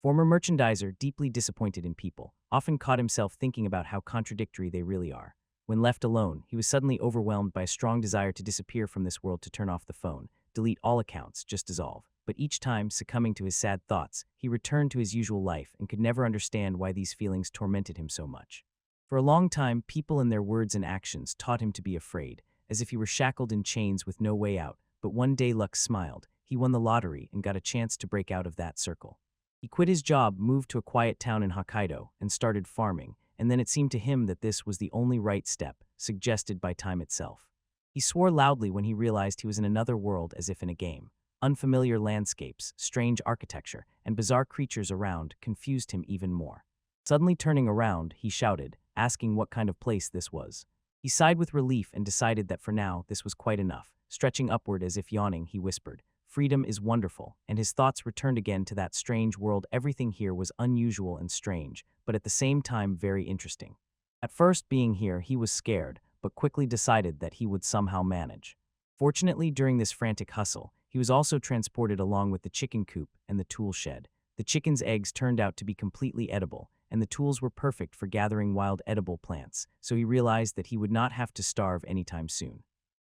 Former merchandiser, deeply disappointed in people, often caught himself thinking about how contradictory they really are. When left alone, he was suddenly overwhelmed by a strong desire to disappear from this world, to turn off the phone, delete all accounts, just dissolve. But each time, succumbing to his sad thoughts, he returned to his usual life and could never understand why these feelings tormented him so much. For a long time, people and their words and actions taught him to be afraid, as if he were shackled in chains with no way out. But one day luck smiled. He won the lottery and got a chance to break out of that circle. He quit his job, moved to a quiet town in Hokkaido, and started farming, and then it seemed to him that this was the only right step, suggested by time itself. He swore loudly when he realized he was in another world, as if in a game. Unfamiliar landscapes, strange architecture, and bizarre creatures around confused him even more. Suddenly turning around, he shouted, asking what kind of place this was. He sighed with relief and decided that for now this was quite enough. Stretching upward as if yawning, he whispered, "Freedom is wonderful," and his thoughts returned again to that strange world. Everything here was unusual and strange, but at the same time very interesting. At first, being here, he was scared, but quickly decided that he would somehow manage. Fortunately, during this frantic hustle, he was also transported along with the chicken coop and the tool shed. The chicken's eggs turned out to be completely edible, and the tools were perfect for gathering wild edible plants, so he realized that he would not have to starve anytime soon.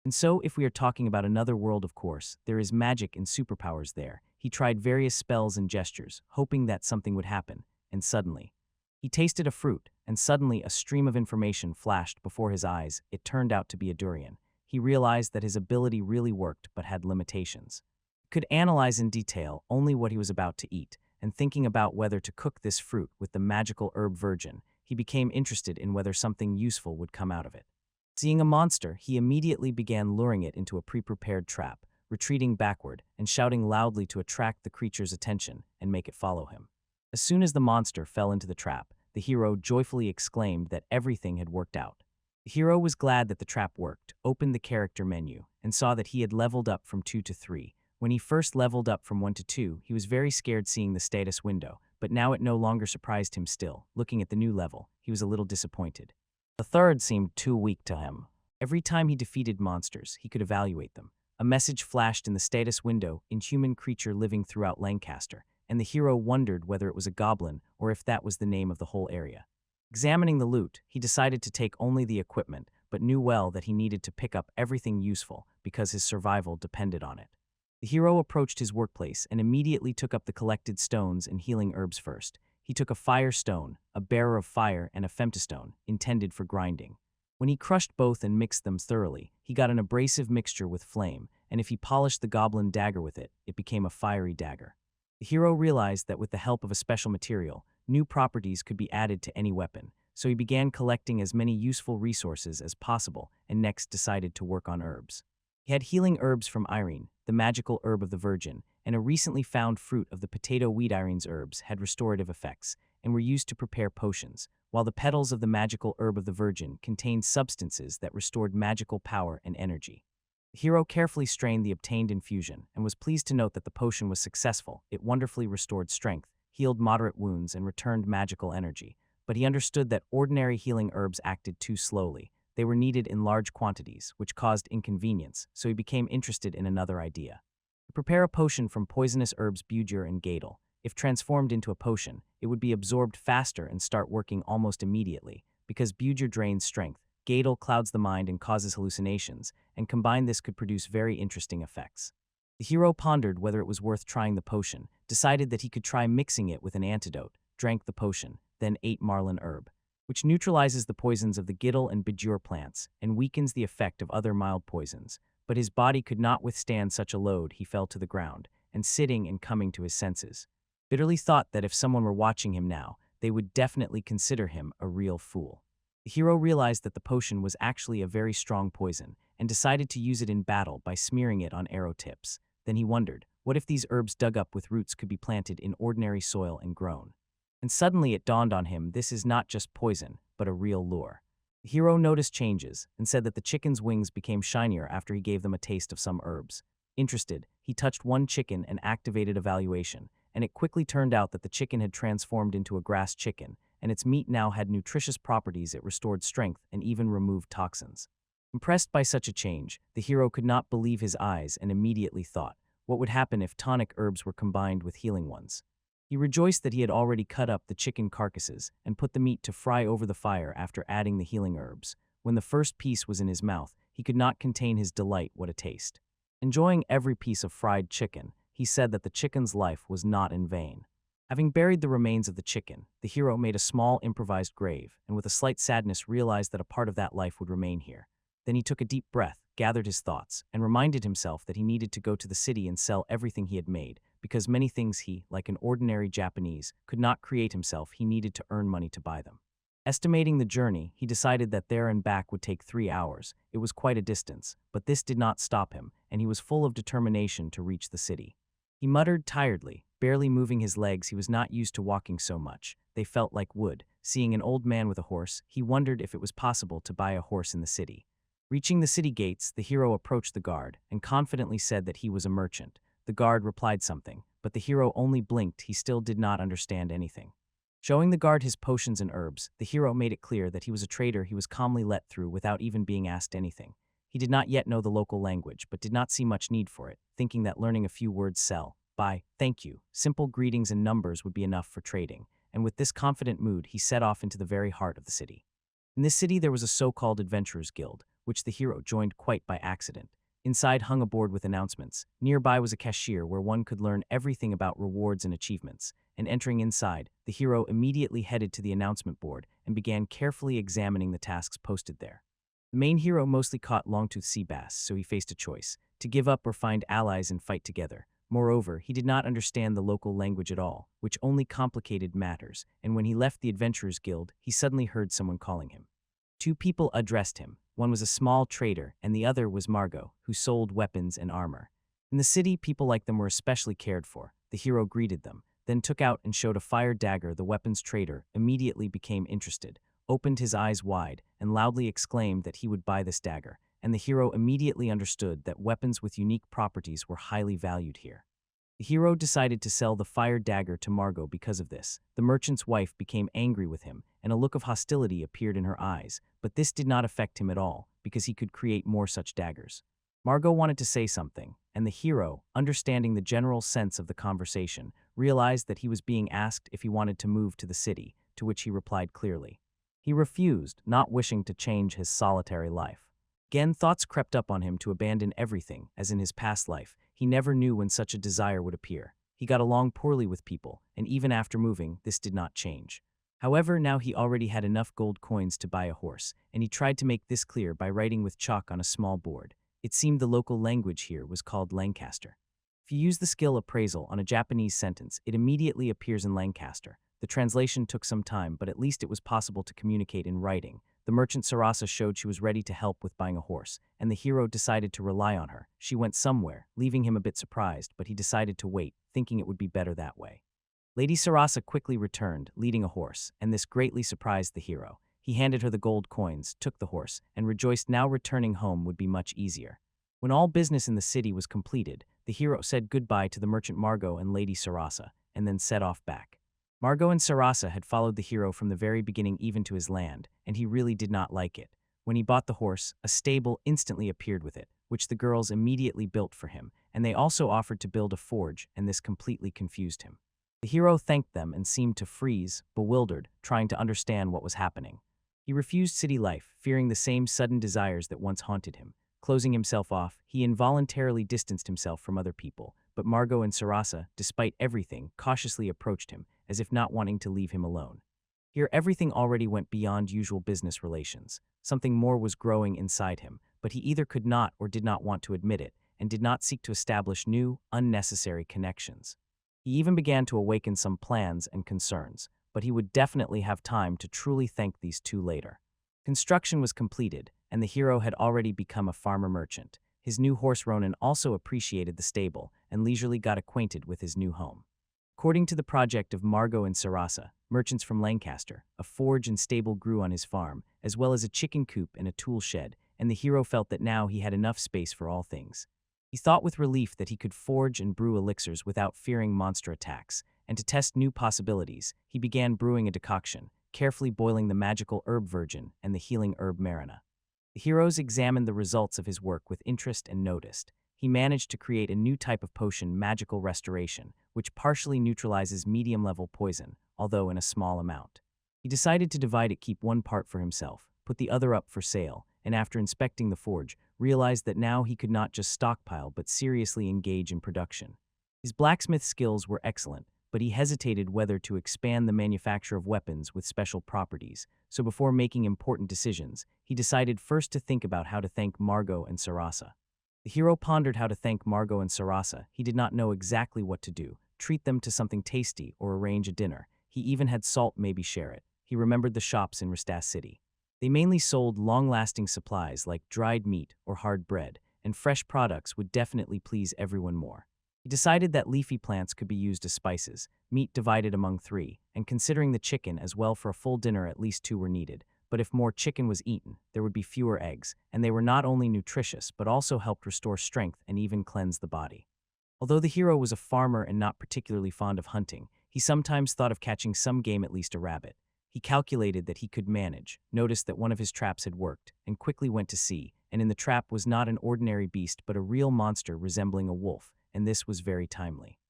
And so, if we are talking about another world, of course, there is magic and superpowers there. He tried various spells and gestures, hoping that something would happen, and suddenly, he tasted a fruit, and suddenly a stream of information flashed before his eyes. It turned out to be a durian. He realized that his ability really worked but had limitations. He could analyze in detail only what he was about to eat, and thinking about whether to cook this fruit with the magical herb virgin, he became interested in whether something useful would come out of it. Seeing a monster, he immediately began luring it into a pre-prepared trap, retreating backward and shouting loudly to attract the creature's attention and make it follow him. As soon as the monster fell into the trap, the hero joyfully exclaimed that everything had worked out. The hero was glad that the trap worked, opened the character menu, and saw that he had leveled up from 2 to 3. When he first leveled up from 1 to 2, he was very scared seeing the status window, but now it no longer surprised him. Still, looking at the new level, he was a little disappointed. The third seemed too weak to him. Every time he defeated monsters, he could evaluate them. A message flashed in the status window, "Inhuman creature living throughout Lancaster," and the hero wondered whether it was a goblin or if that was the name of the whole area. Examining the loot, he decided to take only the equipment, but knew well that he needed to pick up everything useful because his survival depended on it. The hero approached his workplace and immediately took up the collected stones and healing herbs first. He took a fire stone, a bearer of fire, and a femtostone, intended for grinding. When he crushed both and mixed them thoroughly, he got an abrasive mixture with flame, and if he polished the goblin dagger with it, it became a fiery dagger. The hero realized that with the help of a special material, new properties could be added to any weapon, so he began collecting as many useful resources as possible and next decided to work on herbs. He had healing herbs from Irene, the magical herb of the Virgin, and a recently found fruit of the potato weed. Irene's herbs had restorative effects and were used to prepare potions, while the petals of the magical herb of the Virgin contained substances that restored magical power and energy. The hero carefully strained the obtained infusion and was pleased to note that the potion was successful. It wonderfully restored strength, healed moderate wounds, and returned magical energy. But he understood that ordinary healing herbs acted too slowly. They were needed in large quantities, which caused inconvenience, so he became interested in another idea. To prepare a potion from poisonous herbs Bujur and Gadel. If transformed into a potion, it would be absorbed faster and start working almost immediately, because Bujur drains strength, Gadel clouds the mind and causes hallucinations, and combined this could produce very interesting effects. The hero pondered whether it was worth trying the potion, decided that he could try mixing it with an antidote, drank the potion, then ate marlin herb, which neutralizes the poisons of the Gidel and Bujur plants and weakens the effect of other mild poisons. But his body could not withstand such a load. He fell to the ground, and sitting and coming to his senses, bitterly thought that if someone were watching him now, they would definitely consider him a real fool. The hero realized that the potion was actually a very strong poison, and decided to use it in battle by smearing it on arrow tips. Then he wondered, what if these herbs dug up with roots could be planted in ordinary soil and grown? And suddenly it dawned on him, this is not just poison, but a real lure. The hero noticed changes and said that the chicken's wings became shinier after he gave them a taste of some herbs. Interested, he touched one chicken and activated evaluation, and it quickly turned out that the chicken had transformed into a grass chicken, and its meat now had nutritious properties. It restored strength and even removed toxins. Impressed by such a change, the hero could not believe his eyes and immediately thought, what would happen if tonic herbs were combined with healing ones? He rejoiced that he had already cut up the chicken carcasses and put the meat to fry over the fire after adding the healing herbs. When the first piece was in his mouth, he could not contain his delight. What a taste. Enjoying every piece of fried chicken, he said that the chicken's life was not in vain. Having buried the remains of the chicken, the hero made a small improvised grave and with a slight sadness realized that a part of that life would remain here. Then he took a deep breath, gathered his thoughts, and reminded himself that he needed to go to the city and sell everything he had made, because many things he, like an ordinary Japanese, could not create himself. He needed to earn money to buy them. Estimating the journey, he decided that there and back would take 3 hours. It was quite a distance, but this did not stop him, and he was full of determination to reach the city. He muttered tiredly, barely moving his legs. He was not used to walking so much. They felt like wood. Seeing an old man with a horse, he wondered if it was possible to buy a horse in the city. Reaching the city gates, the hero approached the guard and confidently said that he was a merchant. The guard replied something, but the hero only blinked. He still did not understand anything. Showing the guard his potions and herbs, the hero made it clear that he was a trader. He was calmly let through without even being asked anything. He did not yet know the local language, but did not see much need for it, thinking that learning a few words sell, buy, thank you, simple greetings and numbers would be enough for trading, and with this confident mood he set off into the very heart of the city. In this city there was a so-called adventurers guild, which the hero joined quite by accident. Inside hung a board with announcements. Nearby was a cashier where one could learn everything about rewards and achievements, and entering inside, the hero immediately headed to the announcement board and began carefully examining the tasks posted there. The main hero mostly caught long-toothed sea bass, so he faced a choice, to give up or find allies and fight together. Moreover, he did not understand the local language at all, which only complicated matters, and when he left the Adventurers Guild, he suddenly heard someone calling him. 2 people addressed him. One was a small trader, and the other was Margot, who sold weapons and armor. In the city, people like them were especially cared for. The hero greeted them, then took out and showed a fire dagger. The weapons trader immediately became interested, opened his eyes wide, and loudly exclaimed that he would buy this dagger, and the hero immediately understood that weapons with unique properties were highly valued here. The hero decided to sell the fire dagger to Margot because of this. The merchant's wife became angry with him, and a look of hostility appeared in her eyes, but this did not affect him at all, because he could create more such daggers. Margot wanted to say something, and the hero, understanding the general sense of the conversation, realized that he was being asked if he wanted to move to the city, to which he replied clearly. He refused, not wishing to change his solitary life. Again, thoughts crept up on him to abandon everything, as in his past life. He never knew when such a desire would appear. He got along poorly with people, and even after moving, this did not change. However, now he already had enough gold coins to buy a horse, and he tried to make this clear by writing with chalk on a small board. It seemed the local language here was called Lancaster. If you use the skill appraisal on a Japanese sentence, it immediately appears in Lancaster. The translation took some time, but at least it was possible to communicate in writing. The merchant Sarasa showed she was ready to help with buying a horse, and the hero decided to rely on her. She went somewhere, leaving him a bit surprised, but he decided to wait, thinking it would be better that way. Lady Sarasa quickly returned, leading a horse, and this greatly surprised the hero. He handed her the gold coins, took the horse, and rejoiced now returning home would be much easier. When all business in the city was completed, the hero said goodbye to the merchant Margot and Lady Sarasa, and then set off back. Margot and Sarasa had followed the hero from the very beginning even to his land, and he really did not like it. When he bought the horse, a stable instantly appeared with it, which the girls immediately built for him, and they also offered to build a forge, and this completely confused him. The hero thanked them and seemed to freeze, bewildered, trying to understand what was happening. He refused city life, fearing the same sudden desires that once haunted him. Closing himself off, he involuntarily distanced himself from other people, but Margot and Sarasa, despite everything, cautiously approached him, as if not wanting to leave him alone. Here everything already went beyond usual business relations. Something more was growing inside him, but he either could not or did not want to admit it, and did not seek to establish new, unnecessary connections. He even began to awaken some plans and concerns, but he would definitely have time to truly thank these 2 later. Construction was completed, and the hero had already become a farmer merchant. His new horse Ronan also appreciated the stable, and leisurely got acquainted with his new home. According to the project of Margot and Sarasa, merchants from Lancaster, a forge and stable grew on his farm, as well as a chicken coop and a tool shed, and the hero felt that now he had enough space for all things. He thought with relief that he could forge and brew elixirs without fearing monster attacks, and to test new possibilities, he began brewing a decoction, carefully boiling the magical herb virgin and the healing herb marina. The heroes examined the results of his work with interest and noticed. He managed to create a new type of potion, magical restoration, which partially neutralizes medium-level poison, although in a small amount. He decided to divide it, keep one part for himself, put the other up for sale, and after inspecting the forge, realized that now he could not just stockpile but seriously engage in production. His blacksmith skills were excellent, but he hesitated whether to expand the manufacture of weapons with special properties, so before making important decisions, he decided first to think about how to thank Margot and Sarasa. The hero pondered how to thank Margot and Sarasa. He did not know exactly what to do, treat them to something tasty or arrange a dinner. He even had salt, maybe share it. He remembered the shops in Rastas City. They mainly sold long-lasting supplies like dried meat or hard bread, and fresh products would definitely please everyone more. He decided that leafy plants could be used as spices, meat divided among 3, and considering the chicken as well for a full dinner at least 2 were needed. But if more chicken was eaten, there would be fewer eggs, and they were not only nutritious but also helped restore strength and even cleanse the body. Although the hero was a farmer and not particularly fond of hunting, he sometimes thought of catching some game, at least a rabbit. He calculated that he could manage, noticed that one of his traps had worked, and quickly went to see, and in the trap was not an ordinary beast but a real monster resembling a wolf, and this was very timely.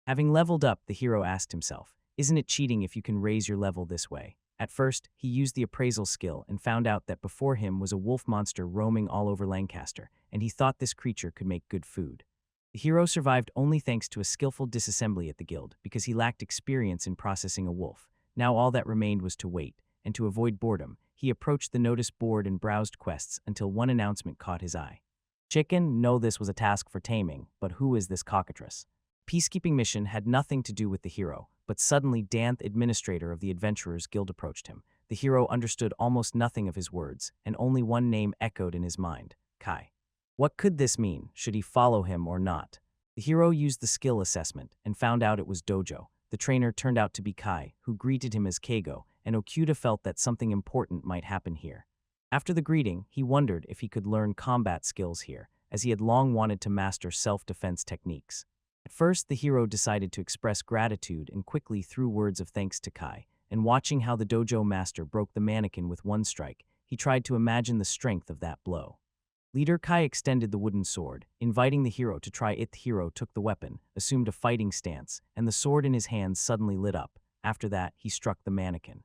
Having leveled up, the hero asked himself, isn't it cheating if you can raise your level this way? At first, he used the appraisal skill and found out that before him was a wolf monster roaming all over Lancaster, and he thought this creature could make good food. The hero survived only thanks to a skillful disassembly at the guild because he lacked experience in processing a wolf. Now all that remained was to wait, and to avoid boredom, he approached the notice board and browsed quests until one announcement caught his eye. Chicken, no, this was a task for taming, but who is this cockatrice? Peacekeeping mission had nothing to do with the hero, but suddenly Dan, the administrator of the Adventurers Guild, approached him. The hero understood almost nothing of his words, and only one name echoed in his mind, Kai. What could this mean? Should he follow him or not? The hero used the skill assessment and found out it was Dojo. The trainer turned out to be Kai, who greeted him as Keigo, and Okuda felt that something important might happen here. After the greeting, he wondered if he could learn combat skills here, as he had long wanted to master self-defense techniques. At first, the hero decided to express gratitude and quickly threw words of thanks to Kai, and watching how the dojo master broke the mannequin with one strike, he tried to imagine the strength of that blow. Leader Kai extended the wooden sword, inviting the hero to try it. The hero took the weapon, assumed a fighting stance, and the sword in his hands suddenly lit up. After that, he struck the mannequin.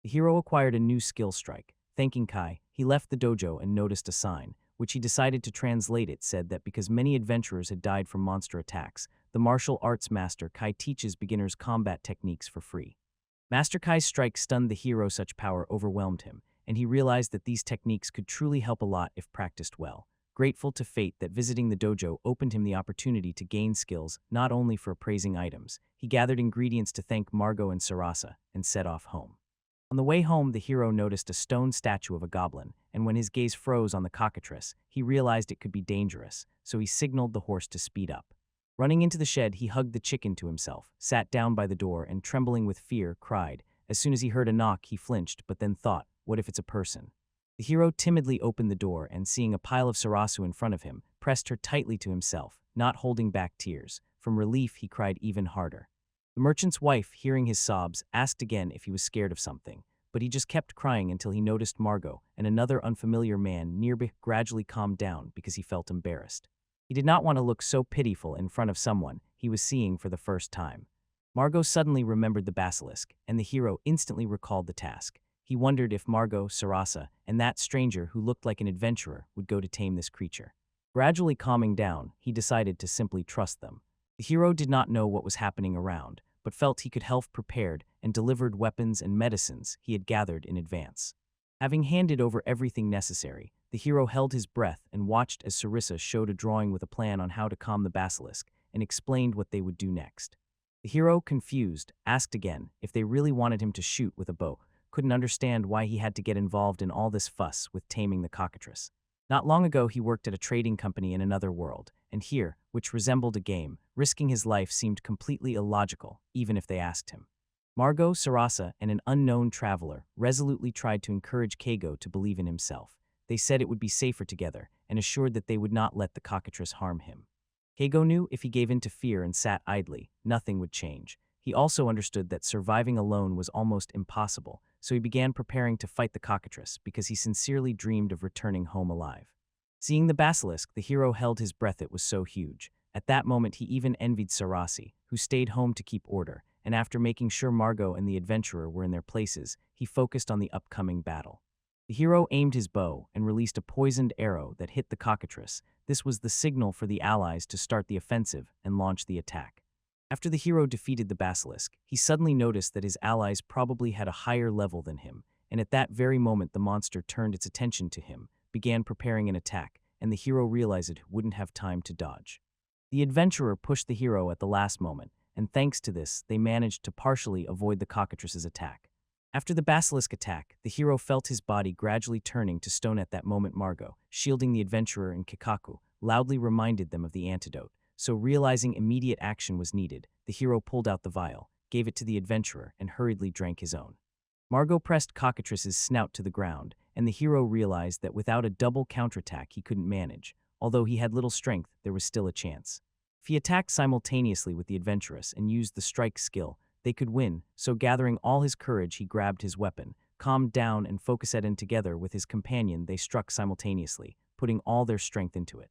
The hero acquired a new skill strike. Thanking Kai, he left the dojo and noticed a sign, which he decided to translate. It said that because many adventurers had died from monster attacks, the martial arts master Kai teaches beginners combat techniques for free. Master Kai's strike stunned the hero. Such power overwhelmed him, and he realized that these techniques could truly help a lot if practiced well. Grateful to fate that visiting the dojo opened him the opportunity to gain skills not only for appraising items, he gathered ingredients to thank Margot and Sarasa, and set off home. On the way home, the hero noticed a stone statue of a goblin, and when his gaze froze on the cockatrice, he realized it could be dangerous, so he signaled the horse to speed up. Running into the shed, he hugged the chicken to himself, sat down by the door, and trembling with fear, cried. As soon as he heard a knock, he flinched, but then thought, what if it's a person? The hero timidly opened the door and, seeing a pile of Sarasu in front of him, pressed her tightly to himself, not holding back tears. From relief, he cried even harder. The merchant's wife, hearing his sobs, asked again if he was scared of something, but he just kept crying until he noticed Margot and another unfamiliar man nearby. Gradually calmed down because he felt embarrassed. He did not want to look so pitiful in front of someone he was seeing for the first time. Margot suddenly remembered the basilisk, and the hero instantly recalled the task. He wondered if Margot, Sarasa, and that stranger who looked like an adventurer would go to tame this creature. Gradually calming down, he decided to simply trust them. The hero did not know what was happening around, but felt he could help prepared and delivered weapons and medicines he had gathered in advance. Having handed over everything necessary, the hero held his breath and watched as Sarissa showed a drawing with a plan on how to calm the basilisk and explained what they would do next. The hero, confused, asked again if they really wanted him to shoot with a bow, couldn't understand why he had to get involved in all this fuss with taming the cockatrice. Not long ago, he worked at a trading company in another world, and here, which resembled a game, risking his life seemed completely illogical, even if they asked him. Margot, Sarasa, and an unknown traveler resolutely tried to encourage Keigo to believe in himself. They said it would be safer together, and assured that they would not let the cockatrice harm him. Keigo knew if he gave in to fear and sat idly, nothing would change. He also understood that surviving alone was almost impossible, so he began preparing to fight the cockatrice because he sincerely dreamed of returning home alive. Seeing the basilisk, the hero held his breath. It was so huge. At that moment, he even envied Sarasi, who stayed home to keep order, and after making sure Margot and the adventurer were in their places, he focused on the upcoming battle. The hero aimed his bow and released a poisoned arrow that hit the cockatrice. This was the signal for the allies to start the offensive and launch the attack. After the hero defeated the basilisk, he suddenly noticed that his allies probably had a higher level than him, and at that very moment the monster turned its attention to him, began preparing an attack, and the hero realized it wouldn't have time to dodge. The adventurer pushed the hero at the last moment, and thanks to this, they managed to partially avoid the cockatrice's attack. After the basilisk attack, the hero felt his body gradually turning to stone. At that moment, Margot, shielding the adventurer and Kikaku, loudly reminded them of the antidote. So realizing immediate action was needed, the hero pulled out the vial, gave it to the adventurer, and hurriedly drank his own. Margot pressed cockatrice's snout to the ground, and the hero realized that without a double counterattack he couldn't manage. Although he had little strength, there was still a chance. If he attacked simultaneously with the adventuress and used the strike skill, they could win, so gathering all his courage he grabbed his weapon, calmed down and focused it in. Together with his companion they struck simultaneously, putting all their strength into it.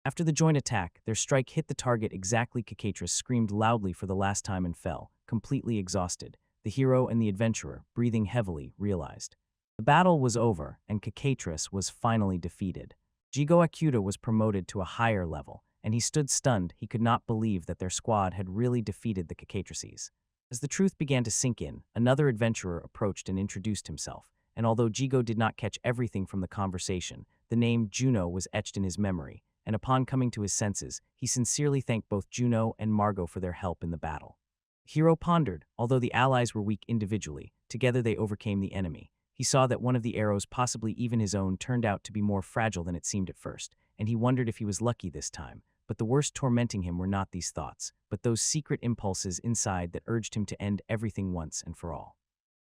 After the joint attack, their strike hit the target exactly. Cockatrice screamed loudly for the last time and fell, completely exhausted. The hero and the adventurer, breathing heavily, realized the battle was over and Cockatrice was finally defeated. Jigo Akuta was promoted to a higher level, and he stood stunned. He could not believe that their squad had really defeated the Cockatrices. As the truth began to sink in, another adventurer approached and introduced himself, and although Jigo did not catch everything from the conversation, the name Juno was etched in his memory, and upon coming to his senses, he sincerely thanked both Juno and Margot for their help in the battle. The hero pondered. Although the allies were weak individually, together they overcame the enemy. He saw that one of the arrows, possibly even his own, turned out to be more fragile than it seemed at first, and he wondered if he was lucky this time. But the worst tormenting him were not these thoughts, but those secret impulses inside that urged him to end everything once and for all.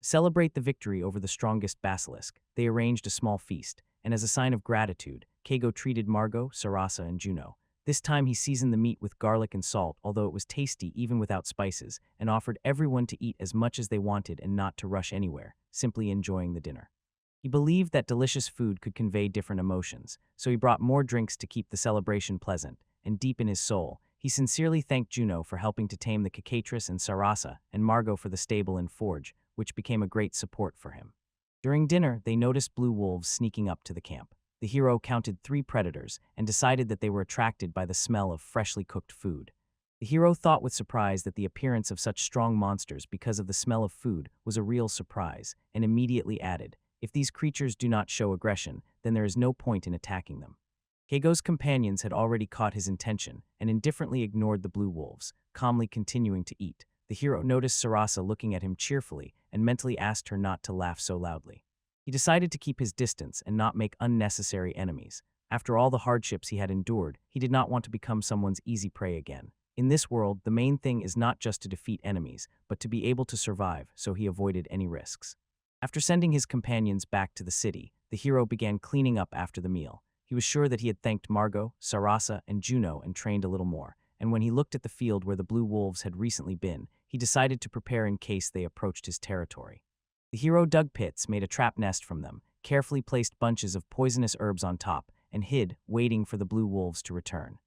To celebrate the victory over the strongest basilisk, they arranged a small feast, and as a sign of gratitude, Keigo treated Margot, Sarasa, and Juno. This time he seasoned the meat with garlic and salt, although it was tasty even without spices, and offered everyone to eat as much as they wanted and not to rush anywhere, simply enjoying the dinner. He believed that delicious food could convey different emotions, so he brought more drinks to keep the celebration pleasant, and deep in his soul, he sincerely thanked Juno for helping to tame the Cockatrice and Sarasa, and Margot for the stable and forge, which became a great support for him. During dinner, they noticed blue wolves sneaking up to the camp. The hero counted 3 predators and decided that they were attracted by the smell of freshly cooked food. The hero thought with surprise that the appearance of such strong monsters because of the smell of food was a real surprise, and immediately added, "If these creatures do not show aggression, then there is no point in attacking them." Keigo's companions had already caught his intention and indifferently ignored the blue wolves, calmly continuing to eat. The hero noticed Sarasa looking at him cheerfully and mentally asked her not to laugh so loudly. He decided to keep his distance and not make unnecessary enemies. After all the hardships he had endured, he did not want to become someone's easy prey again. In this world, the main thing is not just to defeat enemies, but to be able to survive, so he avoided any risks. After sending his companions back to the city, the hero began cleaning up after the meal. He was sure that he had thanked Margot, Sarasa, and Juno and trained a little more, and when he looked at the field where the blue wolves had recently been, he decided to prepare in case they approached his territory. The hero dug pits, made a trap nest from them, carefully placed bunches of poisonous herbs on top, and hid, waiting for the blue wolves to return.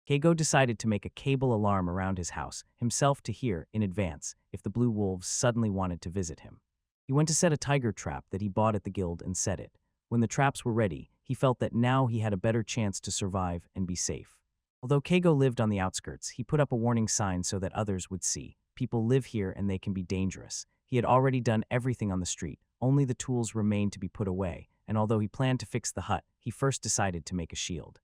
Keigo decided to make a cable alarm around his house, himself to hear, in advance, if the blue wolves suddenly wanted to visit him. He went to set a tiger trap that he bought at the guild and set it. When the traps were ready, he felt that now he had a better chance to survive and be safe. Although Keigo lived on the outskirts, he put up a warning sign so that others would see. People live here and they can be dangerous. He had already done everything on the street, only the tools remained to be put away, and although he planned to fix the hut, he first decided to make a shield.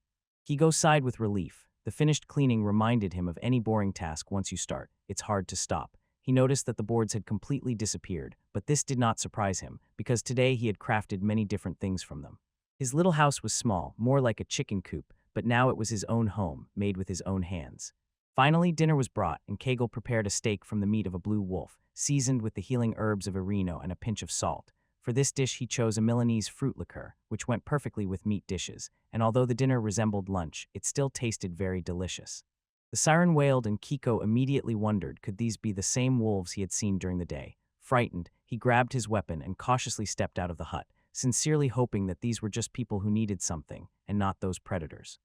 Keigo sighed with relief. The finished cleaning reminded him of any boring task. Once you start, it's hard to stop. He noticed that the boards had completely disappeared, but this did not surprise him, because today he had crafted many different things from them. His little house was small, more like a chicken coop, but now it was his own home, made with his own hands. Finally, dinner was brought, and Keigo prepared a steak from the meat of a blue wolf, seasoned with the healing herbs of Erino and a pinch of salt. For this dish he chose a Milanese fruit liqueur, which went perfectly with meat dishes, and although the dinner resembled lunch, it still tasted very delicious. The siren wailed and Kiko immediately wondered could these be the same wolves he had seen during the day. Frightened, he grabbed his weapon and cautiously stepped out of the hut, sincerely hoping that these were just people who needed something, and not those predators.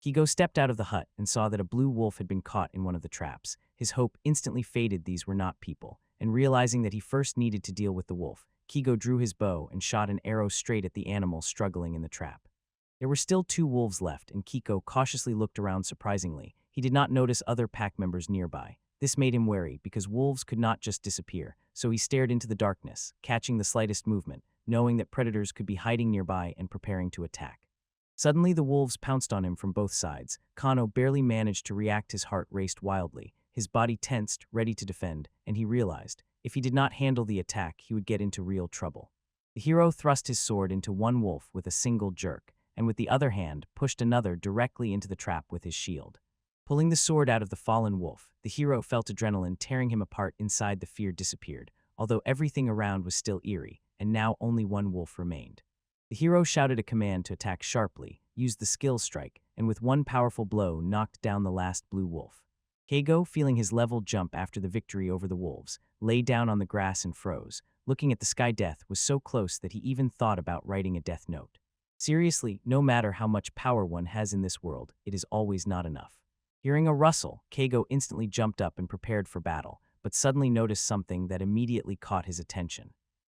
Kigo stepped out of the hut and saw that a blue wolf had been caught in one of the traps. His hope instantly faded. These were not people, and realizing that he first needed to deal with the wolf, Kigo drew his bow and shot an arrow straight at the animal struggling in the trap. There were still 2 wolves left, and Kiko cautiously looked around. Surprisingly, he did not notice other pack members nearby. This made him wary because wolves could not just disappear, so he stared into the darkness, catching the slightest movement, knowing that predators could be hiding nearby and preparing to attack. Suddenly, the wolves pounced on him from both sides. Kano barely managed to react. His heart raced wildly, his body tensed, ready to defend, and he realized, if he did not handle the attack, he would get into real trouble. The hero thrust his sword into one wolf with a single jerk, and with the other hand, pushed another directly into the trap with his shield. Pulling the sword out of the fallen wolf, the hero felt adrenaline tearing him apart. Inside, the fear disappeared, although everything around was still eerie, and now only one wolf remained. The hero shouted a command to attack sharply, used the skill strike, and with one powerful blow knocked down the last blue wolf. Keigo, feeling his level jump after the victory over the wolves, lay down on the grass and froze. Looking at the sky, death was so close that he even thought about writing a death note. Seriously, no matter how much power one has in this world, it is always not enough. Hearing a rustle, Keigo instantly jumped up and prepared for battle, but suddenly noticed something that immediately caught his attention.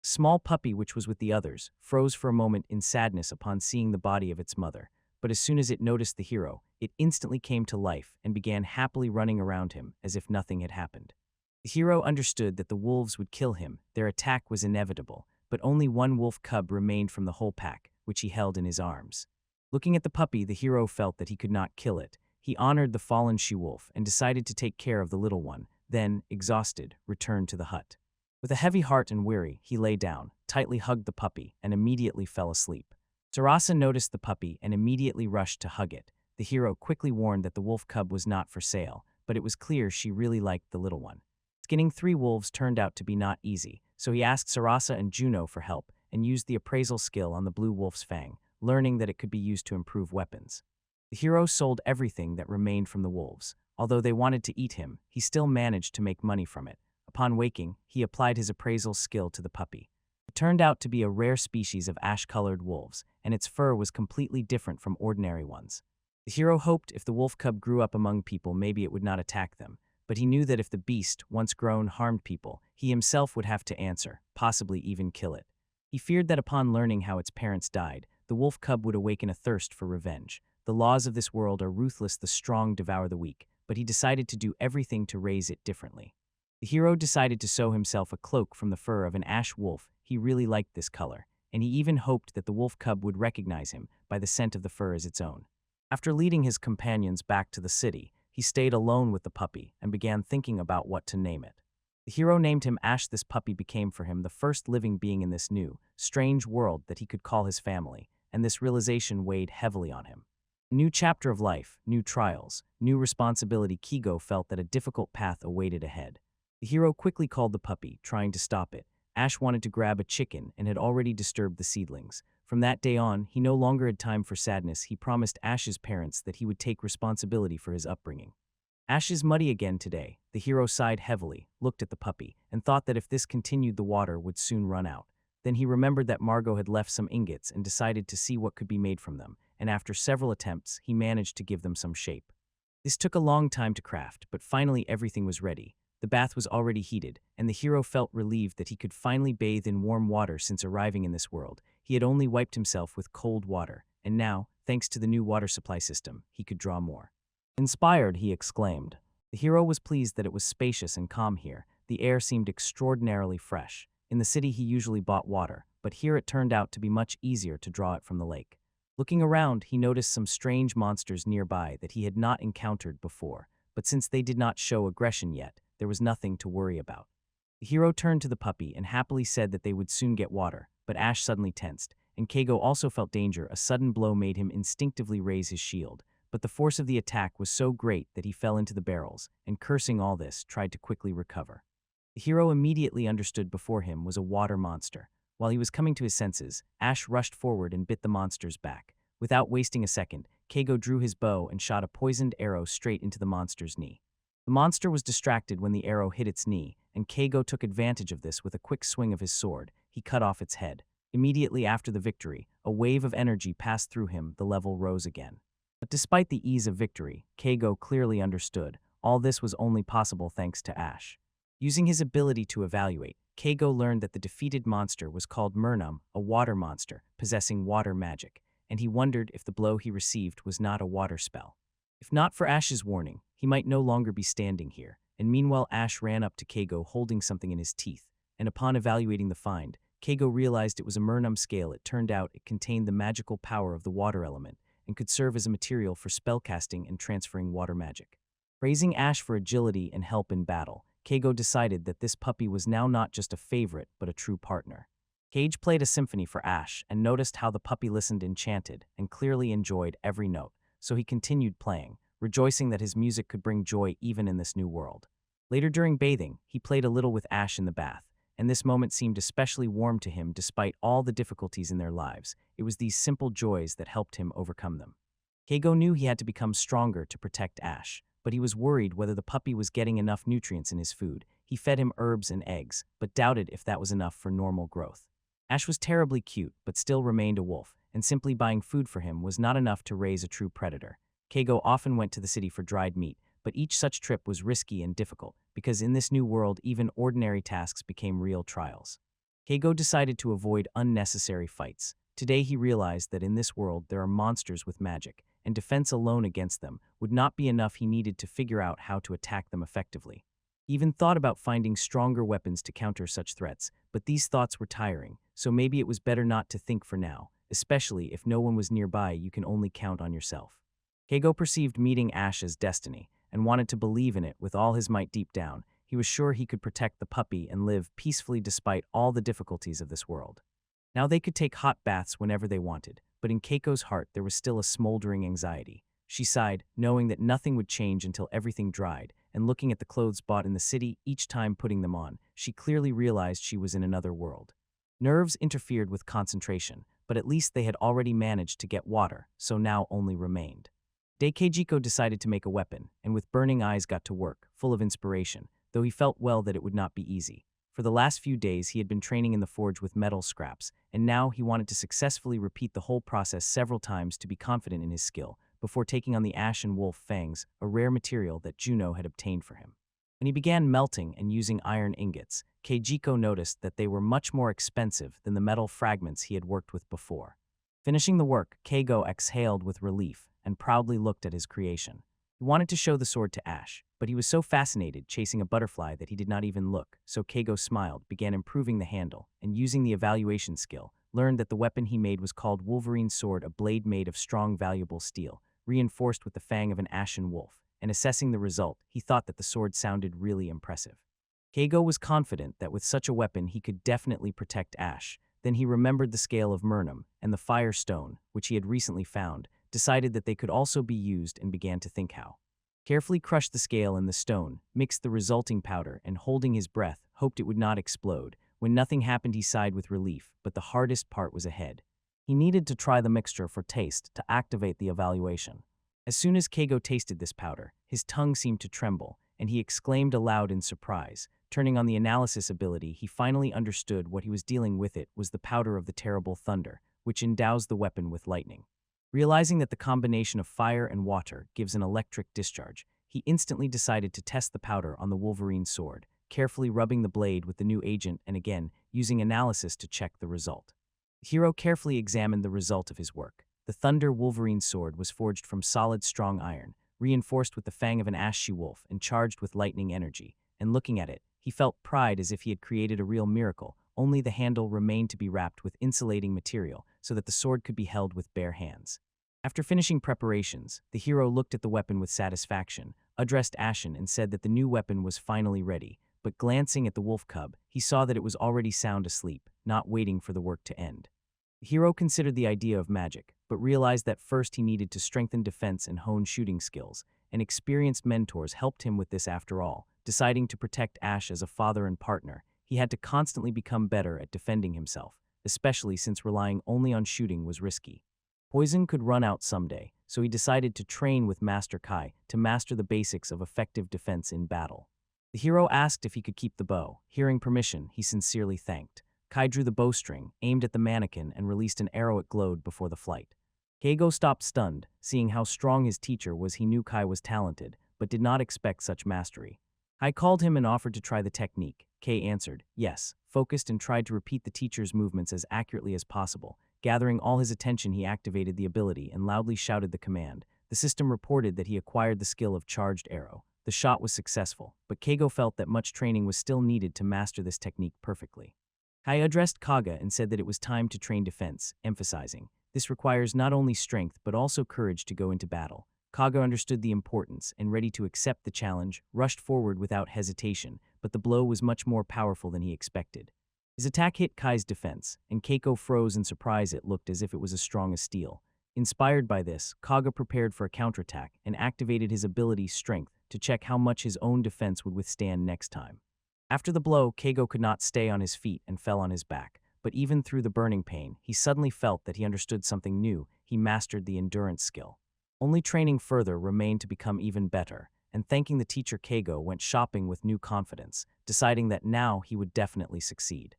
A small puppy, which was with the others, froze for a moment in sadness upon seeing the body of its mother, but as soon as it noticed the hero, it instantly came to life and began happily running around him as if nothing had happened. The hero understood that the wolves would kill him. Their attack was inevitable, but only one wolf cub remained from the whole pack, which he held in his arms. Looking at the puppy, the hero felt that he could not kill it. He honored the fallen she-wolf and decided to take care of the little one, then, exhausted, returned to the hut. With a heavy heart and weary, he lay down, tightly hugged the puppy, and immediately fell asleep. Sarasa noticed the puppy and immediately rushed to hug it. The hero quickly warned that the wolf cub was not for sale, but it was clear she really liked the little one. Skinning 3 wolves turned out to be not easy, so he asked Sarasa and Juno for help and used the appraisal skill on the blue wolf's fang, learning that it could be used to improve weapons. The hero sold everything that remained from the wolves. Although they wanted to eat him, he still managed to make money from it. Upon waking, he applied his appraisal skill to the puppy. It turned out to be a rare species of ash-colored wolves, and its fur was completely different from ordinary ones. The hero hoped if the wolf cub grew up among people, maybe it would not attack them, but he knew that if the beast, once grown, harmed people, he himself would have to answer, possibly even kill it. He feared that upon learning how its parents died, the wolf cub would awaken a thirst for revenge. The laws of this world are ruthless. The strong devour the weak, but he decided to do everything to raise it differently. The hero decided to sew himself a cloak from the fur of an ash wolf. He really liked this color, and he even hoped that the wolf cub would recognize him by the scent of the fur as its own. After leading his companions back to the city, he stayed alone with the puppy and began thinking about what to name it. The hero named him Ash. This puppy became for him the first living being in this new, strange world that he could call his family, and this realization weighed heavily on him. A new chapter of life, new trials, new responsibility. Kigo felt that a difficult path awaited ahead. The hero quickly called the puppy, trying to stop it. Ash wanted to grab a chicken and had already disturbed the seedlings. From that day on, he no longer had time for sadness. He promised Ash's parents that he would take responsibility for his upbringing. Ash is muddy again today. The hero sighed heavily, looked at the puppy, and thought that if this continued, the water would soon run out. Then he remembered that Margot had left some ingots and decided to see what could be made from them, and after several attempts, he managed to give them some shape. This took a long time to craft, but finally everything was ready. The bath was already heated, and the hero felt relieved that he could finally bathe in warm water. Since arriving in this world, he had only wiped himself with cold water, and now, thanks to the new water supply system, he could draw more. Inspired, he exclaimed. The hero was pleased that it was spacious and calm here. The air seemed extraordinarily fresh. In the city he usually bought water, but here it turned out to be much easier to draw it from the lake. Looking around, he noticed some strange monsters nearby that he had not encountered before, but since they did not show aggression yet, there was nothing to worry about. The hero turned to the puppy and happily said that they would soon get water, but Ash suddenly tensed, and Keigo also felt danger. A sudden blow made him instinctively raise his shield, but the force of the attack was so great that he fell into the barrels, and cursing all this, tried to quickly recover. The hero immediately understood before him was a water monster. While he was coming to his senses, Ash rushed forward and bit the monster's back. Without wasting a second, Keigo drew his bow and shot a poisoned arrow straight into the monster's knee. The monster was distracted when the arrow hit its knee, and Keigo took advantage of this with a quick swing of his sword. He cut off its head. Immediately after the victory, a wave of energy passed through him. The level rose again. But despite the ease of victory, Keigo clearly understood all this was only possible thanks to Ash. Using his ability to evaluate, Keigo learned that the defeated monster was called Murnum, a water monster possessing water magic, and he wondered if the blow he received was not a water spell. If not for Ash's warning, he might no longer be standing here, and meanwhile Ash ran up to Keigo holding something in his teeth, and upon evaluating the find, Keigo realized it was a Murnum scale. It turned out it contained the magical power of the water element, and could serve as a material for spellcasting and transferring water magic. Praising Ash for agility and help in battle, Keigo decided that this puppy was now not just a favorite, but a true partner. Cage played a symphony for Ash and noticed how the puppy listened enchanted and clearly enjoyed every note, so he continued playing, rejoicing that his music could bring joy even in this new world. Later during bathing, he played a little with Ash in the bath, and this moment seemed especially warm to him despite all the difficulties in their lives. It was these simple joys that helped him overcome them. Keigo knew he had to become stronger to protect Ash, but he was worried whether the puppy was getting enough nutrients in his food. He fed him herbs and eggs, but doubted if that was enough for normal growth. Ash was terribly cute, but still remained a wolf, and simply buying food for him was not enough to raise a true predator. Keigo often went to the city for dried meat, but each such trip was risky and difficult, because in this new world even ordinary tasks became real trials. Keigo decided to avoid unnecessary fights. Today he realized that in this world there are monsters with magic, and defense alone against them would not be enough. He needed to figure out how to attack them effectively. He even thought about finding stronger weapons to counter such threats, but these thoughts were tiring, so maybe it was better not to think for now, especially if no one was nearby. You can only count on yourself. Keigo perceived meeting Ash as destiny, and wanted to believe in it with all his might. Deep down, he was sure he could protect the puppy and live peacefully despite all the difficulties of this world. Now they could take hot baths whenever they wanted, but in Keiko's heart there was still a smoldering anxiety. She sighed, knowing that nothing would change until everything dried, and looking at the clothes bought in the city, each time putting them on, she clearly realized she was in another world. Nerves interfered with concentration, but at least they had already managed to get water, so now only remained. Keijiko decided to make a weapon, and with burning eyes got to work, full of inspiration, though he felt well that it would not be easy. For the last few days he had been training in the forge with metal scraps, and now he wanted to successfully repeat the whole process several times to be confident in his skill, before taking on the ashen wolf fangs, a rare material that Juno had obtained for him. When he began melting and using iron ingots, Keijiko noticed that they were much more expensive than the metal fragments he had worked with before. Finishing the work, Keigo exhaled with relief and proudly looked at his creation. He wanted to show the sword to Ash, but he was so fascinated chasing a butterfly that he did not even look, so Keigo smiled, began improving the handle, and using the evaluation skill, learned that the weapon he made was called Wolverine's Sword, a blade made of strong, valuable steel, reinforced with the fang of an ashen wolf, and assessing the result, he thought that the sword sounded really impressive. Keigo was confident that with such a weapon he could definitely protect Ash. Then he remembered the scale of Murnum and the fire stone, which he had recently found, decided that they could also be used, and began to think how. Carefully crushed the scale and the stone, mixed the resulting powder, and holding his breath, hoped it would not explode. When nothing happened he sighed with relief, but the hardest part was ahead. He needed to try the mixture for taste to activate the evaluation. As soon as Keigo tasted this powder, his tongue seemed to tremble, and he exclaimed aloud in surprise. Turning on the analysis ability, he finally understood what he was dealing with. It was the powder of the terrible thunder, which endows the weapon with lightning. Realizing that the combination of fire and water gives an electric discharge, he instantly decided to test the powder on the Wolverine sword, carefully rubbing the blade with the new agent and again using analysis to check the result. The hero carefully examined the result of his work. The Thunder Wolverine sword was forged from solid, strong iron, reinforced with the fang of an ashy wolf and charged with lightning energy, and looking at it, he felt pride as if he had created a real miracle. Only the handle remained to be wrapped with insulating material so that the sword could be held with bare hands. After finishing preparations, the hero looked at the weapon with satisfaction, addressed Ashen and said that the new weapon was finally ready, but glancing at the wolf cub, he saw that it was already sound asleep, not waiting for the work to end. The hero considered the idea of magic, but realized that first he needed to strengthen defense and hone shooting skills, and experienced mentors helped him with this. After all, deciding to protect Ash as a father and partner, he had to constantly become better at defending himself, especially since relying only on shooting was risky. Poison could run out someday, so he decided to train with Master Kai to master the basics of effective defense in battle. The hero asked if he could keep the bow. Hearing permission, he sincerely thanked. Kai drew the bowstring, aimed at the mannequin, and released an arrow. It glowed before the flight. Keigo stopped stunned. Seeing how strong his teacher was, he knew Kai was talented, but did not expect such mastery. I called him and offered to try the technique. Kei answered, yes, focused and tried to repeat the teacher's movements as accurately as possible. Gathering all his attention, he activated the ability and loudly shouted the command. The system reported that he acquired the skill of charged arrow. The shot was successful, but Keigo felt that much training was still needed to master this technique perfectly. Kai addressed Kaga and said that it was time to train defense, emphasizing, this requires not only strength but also courage to go into battle. Kaga understood the importance and, ready to accept the challenge, rushed forward without hesitation, but the blow was much more powerful than he expected. His attack hit Kai's defense, and Keiko froze in surprise. It looked as if it was as strong as steel. Inspired by this, Kaga prepared for a counterattack and activated his ability Strength to check how much his own defense would withstand next time. After the blow, Keigo could not stay on his feet and fell on his back, but even through the burning pain, he suddenly felt that he understood something new. He mastered the endurance skill. Only training further remained to become even better, and thanking the teacher, Keigo went shopping with new confidence, deciding that now he would definitely succeed.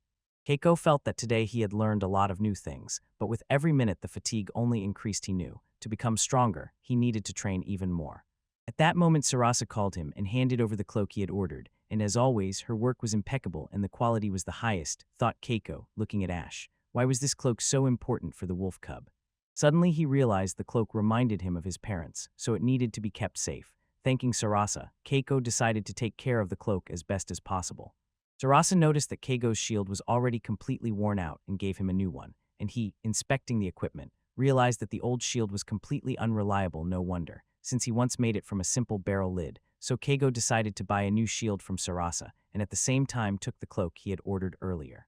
Keiko felt that today he had learned a lot of new things, but with every minute the fatigue only increased. He knew, to become stronger, he needed to train even more. At that moment, Sarasa called him and handed over the cloak he had ordered, and as always, her work was impeccable and the quality was the highest, thought Keiko, looking at Ash. Why was this cloak so important for the wolf cub? Suddenly he realized the cloak reminded him of his parents, so it needed to be kept safe. Thanking Sarasa, Keiko decided to take care of the cloak as best as possible. Sarasa noticed that Keigo's shield was already completely worn out and gave him a new one, and he, inspecting the equipment, realized that the old shield was completely unreliable. No wonder, since he once made it from a simple barrel lid. So Keigo decided to buy a new shield from Sarasa, and at the same time took the cloak he had ordered earlier.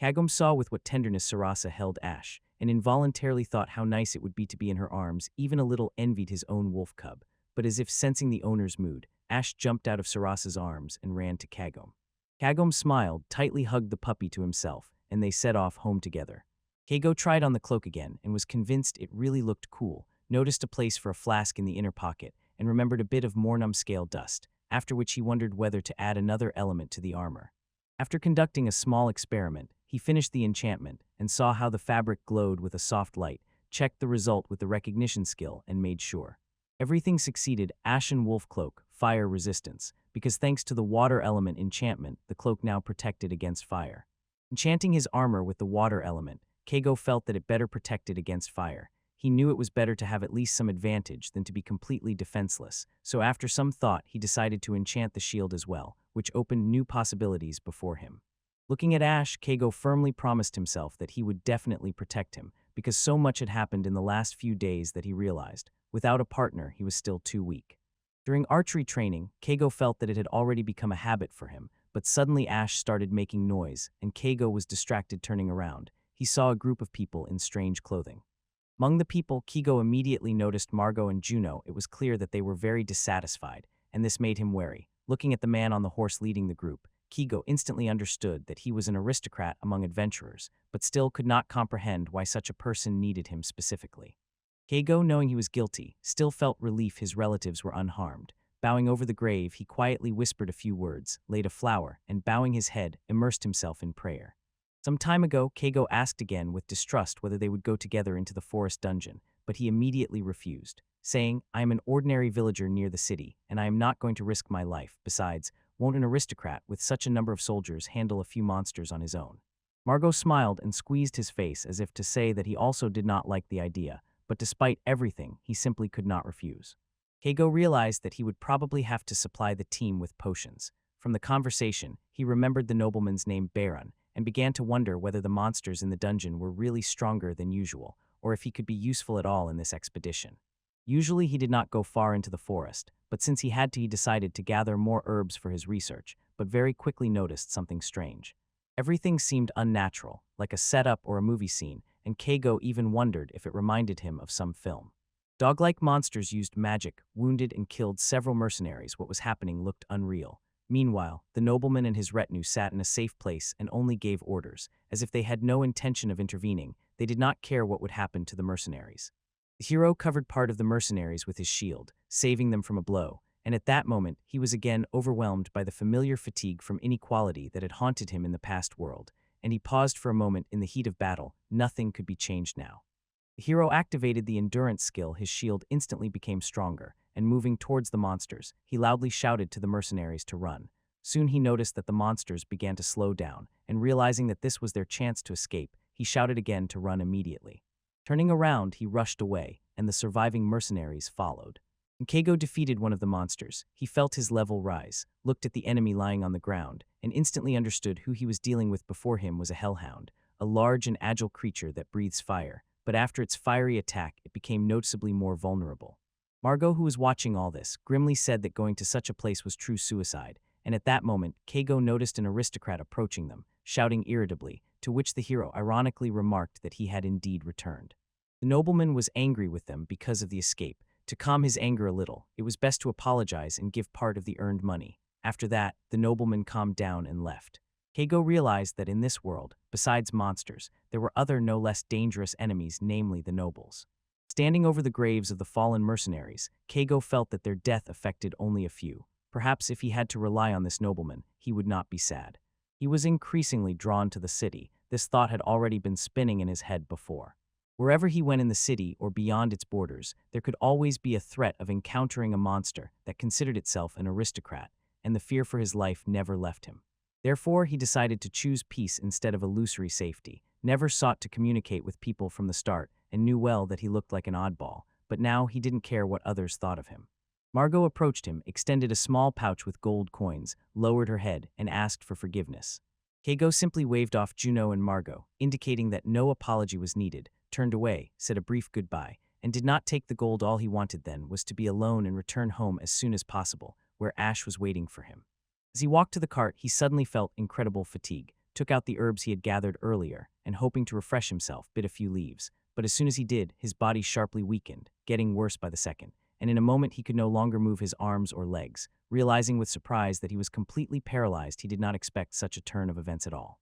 Kagome saw with what tenderness Sarasa held Ash, and involuntarily thought how nice it would be to be in her arms, even a little envied his own wolf cub. But as if sensing the owner's mood, Ash jumped out of Sarasa's arms and ran to Kagome. Kagome smiled, tightly hugged the puppy to himself, and they set off home together. Keigo tried on the cloak again and was convinced it really looked cool, noticed a place for a flask in the inner pocket, and remembered a bit of mornum scale dust, after which he wondered whether to add another element to the armor. After conducting a small experiment, he finished the enchantment and saw how the fabric glowed with a soft light, checked the result with the recognition skill, and made sure everything succeeded. Ashen wolf cloak, fire resistance, because thanks to the water element enchantment, the cloak now protected against fire. Enchanting his armor with the water element, Keigo felt that it better protected against fire. He knew it was better to have at least some advantage than to be completely defenseless, so after some thought he decided to enchant the shield as well, which opened new possibilities before him. Looking at Ash, Keigo firmly promised himself that he would definitely protect him, because so much had happened in the last few days that he realized, without a partner, he was still too weak. During archery training, Keigo felt that it had already become a habit for him, but suddenly Ash started making noise, and Keigo was distracted. Turning around, he saw a group of people in strange clothing. Among the people, Keigo immediately noticed Margot and Juno. It was clear that they were very dissatisfied, and this made him wary. Looking at the man on the horse leading the group, Keigo instantly understood that he was an aristocrat among adventurers, but still could not comprehend why such a person needed him specifically. Keigo, knowing he was guilty, still felt relief his relatives were unharmed. Bowing over the grave, he quietly whispered a few words, laid a flower, and bowing his head, immersed himself in prayer. Some time ago, Keigo asked again with distrust whether they would go together into the forest dungeon, but he immediately refused, saying, I am an ordinary villager near the city, and I am not going to risk my life. Besides, won't an aristocrat with such a number of soldiers handle a few monsters on his own? Margot smiled and squeezed his face as if to say that he also did not like the idea, but despite everything, he simply could not refuse. Keigo realized that he would probably have to supply the team with potions. From the conversation, he remembered the nobleman's name Baron, and began to wonder whether the monsters in the dungeon were really stronger than usual, or if he could be useful at all in this expedition. Usually he did not go far into the forest, but since he had to, he decided to gather more herbs for his research, but very quickly noticed something strange. Everything seemed unnatural, like a setup or a movie scene, and Keigo even wondered if it reminded him of some film. Dog-like monsters used magic, wounded and killed several mercenaries. What was happening looked unreal. Meanwhile, the nobleman and his retinue sat in a safe place and only gave orders, as if they had no intention of intervening. They did not care what would happen to the mercenaries. The hero covered part of the mercenaries with his shield, saving them from a blow, and at that moment he was again overwhelmed by the familiar fatigue from inequality that had haunted him in the past world, and he paused for a moment. In the heat of battle, nothing could be changed now. The hero activated the endurance skill. His shield instantly became stronger, and moving towards the monsters, he loudly shouted to the mercenaries to run. Soon he noticed that the monsters began to slow down, and realizing that this was their chance to escape, he shouted again to run immediately. Turning around, he rushed away, and the surviving mercenaries followed. When Keigo defeated one of the monsters, he felt his level rise, looked at the enemy lying on the ground, and instantly understood who he was dealing with. Before him was a hellhound, a large and agile creature that breathes fire, but after its fiery attack, it became noticeably more vulnerable. Margot, who was watching all this, grimly said that going to such a place was true suicide, and at that moment, Keigo noticed an aristocrat approaching them, shouting irritably, to which the hero ironically remarked that he had indeed returned. The nobleman was angry with them because of the escape. To calm his anger a little, it was best to apologize and give part of the earned money. After that, the nobleman calmed down and left. Keigo realized that in this world, besides monsters, there were other no less dangerous enemies, namely the nobles. Standing over the graves of the fallen mercenaries, Keigo felt that their death affected only a few. Perhaps if he had to rely on this nobleman, he would not be sad. He was increasingly drawn to the city. This thought had already been spinning in his head before. Wherever he went in the city or beyond its borders, there could always be a threat of encountering a monster that considered itself an aristocrat, and the fear for his life never left him. Therefore, he decided to choose peace instead of illusory safety, never sought to communicate with people from the start, and knew well that he looked like an oddball, but now he didn't care what others thought of him. Margot approached him, extended a small pouch with gold coins, lowered her head, and asked for forgiveness. Keigo simply waved off Juno and Margot, indicating that no apology was needed, turned away, said a brief goodbye, and did not take the gold. All he wanted then was to be alone and return home as soon as possible, where Ash was waiting for him. As he walked to the cart, he suddenly felt incredible fatigue, took out the herbs he had gathered earlier, and hoping to refresh himself, bit a few leaves. But as soon as he did, his body sharply weakened, getting worse by the second, and in a moment he could no longer move his arms or legs. Realizing with surprise that he was completely paralyzed, he did not expect such a turn of events at all.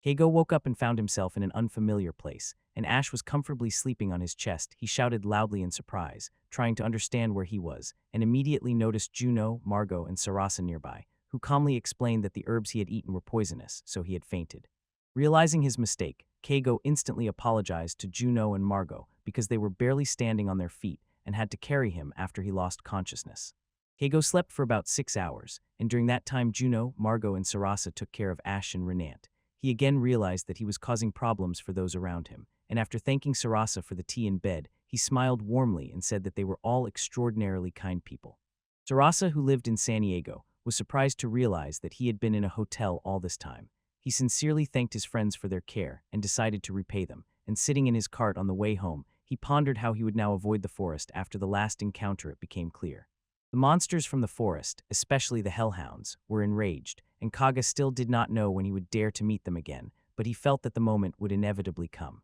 Keigo woke up and found himself in an unfamiliar place, and Ash was comfortably sleeping on his chest. He shouted loudly in surprise, trying to understand where he was, and immediately noticed Juno, Margot, and Sarasa nearby, who calmly explained that the herbs he had eaten were poisonous, so he had fainted. Realizing his mistake, Keigo instantly apologized to Juno and Margot because they were barely standing on their feet and had to carry him after he lost consciousness. Keigo slept for about 6 hours, and during that time Juno, Margot, and Sarasa took care of Ash and Renant. He again realized that he was causing problems for those around him, and after thanking Sarasa for the tea in bed, he smiled warmly and said that they were all extraordinarily kind people. Sarasa, who lived in San Diego, was surprised to realize that he had been in a hotel all this time. He sincerely thanked his friends for their care and decided to repay them, and sitting in his cart on the way home, he pondered how he would now avoid the forest. After the last encounter, it became clear. The monsters from the forest, especially the hellhounds, were enraged, and Kaga still did not know when he would dare to meet them again, but he felt that the moment would inevitably come.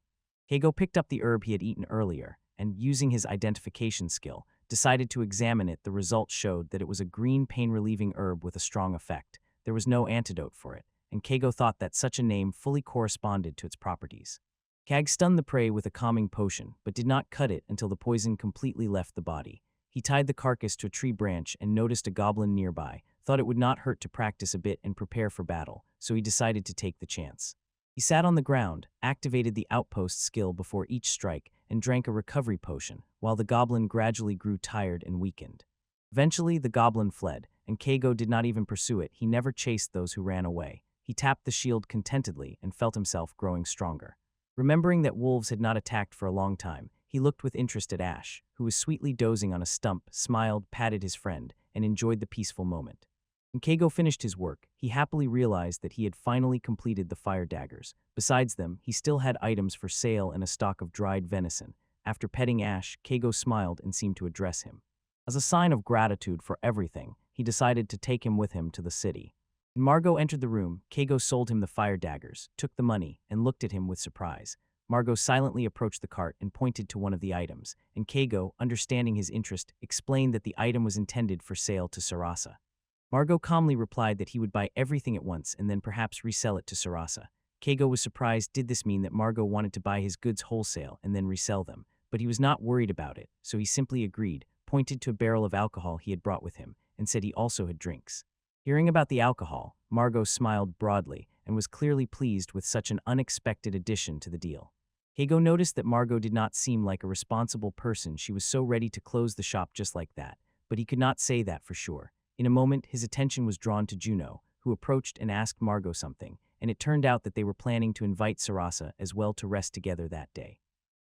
Keigo picked up the herb he had eaten earlier, and, using his identification skill, decided to examine it. The results showed that it was a green pain-relieving herb with a strong effect. There was no antidote for it, and Keigo thought that such a name fully corresponded to its properties. Kag stunned the prey with a calming potion, but did not cut it until the poison completely left the body. He tied the carcass to a tree branch and noticed a goblin nearby, thought it would not hurt to practice a bit and prepare for battle, so he decided to take the chance. He sat on the ground, activated the outpost skill before each strike, and drank a recovery potion, while the goblin gradually grew tired and weakened. Eventually, the goblin fled, and Keigo did not even pursue it. He never chased those who ran away. He tapped the shield contentedly and felt himself growing stronger. Remembering that wolves had not attacked for a long time, he looked with interest at Ash, who was sweetly dozing on a stump, smiled, patted his friend, and enjoyed the peaceful moment. When Keigo finished his work, he happily realized that he had finally completed the fire daggers. Besides them, he still had items for sale and a stock of dried venison. After petting Ash, Keigo smiled and seemed to address him. As a sign of gratitude for everything, he decided to take him with him to the city. When Margot entered the room, Keigo sold him the fire daggers, took the money, and looked at him with surprise. Margot silently approached the cart and pointed to one of the items, and Keigo, understanding his interest, explained that the item was intended for sale to Sarasa. Margot calmly replied that he would buy everything at once and then perhaps resell it to Sarasa. Keigo was surprised. Did this mean that Margot wanted to buy his goods wholesale and then resell them? But he was not worried about it, so he simply agreed, pointed to a barrel of alcohol he had brought with him, and said he also had drinks. Hearing about the alcohol, Margot smiled broadly and was clearly pleased with such an unexpected addition to the deal. Keigo noticed that Margot did not seem like a responsible person. She was so ready to close the shop just like that, but he could not say that for sure. In a moment, his attention was drawn to Juno, who approached and asked Margot something, and it turned out that they were planning to invite Sarasa as well to rest together that day.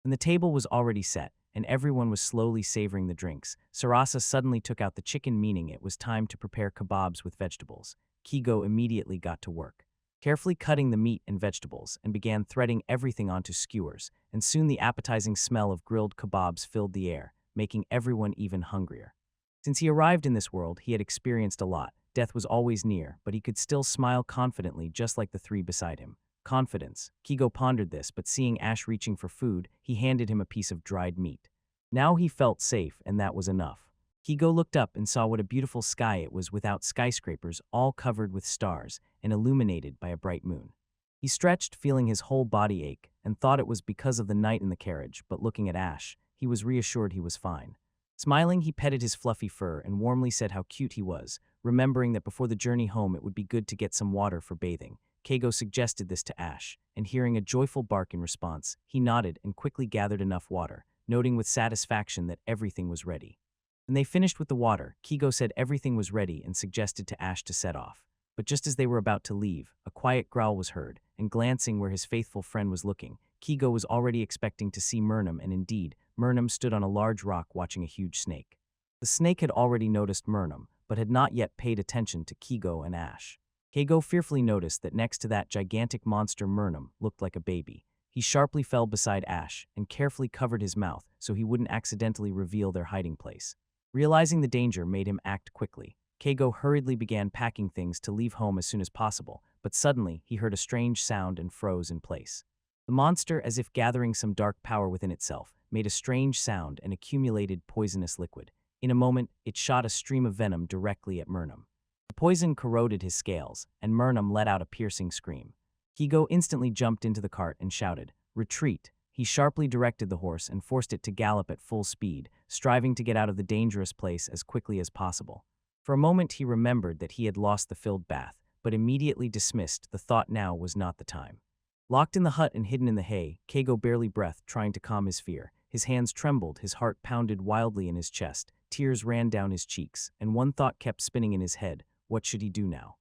When the table was already set, and everyone was slowly savoring the drinks, Sarasa suddenly took out the chicken, meaning it was time to prepare kebabs with vegetables. Keigo immediately got to work, carefully cutting the meat and vegetables, and began threading everything onto skewers, and soon the appetizing smell of grilled kebabs filled the air, making everyone even hungrier. Since he arrived in this world, he had experienced a lot. Death was always near, but he could still smile confidently just like the three beside him. Confidence. Keigo pondered this, but seeing Ash reaching for food, he handed him a piece of dried meat. Now he felt safe, and that was enough. Keigo looked up and saw what a beautiful sky it was, without skyscrapers, all covered with stars, and illuminated by a bright moon. He stretched, feeling his whole body ache, and thought it was because of the night in the carriage, but looking at Ash, he was reassured he was fine. Smiling, he petted his fluffy fur and warmly said how cute he was, remembering that before the journey home it would be good to get some water for bathing. Keigo suggested this to Ash, and hearing a joyful bark in response, he nodded and quickly gathered enough water, noting with satisfaction that everything was ready. When they finished with the water, Keigo said everything was ready and suggested to Ash to set off. But just as they were about to leave, a quiet growl was heard, and glancing where his faithful friend was looking, Keigo was already expecting to see Murnum, and indeed, Murnum stood on a large rock watching a huge snake. The snake had already noticed Murnum, but had not yet paid attention to Keigo and Ash. Keigo fearfully noticed that next to that gigantic monster, Murnum looked like a baby. He sharply fell beside Ash and carefully covered his mouth so he wouldn't accidentally reveal their hiding place. Realizing the danger made him act quickly. Keigo hurriedly began packing things to leave home as soon as possible, but suddenly he heard a strange sound and froze in place. The monster, as if gathering some dark power within itself, made a strange sound and accumulated poisonous liquid. In a moment, it shot a stream of venom directly at Murnum. The poison corroded his scales, and Murnum let out a piercing scream. Keigo instantly jumped into the cart and shouted, "Retreat!" He sharply directed the horse and forced it to gallop at full speed, striving to get out of the dangerous place as quickly as possible. For a moment he remembered that he had lost the filled bath, but immediately dismissed the thought now was not the time. Locked in the hut and hidden in the hay, Keigo barely breathed, trying to calm his fear. His hands trembled, his heart pounded wildly in his chest, tears ran down his cheeks, and one thought kept spinning in his head: what should he do now?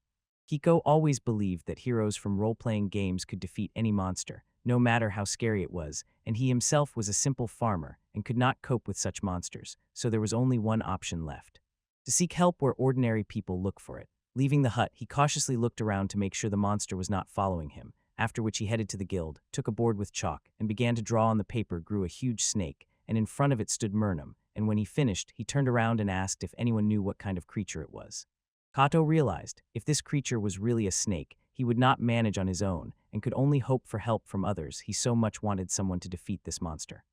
Keigo always believed that heroes from role-playing games could defeat any monster, no matter how scary it was, and he himself was a simple farmer and could not cope with such monsters, so there was only one option left: to seek help where ordinary people look for it. Leaving the hut, he cautiously looked around to make sure the monster was not following him, after which he headed to the guild, took a board with chalk, and began to draw on the paper. Grew a huge snake, and in front of it stood Murnum, and when he finished, he turned around and asked if anyone knew what kind of creature it was. Kato realized, if this creature was really a snake, he would not manage on his own, and could only hope for help from others. He so much wanted someone to defeat this monster.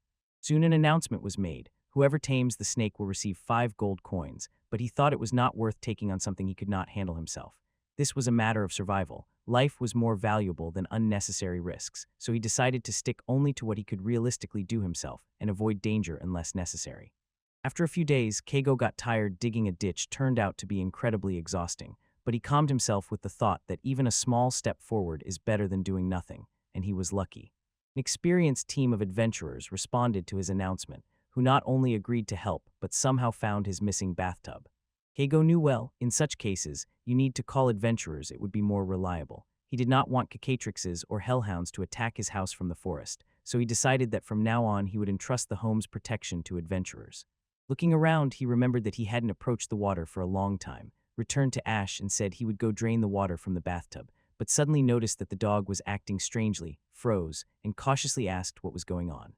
Soon an announcement was made: whoever tames the snake will receive 5 gold coins, but he thought it was not worth taking on something he could not handle himself. This was a matter of survival. Life was more valuable than unnecessary risks, so he decided to stick only to what he could realistically do himself and avoid danger unless necessary. After a few days, Keigo got tired. Digging a ditch turned out to be incredibly exhausting, but he calmed himself with the thought that even a small step forward is better than doing nothing, and he was lucky. An experienced team of adventurers responded to his announcement, who not only agreed to help but somehow found his missing bathtub. Keigo knew well, in such cases, you need to call adventurers. It would be more reliable. He did not want cicatrixes or hellhounds to attack his house from the forest, so he decided that from now on he would entrust the home's protection to adventurers. Looking around, he remembered that he hadn't approached the water for a long time, returned to Ash and said he would go drain the water from the bathtub, but suddenly noticed that the dog was acting strangely, froze, and cautiously asked what was going on.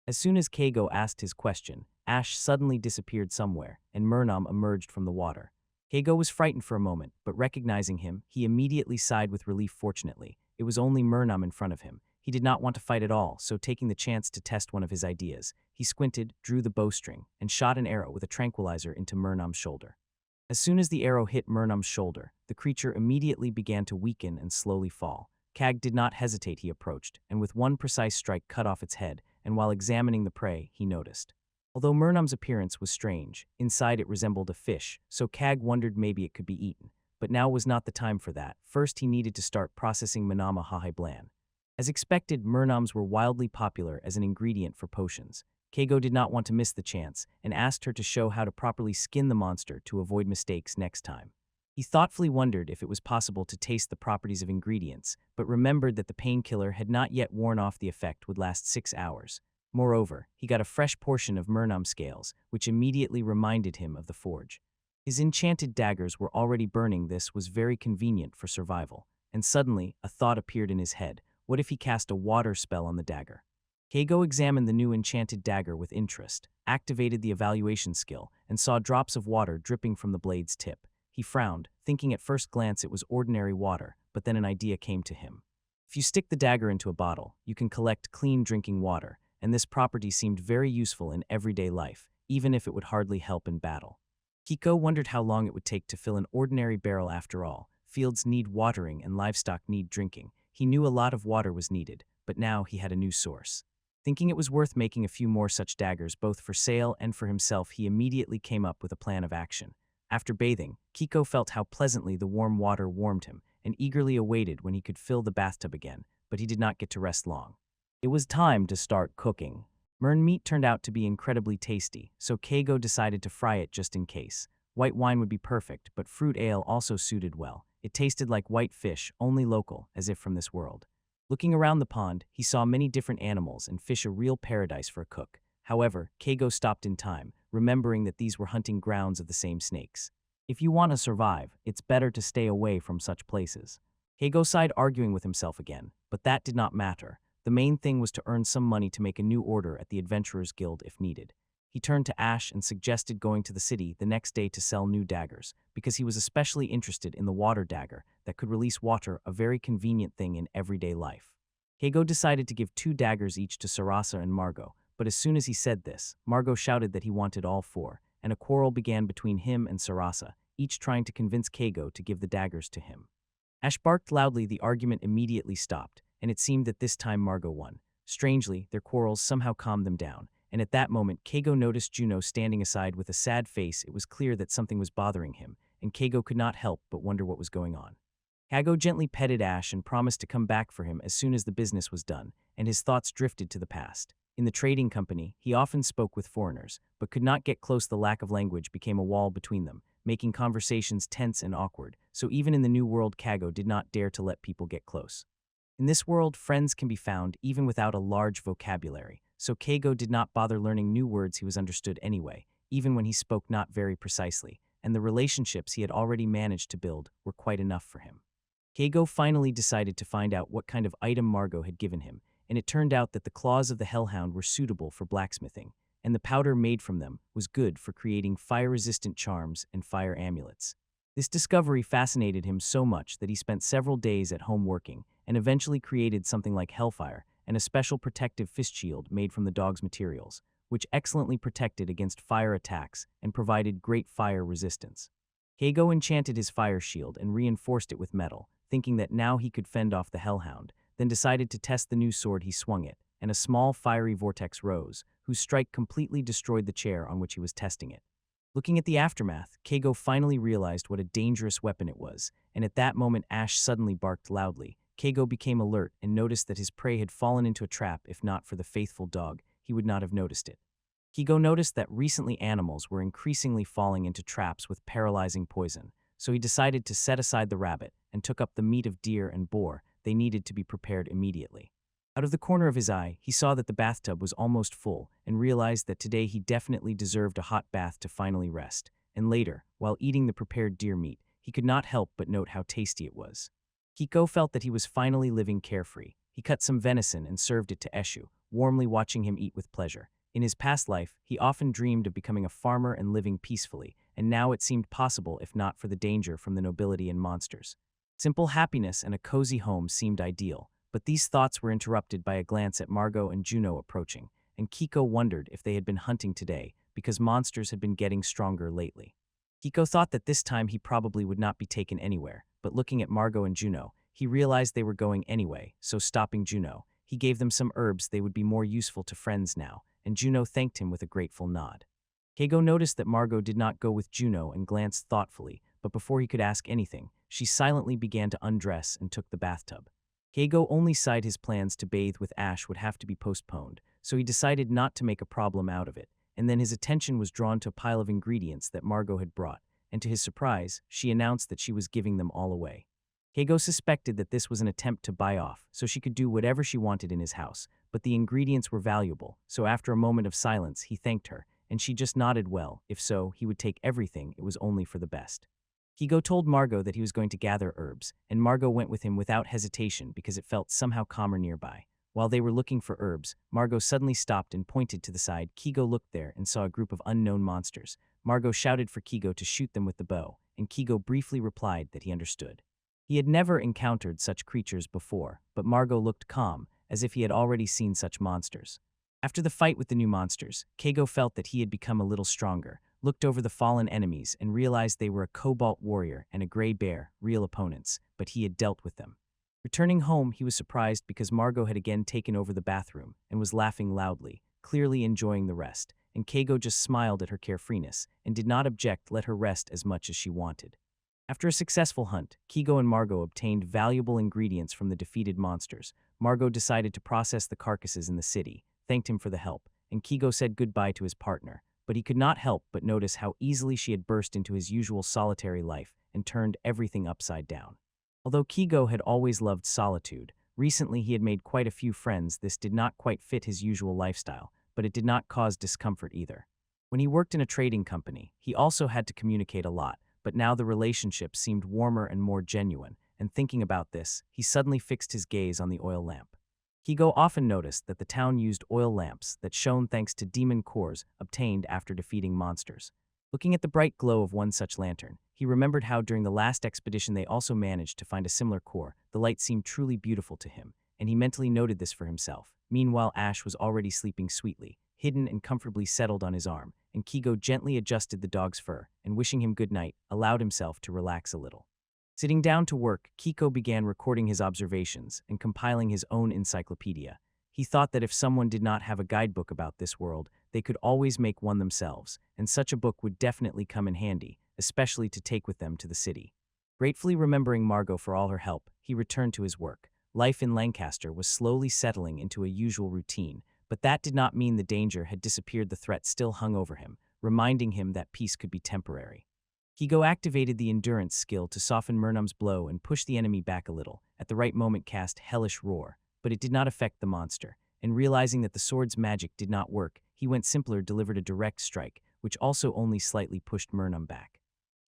As soon as Keigo asked his question, Ash suddenly disappeared somewhere, and Murnum emerged from the water. Keigo was frightened for a moment, but recognizing him, he immediately sighed with relief. Fortunately, it was only Murnum in front of him. He did not want to fight at all, so taking the chance to test one of his ideas, he squinted, drew the bowstring, and shot an arrow with a tranquilizer into Murnum's shoulder. As soon as the arrow hit Murnum's shoulder, the creature immediately began to weaken and slowly fall. Kag did not hesitate. He approached, and with one precise strike cut off its head, and while examining the prey, he noticed. Although Murnum's appearance was strange, inside it resembled a fish, so Kag wondered maybe it could be eaten. But now was not the time for that. First he needed to start processing Manama Hahai Blan. As expected, mernoms were wildly popular as an ingredient for potions. Keigo did not want to miss the chance and asked her to show how to properly skin the monster to avoid mistakes next time. He thoughtfully wondered if it was possible to taste the properties of ingredients, but remembered that the painkiller had not yet worn off. The effect would last 6 hours. Moreover, he got a fresh portion of mernom scales, which immediately reminded him of the forge. His enchanted daggers were already burning. This was very convenient for survival. And suddenly, a thought appeared in his head. What if he cast a water spell on the dagger? Keigo examined the new enchanted dagger with interest, activated the evaluation skill, and saw drops of water dripping from the blade's tip. He frowned, thinking at first glance it was ordinary water, but then an idea came to him. If you stick the dagger into a bottle, you can collect clean drinking water, and this property seemed very useful in everyday life, even if it would hardly help in battle. Kiko wondered how long it would take to fill an ordinary barrel. After all, fields need watering and livestock need drinking. He knew a lot of water was needed, but now he had a new source. Thinking it was worth making a few more such daggers both for sale and for himself, he immediately came up with a plan of action. After bathing, Kiko felt how pleasantly the warm water warmed him and eagerly awaited when he could fill the bathtub again, but he did not get to rest long. It was time to start cooking. Mern meat turned out to be incredibly tasty, so Keigo decided to fry it just in case. White wine would be perfect, but fruit ale also suited well. It tasted like white fish, only local, as if from this world. Looking around the pond, he saw many different animals and fish, a real paradise for a cook. However, Keigo stopped in time, remembering that these were hunting grounds of the same snakes. If you want to survive, it's better to stay away from such places. Keigo sighed, arguing with himself again, but that did not matter. The main thing was to earn some money to make a new order at the Adventurers Guild if needed. He turned to Ash and suggested going to the city the next day to sell new daggers, because he was especially interested in the water dagger that could release water, a very convenient thing in everyday life. Keigo decided to give 2 daggers each to Sarasa and Margot, but as soon as he said this, Margot shouted that he wanted all 4, and a quarrel began between him and Sarasa, each trying to convince Keigo to give the daggers to him. Ash barked loudly. The argument immediately stopped, and it seemed that this time Margot won. Strangely, their quarrels somehow calmed them down, and at that moment Keigo noticed Juno standing aside with a sad face. It was clear that something was bothering him, and Keigo could not help but wonder what was going on. Keigo gently petted Ash and promised to come back for him as soon as the business was done, and his thoughts drifted to the past. In the trading company, he often spoke with foreigners, but could not get close. The lack of language became a wall between them, making conversations tense and awkward, so even in the new world Keigo did not dare to let people get close. In this world, friends can be found even without a large vocabulary, so Keigo did not bother learning new words. He was understood anyway, even when he spoke not very precisely, and the relationships he had already managed to build were quite enough for him. Keigo finally decided to find out what kind of item Margot had given him, and it turned out that the claws of the hellhound were suitable for blacksmithing, and the powder made from them was good for creating fire-resistant charms and fire amulets. This discovery fascinated him so much that he spent several days at home working, and eventually created something like Hellfire and a special protective fist shield made from the dog's materials, which excellently protected against fire attacks and provided great fire resistance. Keigo enchanted his fire shield and reinforced it with metal, thinking that now he could fend off the hellhound, then decided to test the new sword. He swung it, and a small fiery vortex rose, whose strike completely destroyed the chair on which he was testing it. Looking at the aftermath, Keigo finally realized what a dangerous weapon it was, and at that moment Ash suddenly barked loudly. Keigo became alert and noticed that his prey had fallen into a trap. If not for the faithful dog, he would not have noticed it. Keigo noticed that recently animals were increasingly falling into traps with paralyzing poison, so he decided to set aside the rabbit and took up the meat of deer and boar. They needed to be prepared immediately. Out of the corner of his eye, he saw that the bathtub was almost full and realized that today he definitely deserved a hot bath to finally rest. And later, while eating the prepared deer meat, he could not help but note how tasty it was. Keigo felt that he was finally living carefree. He cut some venison and served it to Eshu, warmly watching him eat with pleasure. In his past life, he often dreamed of becoming a farmer and living peacefully, and now it seemed possible if not for the danger from the nobility and monsters. Simple happiness and a cozy home seemed ideal, but these thoughts were interrupted by a glance at Margot and Juno approaching, and Kiko wondered if they had been hunting today, because monsters had been getting stronger lately. Kiko thought that this time he probably would not be taken anywhere, but looking at Margot and Juno, he realized they were going anyway, so stopping Juno, he gave them some herbs. They would be more useful to friends now, and Juno thanked him with a grateful nod. Keigo noticed that Margot did not go with Juno and glanced thoughtfully, but before he could ask anything, she silently began to undress and took the bathtub. Keigo only sighed. His plans to bathe with Ash would have to be postponed, so he decided not to make a problem out of it, and then his attention was drawn to a pile of ingredients that Margot had brought, and to his surprise, she announced that she was giving them all away. Keigo suspected that this was an attempt to buy off, so she could do whatever she wanted in his house, but the ingredients were valuable, so after a moment of silence, he thanked her, and she just nodded well. If so, he would take everything. It was only for the best. Keigo told Margot that he was going to gather herbs, and Margot went with him without hesitation because it felt somehow calmer nearby. While they were looking for herbs, Margot suddenly stopped and pointed to the side. Keigo looked there and saw a group of unknown monsters. Margot shouted for Keigo to shoot them with the bow, and Keigo briefly replied that he understood. He had never encountered such creatures before, but Margot looked calm, as if he had already seen such monsters. After the fight with the new monsters, Keigo felt that he had become a little stronger, looked over the fallen enemies, and realized they were a cobalt warrior and a gray bear, real opponents, but he had dealt with them. Returning home, he was surprised because Margot had again taken over the bathroom and was laughing loudly, clearly enjoying the rest, and Keigo just smiled at her carefreeness and did not object. Let her rest as much as she wanted. After a successful hunt, Keigo and Margot obtained valuable ingredients from the defeated monsters. Margot decided to process the carcasses in the city, thanked him for the help, and Keigo said goodbye to his partner, but he could not help but notice how easily she had burst into his usual solitary life and turned everything upside down. Although Keigo had always loved solitude, recently he had made quite a few friends. This did not quite fit his usual lifestyle, but it did not cause discomfort either. When he worked in a trading company, he also had to communicate a lot, but now the relationship seemed warmer and more genuine, and thinking about this, he suddenly fixed his gaze on the oil lamp. Keigo often noticed that the town used oil lamps that shone thanks to demon cores obtained after defeating monsters. Looking at the bright glow of one such lantern, he remembered how during the last expedition they also managed to find a similar core. The light seemed truly beautiful to him, and he mentally noted this for himself. Meanwhile, Ash was already sleeping sweetly, hidden and comfortably settled on his arm, and Keigo gently adjusted the dog's fur, and wishing him good night, allowed himself to relax a little. Sitting down to work, Keigo began recording his observations and compiling his own encyclopedia. He thought that if someone did not have a guidebook about this world, they could always make one themselves, and such a book would definitely come in handy, especially to take with them to the city. Gratefully remembering Margot for all her help, he returned to his work. Life in Lancaster was slowly settling into a usual routine, but that did not mean the danger had disappeared. The threat still hung over him, reminding him that peace could be temporary. Keigo activated the endurance skill to soften Murnum's blow and push the enemy back a little, at the right moment cast Hellish Roar, but it did not affect the monster, and realizing that the sword's magic did not work, he went simpler, delivered a direct strike, which also only slightly pushed Murnum back.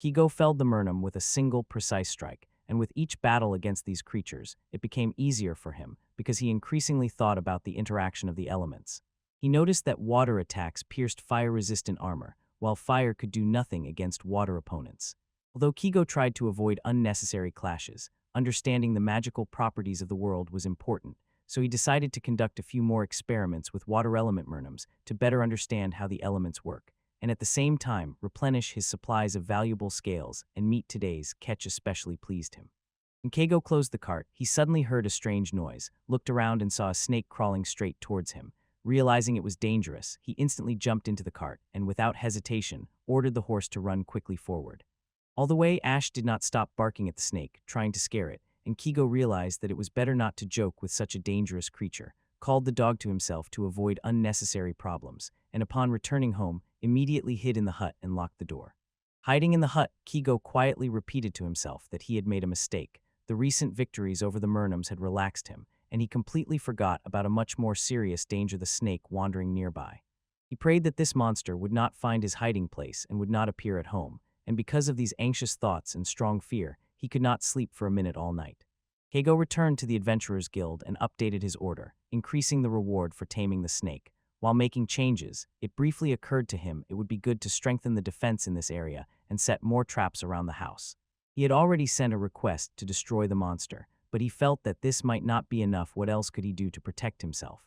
Keigo felled the Murnum with a single precise strike, and with each battle against these creatures, it became easier for him, because he increasingly thought about the interaction of the elements. He noticed that water attacks pierced fire-resistant armor, while fire could do nothing against water opponents. Although Keigo tried to avoid unnecessary clashes, understanding the magical properties of the world was important, so he decided to conduct a few more experiments with water element Murnums to better understand how the elements work, and at the same time replenish his supplies of valuable scales and meat. Today's catch especially pleased him. When Keigo closed the cart, he suddenly heard a strange noise, looked around and saw a snake crawling straight towards him. Realizing it was dangerous, he instantly jumped into the cart and, without hesitation, ordered the horse to run quickly forward. All the way, Ash did not stop barking at the snake, trying to scare it, and Keigo realized that it was better not to joke with such a dangerous creature, called the dog to himself to avoid unnecessary problems, and upon returning home, immediately hid in the hut and locked the door. Hiding in the hut, Keigo quietly repeated to himself that he had made a mistake. The recent victories over the Murnums had relaxed him, and he completely forgot about a much more serious danger, the snake wandering nearby. He prayed that this monster would not find his hiding place and would not appear at home, and because of these anxious thoughts and strong fear, he could not sleep for a minute all night. Keigo returned to the Adventurers Guild and updated his order, increasing the reward for taming the snake. While making changes, it briefly occurred to him it would be good to strengthen the defense in this area and set more traps around the house. He had already sent a request to destroy the monster, but he felt that this might not be enough. What else could he do to protect himself?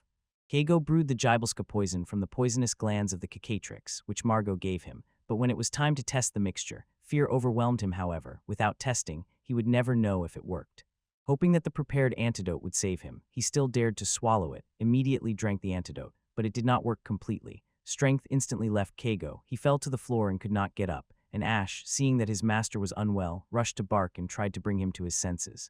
Keigo brewed the Gibelska poison from the poisonous glands of the cicatrix, which Margot gave him, but when it was time to test the mixture, fear overwhelmed him. However, without testing, he would never know if it worked. Hoping that the prepared antidote would save him, he still dared to swallow it, immediately drank the antidote, but it did not work completely. Strength instantly left Keigo. He fell to the floor and could not get up, and Ash, seeing that his master was unwell, rushed to bark and tried to bring him to his senses.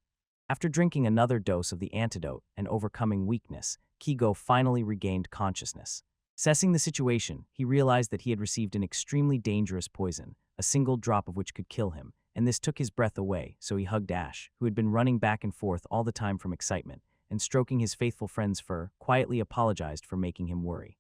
After drinking another dose of the antidote and overcoming weakness, Kigo finally regained consciousness. Assessing the situation, he realized that he had received an extremely dangerous poison, a single drop of which could kill him, and this took his breath away, so he hugged Ash, who had been running back and forth all the time from excitement, and stroking his faithful friend's fur, quietly apologized for making him worry.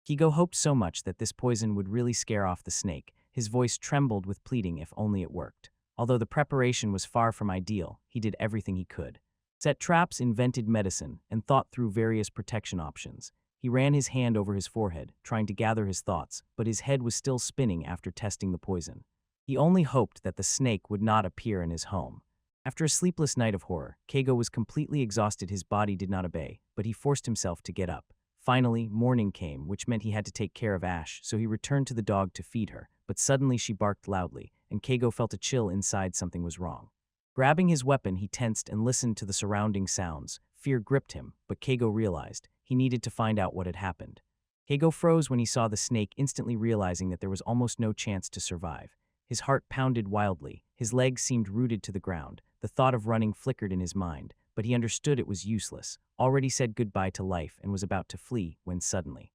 Kigo hoped so much that this poison would really scare off the snake. His voice trembled with pleading if only it worked. Although the preparation was far from ideal, he did everything he could. Set traps, invented medicine, and thought through various protection options. He ran his hand over his forehead, trying to gather his thoughts, but his head was still spinning after testing the poison. He only hoped that the snake would not appear in his home. After a sleepless night of horror, Keigo was completely exhausted. His body did not obey, but he forced himself to get up. Finally, morning came, which meant he had to take care of Ash, so he returned to the dog to feed her, but suddenly she barked loudly, and Keigo felt a chill inside. Something was wrong. Grabbing his weapon, he tensed and listened to the surrounding sounds. Fear gripped him, but Keigo realized he needed to find out what had happened. Keigo froze when he saw the snake, instantly realizing that there was almost no chance to survive. His heart pounded wildly, his legs seemed rooted to the ground, the thought of running flickered in his mind, but he understood it was useless, already said goodbye to life and was about to flee when suddenly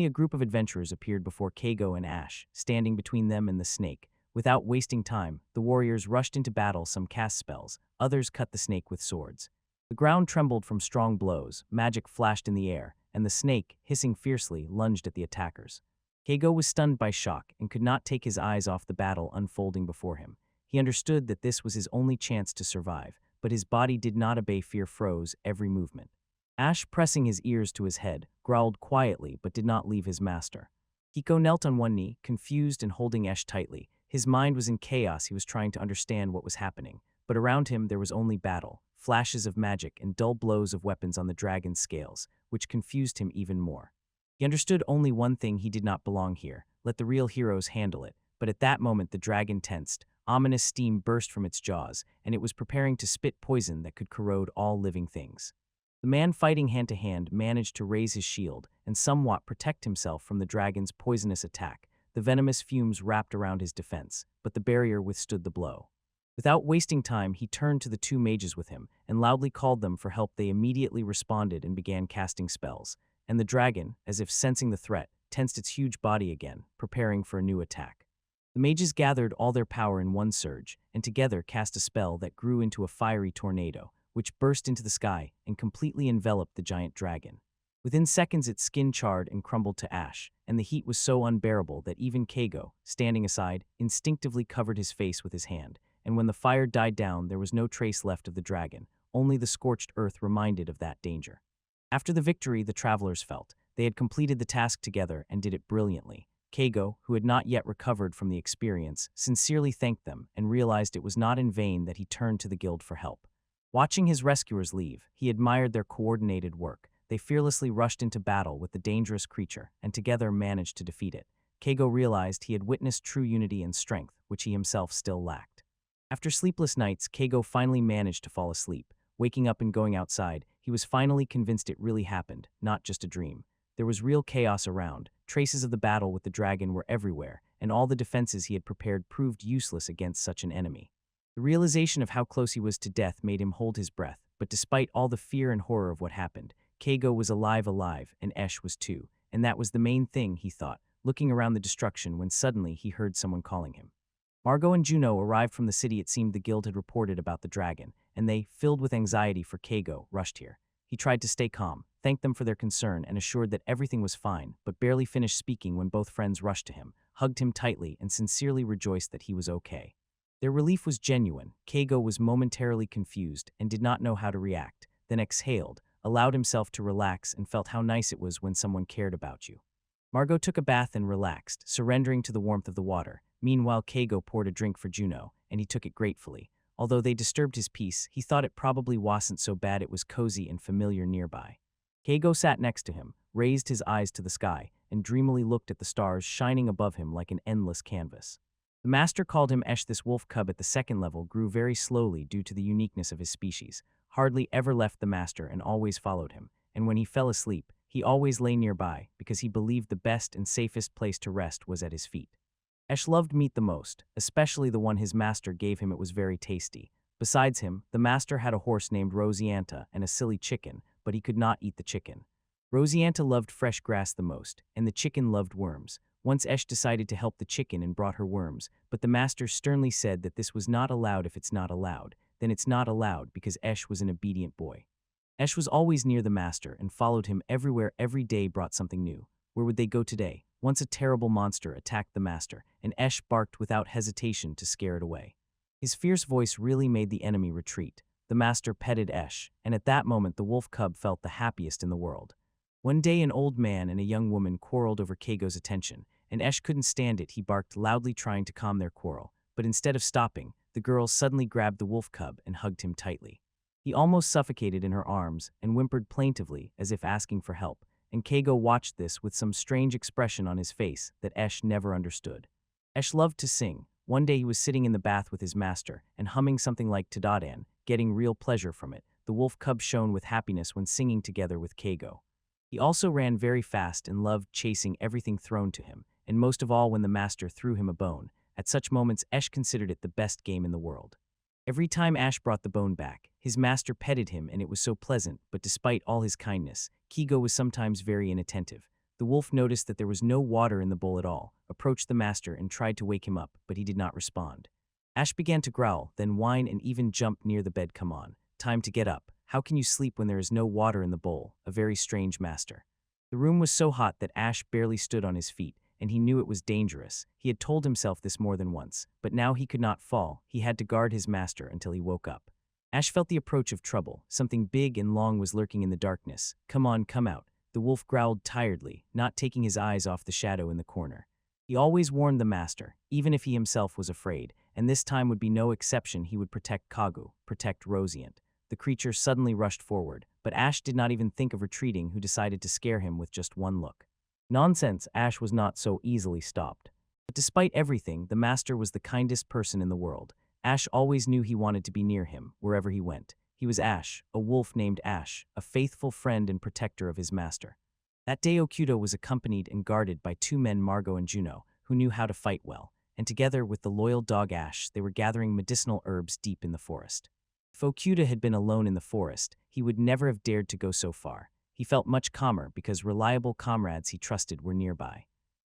a group of adventurers appeared before Keigo and Ash, standing between them and the snake. Without wasting time, the warriors rushed into battle. Some cast spells, others cut the snake with swords. The ground trembled from strong blows, magic flashed in the air, and the snake, hissing fiercely, lunged at the attackers. Keigo was stunned by shock and could not take his eyes off the battle unfolding before him. He understood that this was his only chance to survive, but his body did not obey. Fear froze every movement. Ash, pressing his ears to his head, growled quietly but did not leave his master. Keigo knelt on one knee, confused and holding Ash tightly. His mind was in chaos. He was trying to understand what was happening, but around him there was only battle, flashes of magic and dull blows of weapons on the dragon's scales, which confused him even more. He understood only one thing: he did not belong here. Let the real heroes handle it. But at that moment the dragon tensed. Ominous steam burst from its jaws, and it was preparing to spit poison that could corrode all living things. The man fighting hand to hand managed to raise his shield and somewhat protect himself from the dragon's poisonous attack. The venomous fumes wrapped around his defense, but the barrier withstood the blow. Without wasting time, he turned to the two mages with him and loudly called them for help. They immediately responded and began casting spells, and the dragon, as if sensing the threat, tensed its huge body again, preparing for a new attack. The mages gathered all their power in one surge, and together cast a spell that grew into a fiery tornado, which burst into the sky and completely enveloped the giant dragon. Within seconds its skin charred and crumbled to ash, and the heat was so unbearable that even Keigo, standing aside, instinctively covered his face with his hand, and when the fire died down there was no trace left of the dragon, only the scorched earth reminded of that danger. After the victory, the travelers felt they had completed the task together and did it brilliantly. Keigo, who had not yet recovered from the experience, sincerely thanked them and realized it was not in vain that he turned to the guild for help. Watching his rescuers leave, he admired their coordinated work. They fearlessly rushed into battle with the dangerous creature and together managed to defeat it. Keigo realized he had witnessed true unity and strength, which he himself still lacked. After sleepless nights, Keigo finally managed to fall asleep. Waking up and going outside, he was finally convinced it really happened, not just a dream. There was real chaos around. Traces of the battle with the dragon were everywhere, and all the defenses he had prepared proved useless against such an enemy. The realization of how close he was to death made him hold his breath, but despite all the fear and horror of what happened, Keigo was alive, and Esh was too, and that was the main thing, he thought, looking around the destruction when suddenly he heard someone calling him. Margot and Juno arrived from the city. It seemed the guild had reported about the dragon, and they, filled with anxiety for Keigo, rushed here. He tried to stay calm, thanked them for their concern, and assured that everything was fine, but barely finished speaking when both friends rushed to him, hugged him tightly, and sincerely rejoiced that he was okay. Their relief was genuine. Keigo was momentarily confused and did not know how to react, then exhaled, allowed himself to relax, and felt how nice it was when someone cared about you. Margot took a bath and relaxed, surrendering to the warmth of the water. Meanwhile, Keigo poured a drink for Juno, and he took it gratefully. Although they disturbed his peace, he thought it probably wasn't so bad. It was cozy and familiar nearby. Keigo sat next to him, raised his eyes to the sky, and dreamily looked at the stars shining above him like an endless canvas. The master called him Esh. This wolf cub at the second level grew very slowly due to the uniqueness of his species, hardly ever left the master and always followed him, and when he fell asleep, he always lay nearby because he believed the best and safest place to rest was at his feet. Esh loved meat the most, especially the one his master gave him. It was very tasty, Besides him, the master had a horse named Rosianta and a silly chicken, but he could not eat the chicken. Rosianta loved fresh grass the most, and the chicken loved worms. Once Esh decided to help the chicken and brought her worms, but the master sternly said that this was not allowed. If it's not allowed, then it's not allowed, because Esh was an obedient boy. Esh was always near the master and followed him everywhere. Every day brought something new. Where would they go today? Once a terrible monster attacked the master, and Esh barked without hesitation to scare it away. His fierce voice really made the enemy retreat. The master petted Esh, and at that moment the wolf cub felt the happiest in the world. One day an old man and a young woman quarreled over Keigo's attention, and Esh couldn't stand it. He barked loudly trying to calm their quarrel, but instead of stopping, the girl suddenly grabbed the wolf cub and hugged him tightly. He almost suffocated in her arms and whimpered plaintively as if asking for help, and Keigo watched this with some strange expression on his face that Esh never understood. Esh loved to sing. One day he was sitting in the bath with his master and humming something like Tadadan, getting real pleasure from it. The wolf cub shone with happiness when singing together with Keigo. He also ran very fast and loved chasing everything thrown to him, and most of all when the master threw him a bone. At such moments, Esh considered it the best game in the world. Every time Ash brought the bone back, his master petted him and it was so pleasant, but despite all his kindness, Keigo was sometimes very inattentive. The wolf noticed that there was no water in the bowl at all, approached the master and tried to wake him up, but he did not respond. Ash began to growl, then whine and even jump near the bed. Come on, time to get up. How can you sleep when there is no water in the bowl? A very strange master. The room was so hot that Ash barely stood on his feet, and he knew it was dangerous. He had told himself this more than once, but now he could not fall. He had to guard his master until he woke up. Ash felt the approach of trouble. Something big and long was lurking in the darkness. Come on, come out. The wolf growled tiredly, not taking his eyes off the shadow in the corner. He always warned the master, even if he himself was afraid, and this time would be no exception. He would protect Kagu, protect Rosiant. The creature suddenly rushed forward, but Ash did not even think of retreating, who decided to scare him with just one look. Nonsense, Ash was not so easily stopped. But despite everything, the master was the kindest person in the world. Ash always knew he wanted to be near him, wherever he went. He was Ash, a wolf named Ash, a faithful friend and protector of his master. That day Okuda was accompanied and guarded by two men, Margot and Juno, who knew how to fight well, and together with the loyal dog Ash, they were gathering medicinal herbs deep in the forest. If Okuda had been alone in the forest, he would never have dared to go so far. He felt much calmer because reliable comrades he trusted were nearby.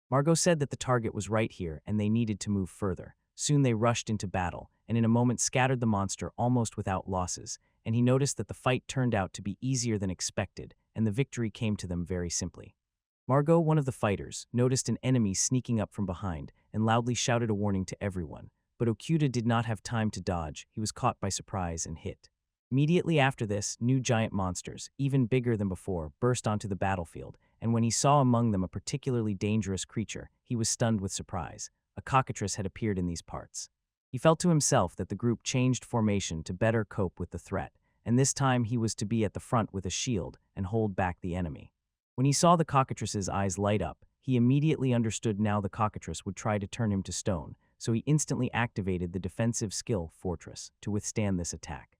Margot said that the target was right here and they needed to move further. Soon they rushed into battle, and in a moment scattered the monster almost without losses, and he noticed that the fight turned out to be easier than expected, and the victory came to them very simply. Margot, one of the fighters, noticed an enemy sneaking up from behind and loudly shouted a warning to everyone, but Okuda did not have time to dodge. He was caught by surprise and hit. Immediately after this, new giant monsters, even bigger than before, burst onto the battlefield, and when he saw among them a particularly dangerous creature, he was stunned with surprise. A cockatrice had appeared in these parts. He felt to himself that the group changed formation to better cope with the threat, and this time he was to be at the front with a shield and hold back the enemy. When he saw the cockatrice's eyes light up, he immediately understood now the cockatrice would try to turn him to stone, so he instantly activated the defensive skill Fortress to withstand this attack.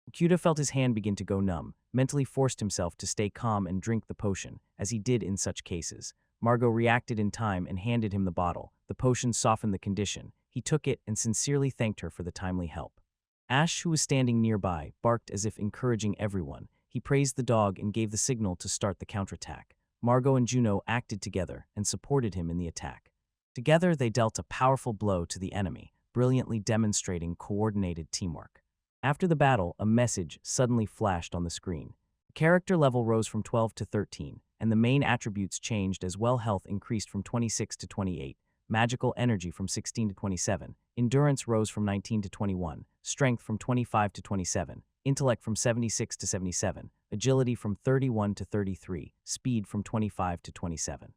Okuda felt his hand begin to go numb, mentally forced himself to stay calm and drink the potion, as he did in such cases. Margot reacted in time and handed him the bottle. The potion softened the condition. He took it and sincerely thanked her for the timely help. Ash, who was standing nearby, barked as if encouraging everyone. He praised the dog and gave the signal to start the counterattack. Margot and Juno acted together and supported him in the attack. Together they dealt a powerful blow to the enemy, brilliantly demonstrating coordinated teamwork. After the battle, a message suddenly flashed on the screen. The character level rose from 12 to 13, and the main attributes changed as well. Health increased from 26 to 28, magical energy from 16 to 27, endurance rose from 19 to 21, strength from 25 to 27, intellect from 76 to 77, agility from 31 to 33, speed from 25 to 27.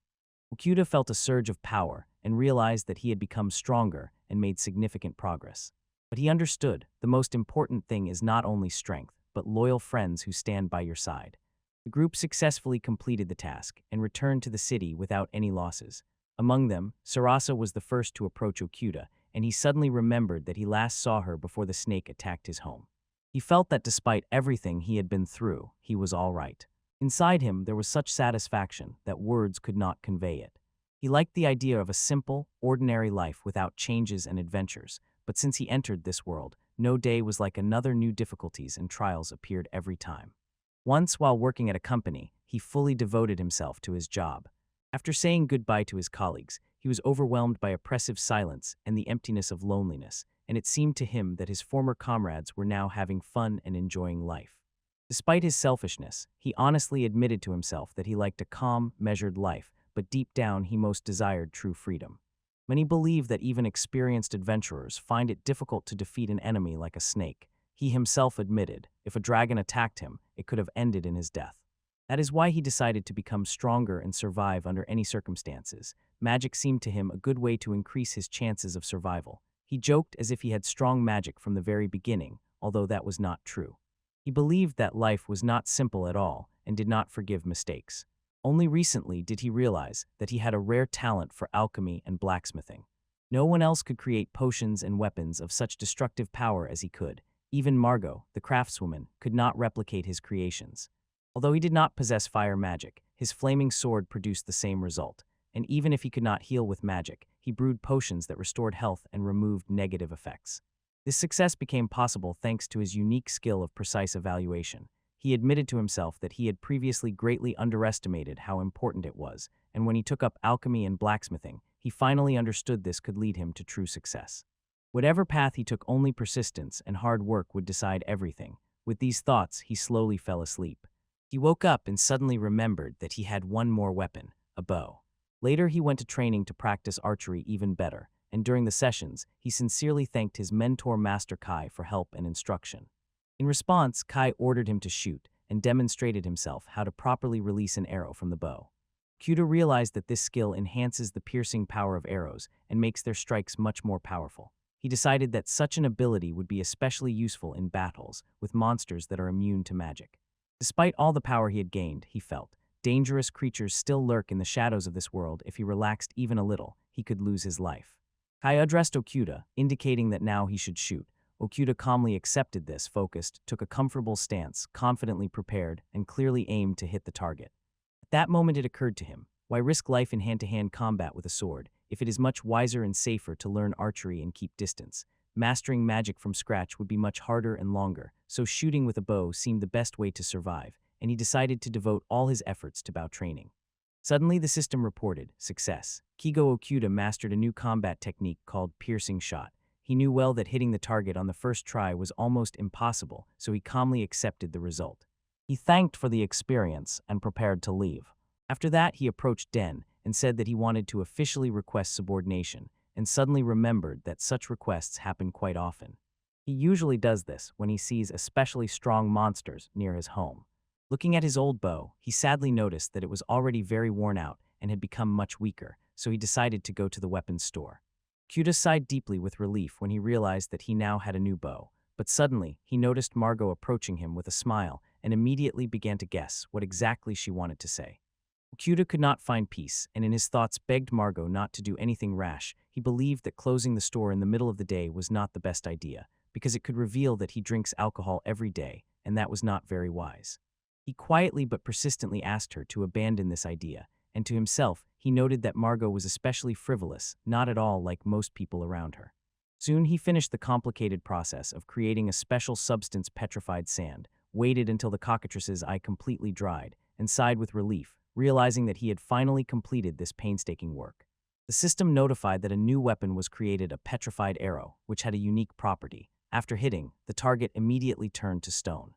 Okuda felt a surge of power and realized that he had become stronger and made significant progress. But he understood, the most important thing is not only strength, but loyal friends who stand by your side. The group successfully completed the task and returned to the city without any losses. Among them, Sarasa was the first to approach Okuda, and he suddenly remembered that he last saw her before the snake attacked his home. He felt that despite everything he had been through, he was all right. Inside him, there was such satisfaction that words could not convey it. He liked the idea of a simple, ordinary life without changes and adventures, but since he entered this world, no day was like another. New difficulties and trials appeared every time. Once, while working at a company, he fully devoted himself to his job. After saying goodbye to his colleagues, he was overwhelmed by oppressive silence and the emptiness of loneliness, and it seemed to him that his former comrades were now having fun and enjoying life. Despite his selfishness, he honestly admitted to himself that he liked a calm, measured life, but deep down he most desired true freedom. Many believe that even experienced adventurers find it difficult to defeat an enemy like a snake. He himself admitted, if a dragon attacked him, it could have ended in his death. That is why he decided to become stronger and survive under any circumstances. Magic seemed to him a good way to increase his chances of survival. He joked as if he had strong magic from the very beginning, although that was not true. He believed that life was not simple at all and did not forgive mistakes. Only recently did he realize that he had a rare talent for alchemy and blacksmithing. No one else could create potions and weapons of such destructive power as he could. Even Margot, the craftswoman, could not replicate his creations. Although he did not possess fire magic, his flaming sword produced the same result, and even if he could not heal with magic, he brewed potions that restored health and removed negative effects. This success became possible thanks to his unique skill of precise evaluation. He admitted to himself that he had previously greatly underestimated how important it was, and when he took up alchemy and blacksmithing, he finally understood this could lead him to true success. Whatever path he took, only persistence and hard work would decide everything. With these thoughts, he slowly fell asleep. He woke up and suddenly remembered that he had one more weapon, a bow. Later, he went to training to practice archery even better, and during the sessions, he sincerely thanked his mentor Master Kai for help and instruction. In response, Kai ordered him to shoot and demonstrated himself how to properly release an arrow from the bow. Kyuda realized that this skill enhances the piercing power of arrows and makes their strikes much more powerful. He decided that such an ability would be especially useful in battles with monsters that are immune to magic. Despite all the power he had gained, he felt, dangerous creatures still lurk in the shadows of this world. If he relaxed even a little, he could lose his life. Kai addressed Okuda, indicating that now he should shoot. Okuda calmly accepted this, focused, took a comfortable stance, confidently prepared, and clearly aimed to hit the target. At that moment it occurred to him, why risk life in hand-to-hand combat with a sword, if it is much wiser and safer to learn archery and keep distance? Mastering magic from scratch would be much harder and longer, so shooting with a bow seemed the best way to survive, and he decided to devote all his efforts to bow training. Suddenly the system reported, success. Kigo Okuda mastered a new combat technique called piercing shot. He knew well that hitting the target on the first try was almost impossible, so he calmly accepted the result. He thanked for the experience and prepared to leave. After that, he approached Den and said that he wanted to officially request subordination, and suddenly remembered that such requests happen quite often. He usually does this when he sees especially strong monsters near his home. Looking at his old bow, he sadly noticed that it was already very worn out and had become much weaker, so he decided to go to the weapons store. Kyuda sighed deeply with relief when he realized that he now had a new bow, but suddenly he noticed Margot approaching him with a smile and immediately began to guess what exactly she wanted to say. Kyuda could not find peace, and in his thoughts begged Margot not to do anything rash. He believed that closing the store in the middle of the day was not the best idea, because it could reveal that he drinks alcohol every day, and that was not very wise. He quietly but persistently asked her to abandon this idea, and to himself, he noted that Margot was especially frivolous, not at all like most people around her. Soon he finished the complicated process of creating a special substance, petrified sand, waited until the cockatrice's eye completely dried, and sighed with relief, realizing that he had finally completed this painstaking work. The system notified that a new weapon was created, a petrified arrow, which had a unique property. After hitting, the target immediately turned to stone.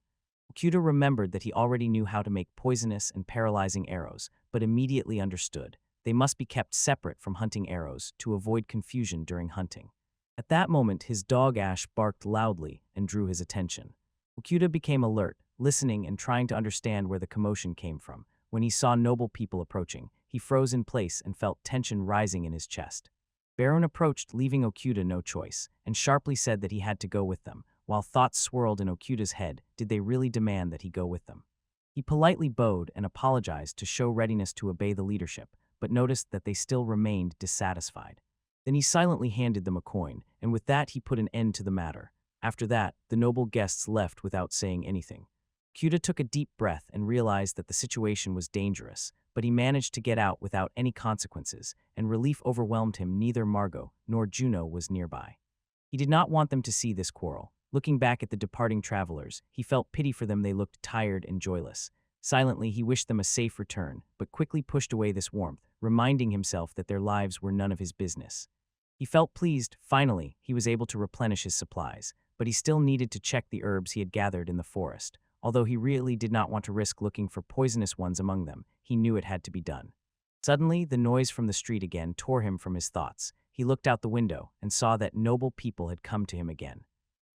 Okuda remembered that he already knew how to make poisonous and paralyzing arrows, but immediately understood they must be kept separate from hunting arrows to avoid confusion during hunting. At that moment, his dog Ash barked loudly and drew his attention. Okuda became alert, listening and trying to understand where the commotion came from. When he saw noble people approaching, he froze in place and felt tension rising in his chest. Baron approached, leaving Okuda no choice, and sharply said that he had to go with them. While thoughts swirled in Okuda's head, did they really demand that he go with them? He politely bowed and apologized to show readiness to obey the leadership, but noticed that they still remained dissatisfied. Then he silently handed them a coin, and with that he put an end to the matter. After that, the noble guests left without saying anything. Okuda took a deep breath and realized that the situation was dangerous, but he managed to get out without any consequences, and relief overwhelmed him. Neither Margot nor Juno was nearby. He did not want them to see this quarrel. Looking back at the departing travelers, he felt pity for them. They looked tired and joyless. Silently, he wished them a safe return, but quickly pushed away this warmth, reminding himself that their lives were none of his business. He felt pleased. Finally, he was able to replenish his supplies, but he still needed to check the herbs he had gathered in the forest. Although he really did not want to risk looking for poisonous ones among them, he knew it had to be done. Suddenly, the noise from the street again tore him from his thoughts. He looked out the window and saw that noble people had come to him again.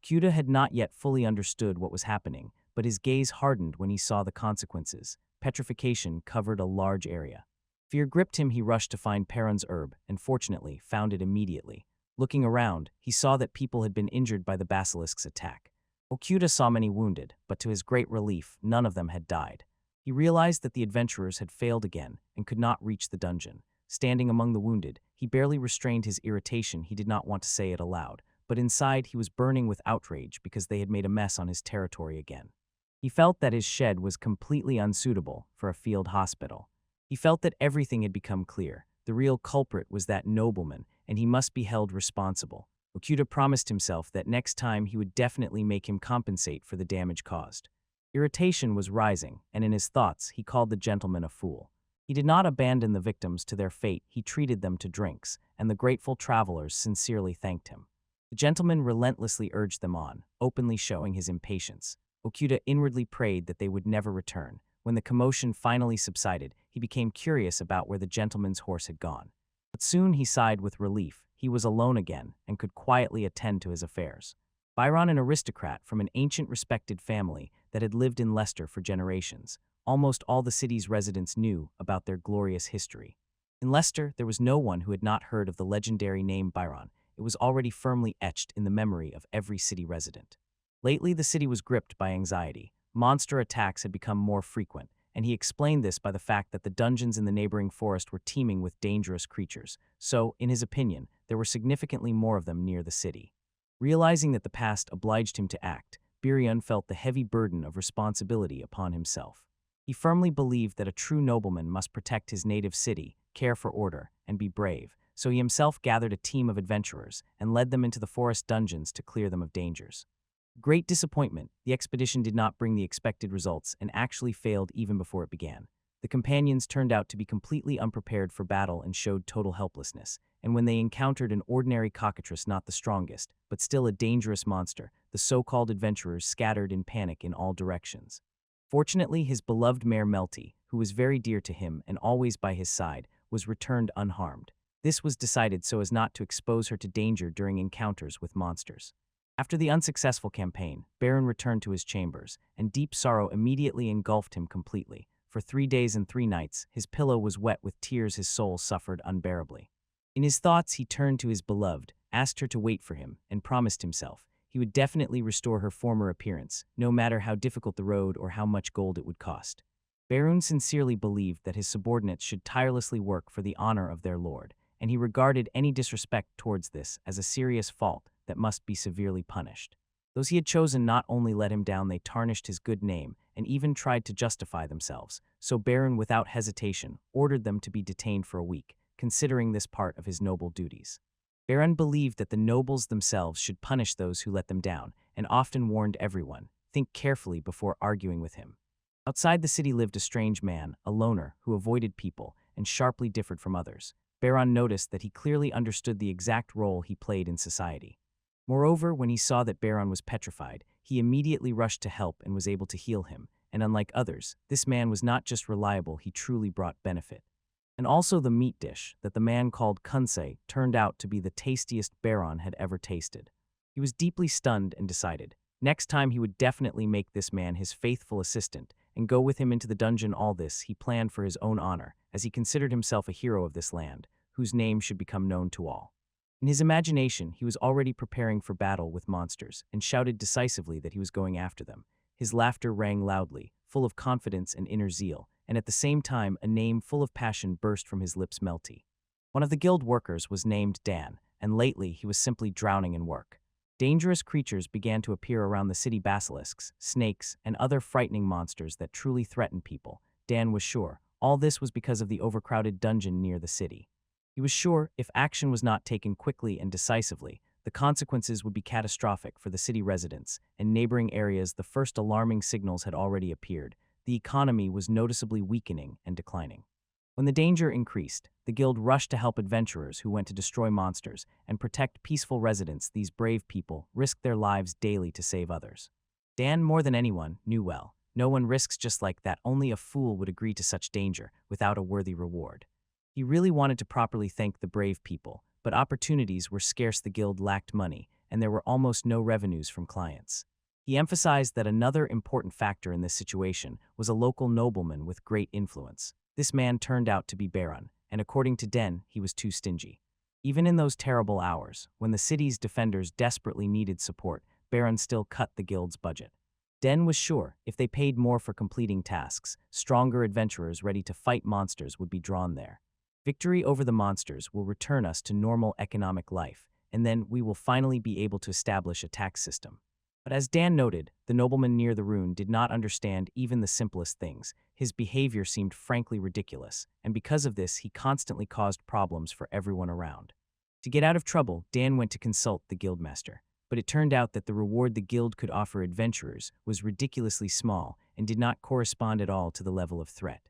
Kyuda had not yet fully understood what was happening, but his gaze hardened when he saw the consequences. Petrification covered a large area. Fear gripped him. He rushed to find Perun's herb and fortunately found it immediately. Looking around, he saw that people had been injured by the basilisk's attack. Kyuda saw many wounded, but to his great relief, none of them had died. He realized that the adventurers had failed again and could not reach the dungeon. Standing among the wounded, he barely restrained his irritation. He did not want to say it aloud, but inside he was burning with outrage because they had made a mess on his territory again. He felt that his shed was completely unsuitable for a field hospital. He felt that everything had become clear. The real culprit was that nobleman, and he must be held responsible. Kyuda promised himself that next time he would definitely make him compensate for the damage caused. Irritation was rising, and in his thoughts he called the gentleman a fool. He did not abandon the victims to their fate. He treated them to drinks, and the grateful travelers sincerely thanked him. The gentleman relentlessly urged them on, openly showing his impatience. Kyuda inwardly prayed that they would never return. When the commotion finally subsided, he became curious about where the gentleman's horse had gone. But soon he sighed with relief. He was alone again and could quietly attend to his affairs. Byron, an aristocrat from an ancient respected family that had lived in Leicester for generations. Almost all the city's residents knew about their glorious history. In Leicester, there was no one who had not heard of the legendary name Byron. It was already firmly etched in the memory of every city resident. Lately, the city was gripped by anxiety. Monster attacks had become more frequent, and he explained this by the fact that the dungeons in the neighboring forest were teeming with dangerous creatures. So, in his opinion, there were significantly more of them near the city. Realizing that the past obliged him to act, Byron felt the heavy burden of responsibility upon himself. He firmly believed that a true nobleman must protect his native city, care for order, and be brave, so he himself gathered a team of adventurers and led them into the forest dungeons to clear them of dangers. Great disappointment, the expedition did not bring the expected results and actually failed even before it began. The companions turned out to be completely unprepared for battle and showed total helplessness, and when they encountered an ordinary cockatrice, not the strongest, but still a dangerous monster, the so-called adventurers scattered in panic in all directions. Fortunately, his beloved mare Melty, who was very dear to him and always by his side, was returned unharmed. This was decided so as not to expose her to danger during encounters with monsters. After the unsuccessful campaign, Baron returned to his chambers, and deep sorrow immediately engulfed him completely. For 3 days and 3 nights, his pillow was wet with tears. His soul suffered unbearably. In his thoughts, he turned to his beloved, asked her to wait for him, and promised himself he would definitely restore her former appearance, no matter how difficult the road or how much gold it would cost. Baron sincerely believed that his subordinates should tirelessly work for the honor of their lord, and he regarded any disrespect towards this as a serious fault that must be severely punished. Those he had chosen not only let him down, they tarnished his good name and even tried to justify themselves, so Baron, without hesitation, ordered them to be detained for a week, considering this part of his noble duties. Baron believed that the nobles themselves should punish those who let them down, and often warned everyone, think carefully before arguing with him. Outside the city lived a strange man, a loner, who avoided people and sharply differed from others. Baron noticed that he clearly understood the exact role he played in society. Moreover, when he saw that Baron was petrified, he immediately rushed to help and was able to heal him, and unlike others, this man was not just reliable, he truly brought benefit. And also the meat dish that the man called Kunsei turned out to be the tastiest Baron had ever tasted. He was deeply stunned and decided, next time he would definitely make this man his faithful assistant and go with him into the dungeon. All this he planned for his own honor, as he considered himself a hero of this land, whose name should become known to all. In his imagination, he was already preparing for battle with monsters and shouted decisively that he was going after them. His laughter rang loudly, full of confidence and inner zeal, and at the same time a name full of passion burst from his lips, Melty. One of the guild workers was named Dan, and lately he was simply drowning in work. Dangerous creatures began to appear around the city, basilisks, snakes, and other frightening monsters that truly threatened people. Dan was sure all this was because of the overcrowded dungeon near the city. He was sure if action was not taken quickly and decisively, the consequences would be catastrophic for the city residents, and neighboring areas the first alarming signals had already appeared. The economy was noticeably weakening and declining. When the danger increased, the guild rushed to help adventurers who went to destroy monsters and protect peaceful residents. These brave people risked their lives daily to save others. Dan, more than anyone, knew well. No one risks just like that. Only a fool would agree to such danger without a worthy reward. He really wanted to properly thank the brave people, but opportunities were scarce. The guild lacked money, and there were almost no revenues from clients. He emphasized that another important factor in this situation was a local nobleman with great influence. This man turned out to be Baron, and according to Den, he was too stingy. Even in those terrible hours, when the city's defenders desperately needed support, Baron still cut the guild's budget. Den was sure if they paid more for completing tasks, stronger adventurers ready to fight monsters would be drawn there. Victory over the monsters will return us to normal economic life, and then we will finally be able to establish a tax system. But as Dan noted, the nobleman near the rune did not understand even the simplest things. His behavior seemed frankly ridiculous, and because of this, he constantly caused problems for everyone around. To get out of trouble, Dan went to consult the guildmaster, but it turned out that the reward the guild could offer adventurers was ridiculously small and did not correspond at all to the level of threat.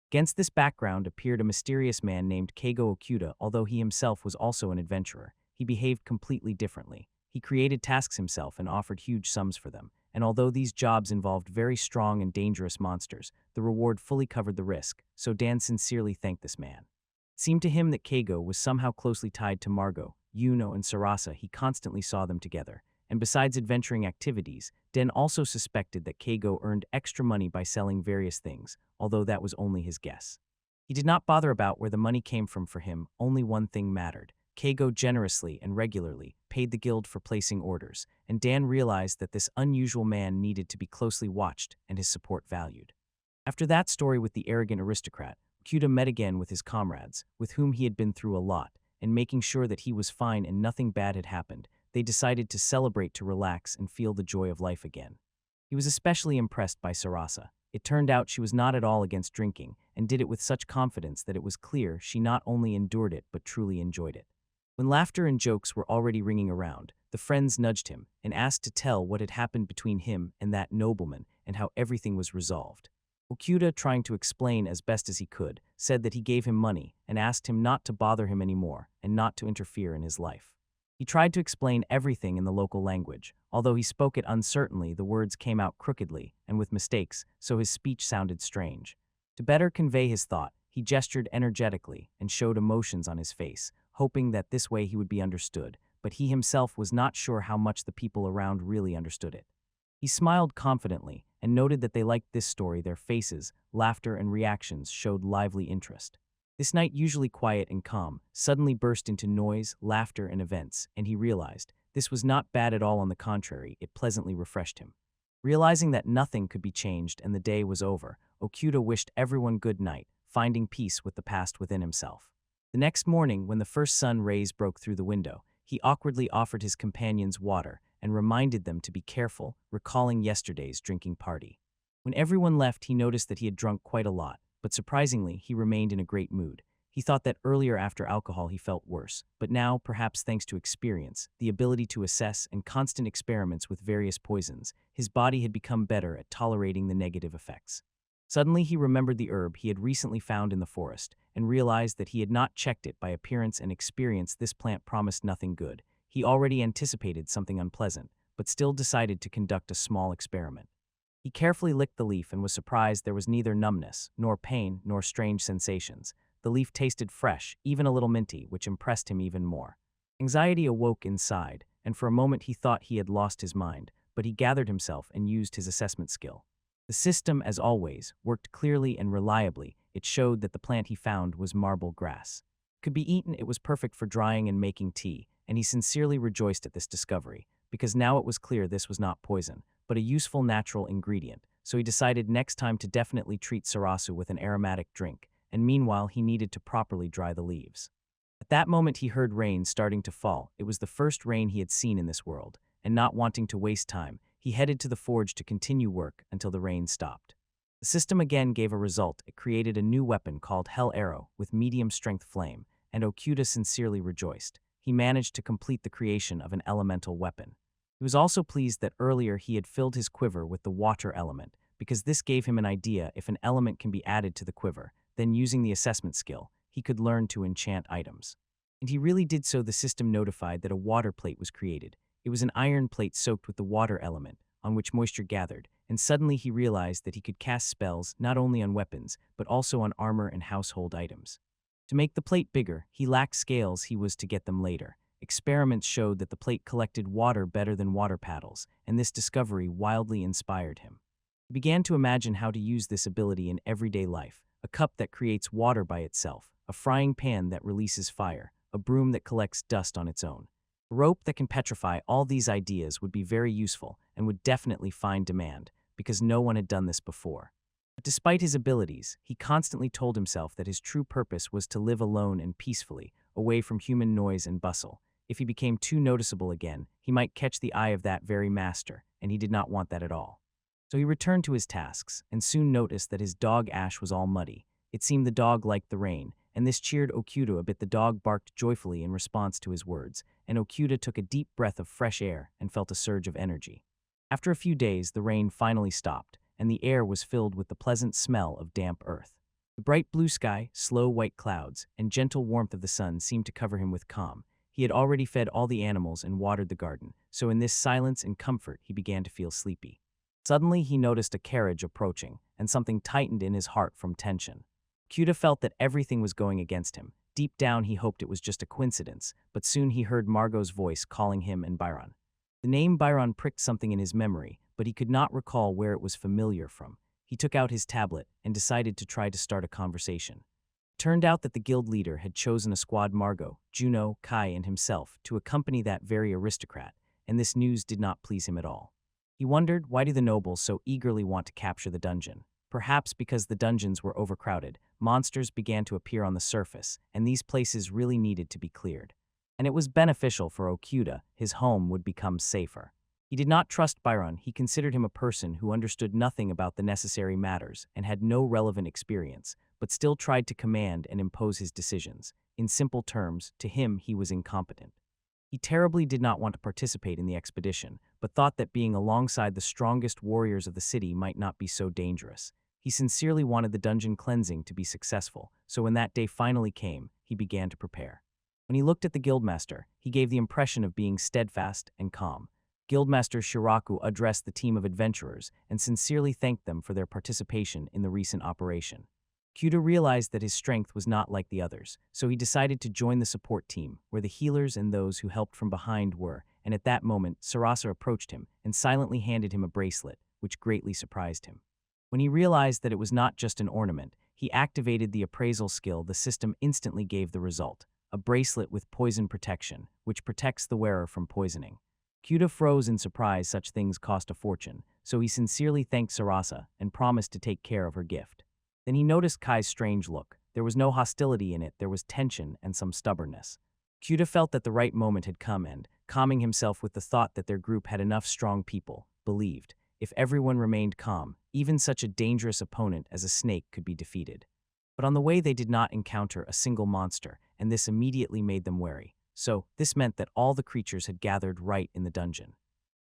Against this background appeared a mysterious man named Keigo Okuda. Although he himself was also an adventurer, he behaved completely differently. He created tasks himself and offered huge sums for them, and although these jobs involved very strong and dangerous monsters, the reward fully covered the risk, so Dan sincerely thanked this man. It seemed to him that Keigo was somehow closely tied to Margot, Yuno, and Sarasa. He constantly saw them together, and besides adventuring activities, Dan also suspected that Keigo earned extra money by selling various things, although that was only his guess. He did not bother about where the money came from. For him, only one thing mattered. Keigo generously and regularly paid the guild for placing orders, and Dan realized that this unusual man needed to be closely watched and his support valued. After that story with the arrogant aristocrat, Okuda met again with his comrades, with whom he had been through a lot, and making sure that he was fine and nothing bad had happened, they decided to celebrate, to relax and feel the joy of life again. He was especially impressed by Sarasa. It turned out she was not at all against drinking, and did it with such confidence that it was clear she not only endured it but truly enjoyed it. When laughter and jokes were already ringing around, the friends nudged him and asked to tell what had happened between him and that nobleman and how everything was resolved. Okuda, trying to explain as best as he could, said that he gave him money and asked him not to bother him anymore and not to interfere in his life. He tried to explain everything in the local language. Although he spoke it uncertainly, the words came out crookedly and with mistakes, so his speech sounded strange. To better convey his thought, he gestured energetically and showed emotions on his face, hoping that this way he would be understood, but he himself was not sure how much the people around really understood it. He smiled confidently and noted that they liked this story. Their faces, laughter, and reactions showed lively interest. This night, usually quiet and calm, suddenly burst into noise, laughter, and events, and he realized this was not bad at all. On the contrary, it pleasantly refreshed him. Realizing that nothing could be changed and the day was over, Okuda wished everyone good night, finding peace with the past within himself. The next morning, when the first sun rays broke through the window, he awkwardly offered his companions water and reminded them to be careful, recalling yesterday's drinking party. When everyone left, he noticed that he had drunk quite a lot, but surprisingly, he remained in a great mood. He thought that earlier after alcohol he felt worse, but now, perhaps thanks to experience, the ability to assess, and constant experiments with various poisons, his body had become better at tolerating the negative effects. Suddenly he remembered the herb he had recently found in the forest, and realized that he had not checked it. By appearance and experience, this plant promised nothing good. He already anticipated something unpleasant, but still decided to conduct a small experiment. He carefully licked the leaf and was surprised there was neither numbness, nor pain, nor strange sensations. The leaf tasted fresh, even a little minty, which impressed him even more. Anxiety awoke inside, and for a moment he thought he had lost his mind, but he gathered himself and used his assessment skill. The system, as always, worked clearly and reliably. It showed that the plant he found was marble grass. It could be eaten, it was perfect for drying and making tea, and he sincerely rejoiced at this discovery, because now it was clear this was not poison, but a useful natural ingredient, so he decided next time to definitely treat Sarasu with an aromatic drink, and meanwhile he needed to properly dry the leaves. At that moment he heard rain starting to fall. It was the first rain he had seen in this world, and not wanting to waste time, he headed to the forge to continue work until the rain stopped. The system again gave a result. It created a new weapon called Hell Arrow with medium strength flame, and Okuda sincerely rejoiced. he managed to complete the creation of an elemental weapon. He was also pleased that earlier he had filled his quiver with the water element, because this gave him an idea if an element can be added to the quiver, then using the assessment skill, he could learn to enchant items. And he really did so. The system notified that a water plate was created. It was an iron plate soaked with the water element, on which moisture gathered, and suddenly he realized that he could cast spells not only on weapons, but also on armor and household items. To make the plate bigger, he lacked scales. He was to get them later. Experiments showed that the plate collected water better than water paddles, and this discovery wildly inspired him. He began to imagine how to use this ability in everyday life: a cup that creates water by itself, a frying pan that releases fire, a broom that collects dust on its own, a rope that can petrify. All these ideas would be very useful and would definitely find demand, because no one had done this before. But despite his abilities, he constantly told himself that his true purpose was to live alone and peacefully, away from human noise and bustle. If he became too noticeable again, he might catch the eye of that very master, and he did not want that at all. So he returned to his tasks, and soon noticed that his dog Ash was all muddy. It seemed the dog liked the rain, and this cheered Okuda a bit. The dog barked joyfully in response to his words, and Okuda took a deep breath of fresh air and felt a surge of energy. After a few days, the rain finally stopped, and the air was filled with the pleasant smell of damp earth. The bright blue sky, slow white clouds, and gentle warmth of the sun seemed to cover him with calm. He had already fed all the animals and watered the garden, so in this silence and comfort he began to feel sleepy. Suddenly he noticed a carriage approaching, and something tightened in his heart from tension. Okuda felt that everything was going against him. Deep down he hoped it was just a coincidence, but soon he heard Margot's voice calling him and Byron. The name Byron pricked something in his memory, but he could not recall where it was familiar from. He took out his tablet and decided to try to start a conversation. It turned out that the guild leader had chosen a squad: Margot, Juno, Kai, and himself, to accompany that very aristocrat, and this news did not please him at all. He wondered, why do the nobles so eagerly want to capture the dungeon? Perhaps because the dungeons were overcrowded, monsters began to appear on the surface, and these places really needed to be cleared. And it was beneficial for Okuda. His home would become safer. He did not trust Byron. He considered him a person who understood nothing about the necessary matters and had no relevant experience, but still tried to command and impose his decisions. In simple terms, to him he was incompetent. He terribly did not want to participate in the expedition, but thought that being alongside the strongest warriors of the city might not be so dangerous. He sincerely wanted the dungeon cleansing to be successful, so when that day finally came, he began to prepare. When he looked at the guildmaster, he gave the impression of being steadfast and calm. Guildmaster Shiraku addressed the team of adventurers and sincerely thanked them for their participation in the recent operation. Okuda realized that his strength was not like the others, so he decided to join the support team, where the healers and those who helped from behind were, and at that moment, Sarasa approached him and silently handed him a bracelet, which greatly surprised him. When he realized that it was not just an ornament, he activated the appraisal skill. The system instantly gave the result: a bracelet with poison protection, which protects the wearer from poisoning. Okuda froze in surprise. Such things cost a fortune, so he sincerely thanked Sarasa and promised to take care of her gift. Then he noticed Kai's strange look. There was no hostility in it, there was tension and some stubbornness. Okuda felt that the right moment had come and, calming himself with the thought that their group had enough strong people, believed, if everyone remained calm, even such a dangerous opponent as a snake could be defeated. But on the way they did not encounter a single monster, and this immediately made them wary. So, this meant that all the creatures had gathered right in the dungeon.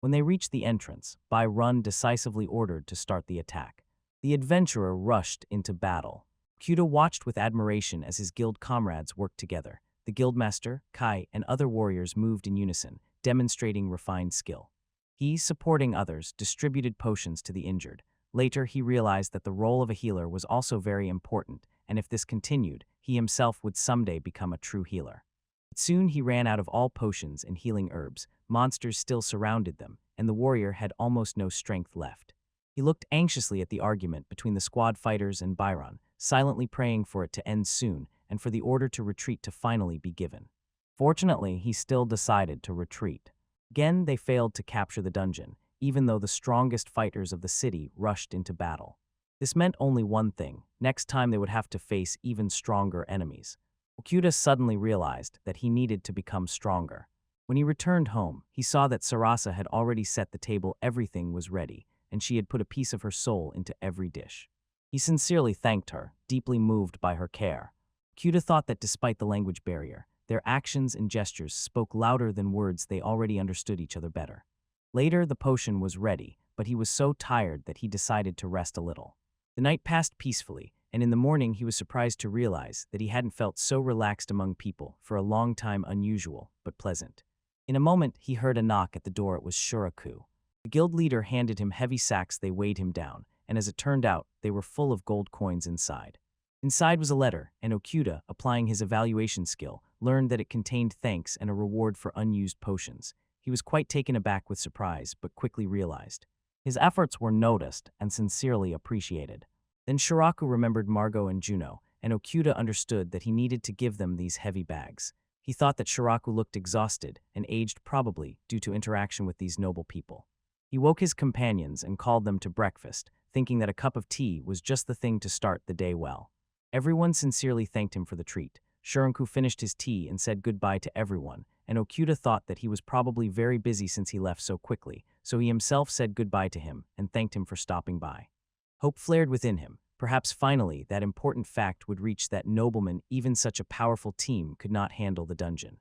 When they reached the entrance, Byron decisively ordered to start the attack. The adventurer rushed into battle. Okuda watched with admiration as his guild comrades worked together. The guildmaster, Kai, and other warriors moved in unison, demonstrating refined skill. He, supporting others, distributed potions to the injured. Later, he realized that the role of a healer was also very important, and if this continued, he himself would someday become a true healer. But soon he ran out of all potions and healing herbs. Monsters still surrounded them, and the warrior had almost no strength left. He looked anxiously at the argument between the squad fighters and Byron, silently praying for it to end soon and for the order to retreat to finally be given. Fortunately, he still decided to retreat. Again, they failed to capture the dungeon, even though the strongest fighters of the city rushed into battle. This meant only one thing: next time they would have to face even stronger enemies. Okuda suddenly realized that he needed to become stronger. When he returned home, he saw that Sarasa had already set the table. Everything was ready, and she had put a piece of her soul into every dish. He sincerely thanked her, deeply moved by her care. Okuda thought that despite the language barrier, their actions and gestures spoke louder than words. They already understood each other better. Later, the potion was ready, but he was so tired that he decided to rest a little. The night passed peacefully, and in the morning he was surprised to realize that he hadn't felt so relaxed among people for a long time. Unusual, but pleasant. In a moment, he heard a knock at the door. It was Shuraku. The guild leader handed him heavy sacks. They weighed him down, and as it turned out, they were full of gold coins inside. Inside was a letter, and Okuda, applying his evaluation skill, learned that it contained thanks and a reward for unused potions. He was quite taken aback with surprise, but quickly realized his efforts were noticed and sincerely appreciated. Then Shuraku remembered Margot and Juno, and Okuda understood that he needed to give them these heavy bags. He thought that Shuraku looked exhausted and aged, probably due to interaction with these noble people. He woke his companions and called them to breakfast, thinking that a cup of tea was just the thing to start the day well. Everyone sincerely thanked him for the treat. Shuraku finished his tea and said goodbye to everyone, and Okuda thought that he was probably very busy since he left so quickly, so he himself said goodbye to him and thanked him for stopping by. Hope flared within him. Perhaps finally that important fact would reach that nobleman. Even such a powerful team could not handle the dungeon.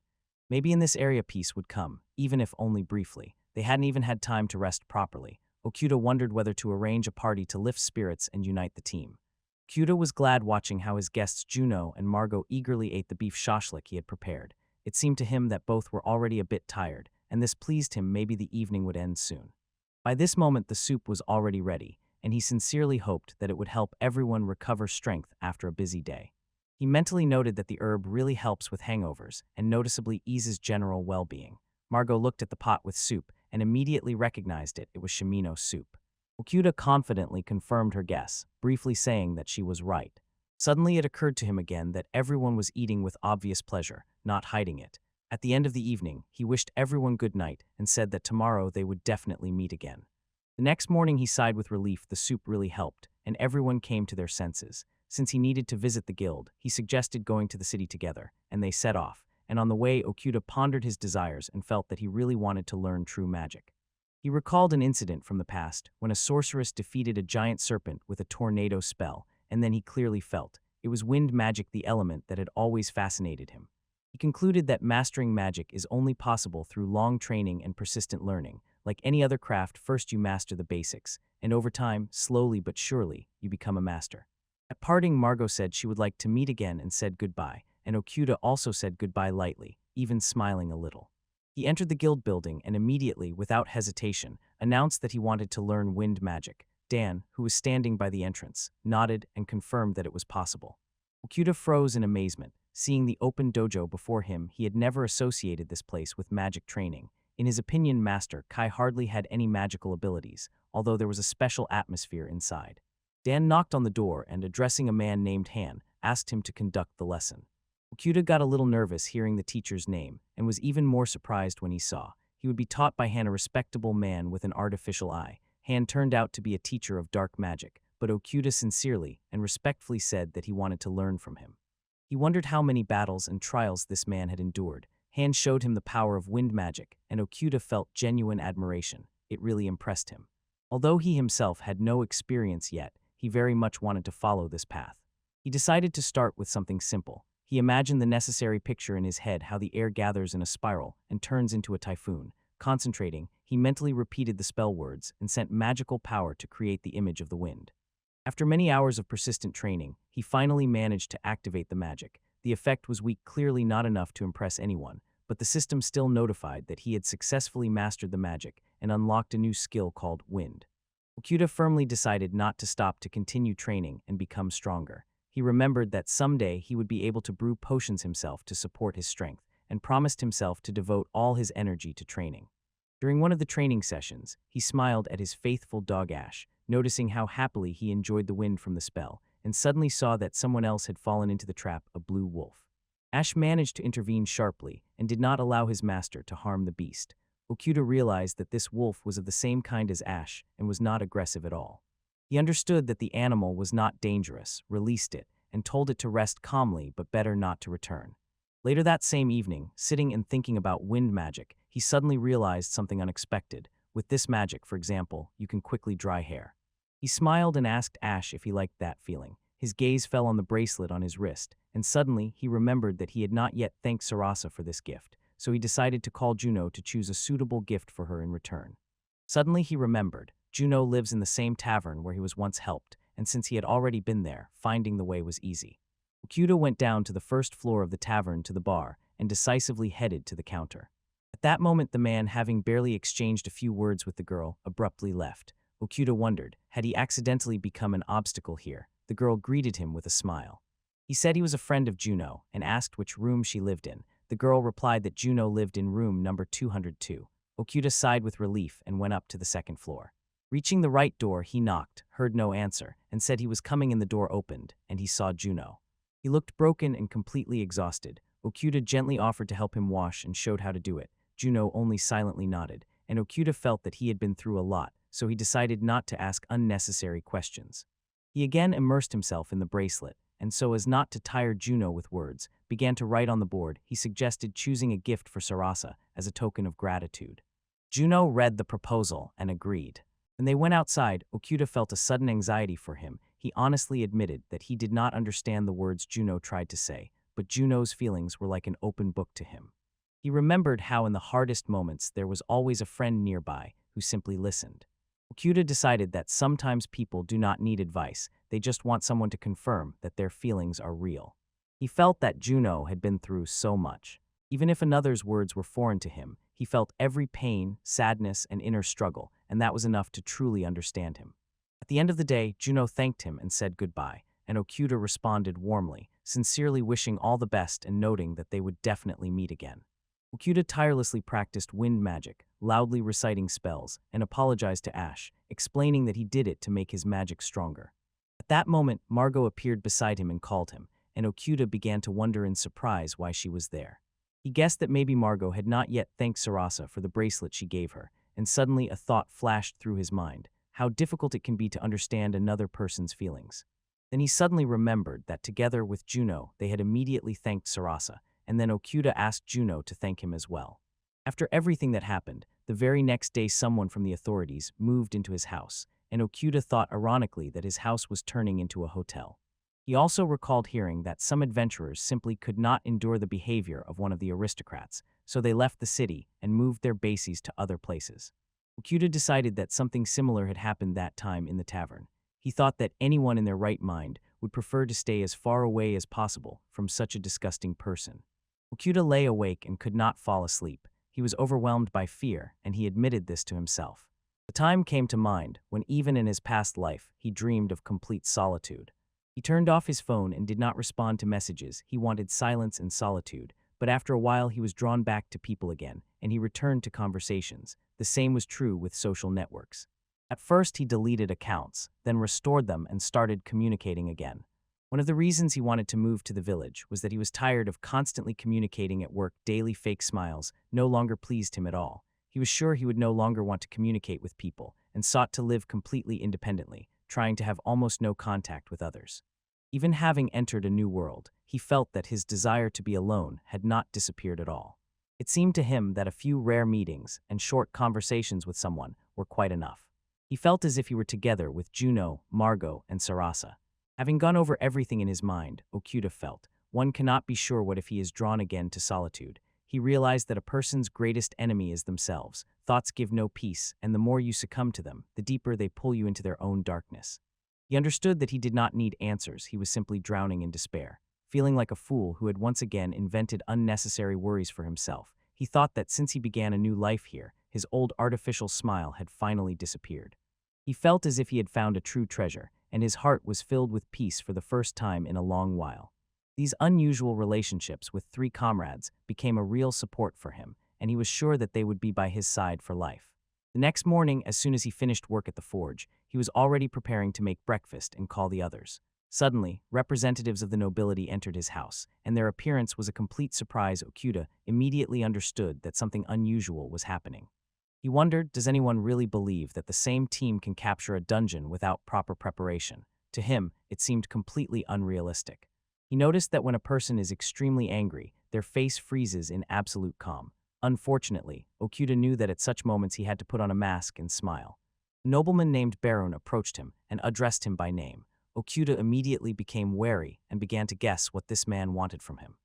Maybe in this area peace would come, even if only briefly. They hadn't even had time to rest properly. Okuda wondered whether to arrange a party to lift spirits and unite the team. Okuda was glad watching how his guests Juno and Margot eagerly ate the beef shashlik he had prepared. It seemed to him that both were already a bit tired, and this pleased him. Maybe the evening would end soon. By this moment the soup was already ready, and he sincerely hoped that it would help everyone recover strength after a busy day. He mentally noted that the herb really helps with hangovers and noticeably eases general well-being. Margot looked at the pot with soup and immediately recognized it. It was shimino soup. Okuda confidently confirmed her guess, briefly saying that she was right. Suddenly it occurred to him again that everyone was eating with obvious pleasure, not hiding it. At the end of the evening, he wished everyone good night and said that tomorrow they would definitely meet again. The next morning he sighed with relief. The soup really helped, and everyone came to their senses. Since he needed to visit the guild, he suggested going to the city together, and they set off. And on the way, Okuda pondered his desires and felt that he really wanted to learn true magic. He recalled an incident from the past when a sorceress defeated a giant serpent with a tornado spell, and then he clearly felt it was wind magic, the element that had always fascinated him. He concluded that mastering magic is only possible through long training and persistent learning. Like any other craft, first you master the basics, and over time, slowly but surely, you become a master. At parting, Margot said she would like to meet again and said goodbye, and Okuda also said goodbye lightly, even smiling a little. He entered the guild building and immediately, without hesitation, announced that he wanted to learn wind magic. Dan, who was standing by the entrance, nodded and confirmed that it was possible. Okuda froze in amazement. Seeing the open dojo before him, he had never associated this place with magic training. In his opinion, Master Kai hardly had any magical abilities, although there was a special atmosphere inside. Dan knocked on the door and, addressing a man named Han, asked him to conduct the lesson. Okuda got a little nervous hearing the teacher's name, and was even more surprised when he saw he would be taught by Han, a respectable man with an artificial eye. Han turned out to be a teacher of dark magic, but Okuda sincerely and respectfully said that he wanted to learn from him. He wondered how many battles and trials this man had endured. Han showed him the power of wind magic, and Okuda felt genuine admiration. It really impressed him. Although he himself had no experience yet, he very much wanted to follow this path. He decided to start with something simple. He imagined the necessary picture in his head, how the air gathers in a spiral and turns into a typhoon. Concentrating, he mentally repeated the spell words and sent magical power to create the image of the wind. After many hours of persistent training, he finally managed to activate the magic. The effect was weak, clearly not enough to impress anyone, but the system still notified that he had successfully mastered the magic and unlocked a new skill called wind. Okuda firmly decided not to stop, to continue training and become stronger. He remembered that someday he would be able to brew potions himself to support his strength, and promised himself to devote all his energy to training. During one of the training sessions, he smiled at his faithful dog Ash, noticing how happily he enjoyed the wind from the spell, and suddenly saw that someone else had fallen into the trap, a blue wolf. Ash managed to intervene sharply and did not allow his master to harm the beast. Okuda realized that this wolf was of the same kind as Ash and was not aggressive at all. He understood that the animal was not dangerous, released it, and told it to rest calmly, but better not to return. Later that same evening, sitting and thinking about wind magic, he suddenly realized something unexpected. With this magic, for example, you can quickly dry hair. He smiled and asked Ash if he liked that feeling. His gaze fell on the bracelet on his wrist, and suddenly he remembered that he had not yet thanked Sarasa for this gift, so he decided to call Juno to choose a suitable gift for her in return. Suddenly he remembered, Juno lives in the same tavern where he was once helped, and since he had already been there, finding the way was easy. Okuda went down to the first floor of the tavern to the bar and decisively headed to the counter. At that moment, the man, having barely exchanged a few words with the girl, abruptly left. Okuda wondered, had he accidentally become an obstacle here? The girl greeted him with a smile. He said he was a friend of Juno and asked which room she lived in. The girl replied that Juno lived in room number 202. Okuda sighed with relief and went up to the second floor. Reaching the right door, he knocked, heard no answer, and said he was coming in. The door opened, and he saw Juno. He looked broken and completely exhausted. Okuda gently offered to help him wash and showed how to do it. Juno only silently nodded, and Okuda felt that he had been through a lot, so he decided not to ask unnecessary questions. He again immersed himself in the bracelet, and so as not to tire Juno with words, began to write on the board. He suggested choosing a gift for Sarasa as a token of gratitude. Juno read the proposal and agreed. When they went outside, Okuda felt a sudden anxiety for him. He honestly admitted that he did not understand the words Juno tried to say, but Juno's feelings were like an open book to him. He remembered how in the hardest moments there was always a friend nearby who simply listened. Okuda decided that sometimes people do not need advice, they just want someone to confirm that their feelings are real. He felt that Juno had been through so much. Even if another's words were foreign to him, he felt every pain, sadness, and inner struggle, and that was enough to truly understand him. At the end of the day, Juno thanked him and said goodbye, and Okuda responded warmly, sincerely wishing all the best and noting that they would definitely meet again. Okuda tirelessly practiced wind magic, loudly reciting spells, and apologized to Ash, explaining that he did it to make his magic stronger. At that moment, Margot appeared beside him and called him, and Okuda began to wonder in surprise why she was there. He guessed that maybe Margot had not yet thanked Sarasa for the bracelet she gave her, and suddenly a thought flashed through his mind, how difficult it can be to understand another person's feelings. Then he suddenly remembered that together with Juno, they had immediately thanked Sarasa, and then Okuda asked Juno to thank him as well. After everything that happened, the very next day someone from the authorities moved into his house, and Okuda thought ironically that his house was turning into a hotel. He also recalled hearing that some adventurers simply could not endure the behavior of one of the aristocrats, so they left the city and moved their bases to other places. Okuda decided that something similar had happened that time in the tavern. He thought that anyone in their right mind would prefer to stay as far away as possible from such a disgusting person. Okuda lay awake and could not fall asleep. He was overwhelmed by fear, and he admitted this to himself. The time came to mind when even in his past life, he dreamed of complete solitude. He turned off his phone and did not respond to messages. He wanted silence and solitude, but after a while he was drawn back to people again, and he returned to conversations. The same was true with social networks. At first he deleted accounts, then restored them and started communicating again. One of the reasons he wanted to move to the village was that he was tired of constantly communicating at work. Daily fake smiles no longer pleased him at all. He was sure he would no longer want to communicate with people and sought to live completely independently, trying to have almost no contact with others. Even having entered a new world, he felt that his desire to be alone had not disappeared at all. It seemed to him that a few rare meetings and short conversations with someone were quite enough. He felt as if he were together with Juno, Margot, and Sarasa. Having gone over everything in his mind, Okuda felt, one cannot be sure what if he is drawn again to solitude. He realized that a person's greatest enemy is themselves. Thoughts give no peace, and the more you succumb to them, the deeper they pull you into their own darkness. He understood that he did not need answers. He was simply drowning in despair. Feeling like a fool who had once again invented unnecessary worries for himself, he thought that since he began a new life here, his old artificial smile had finally disappeared. He felt as if he had found a true treasure, and his heart was filled with peace for the first time in a long while. These unusual relationships with 3 comrades became a real support for him, and he was sure that they would be by his side for life. The next morning, as soon as he finished work at the forge, he was already preparing to make breakfast and call the others. Suddenly, representatives of the nobility entered his house, and their appearance was a complete surprise. Okuda immediately understood that something unusual was happening. He wondered, does anyone really believe that the same team can capture a dungeon without proper preparation? To him, it seemed completely unrealistic. He noticed that when a person is extremely angry, their face freezes in absolute calm. Unfortunately, Okuda knew that at such moments he had to put on a mask and smile. A nobleman named Barun approached him and addressed him by name. Okuda immediately became wary and began to guess what this man wanted from him.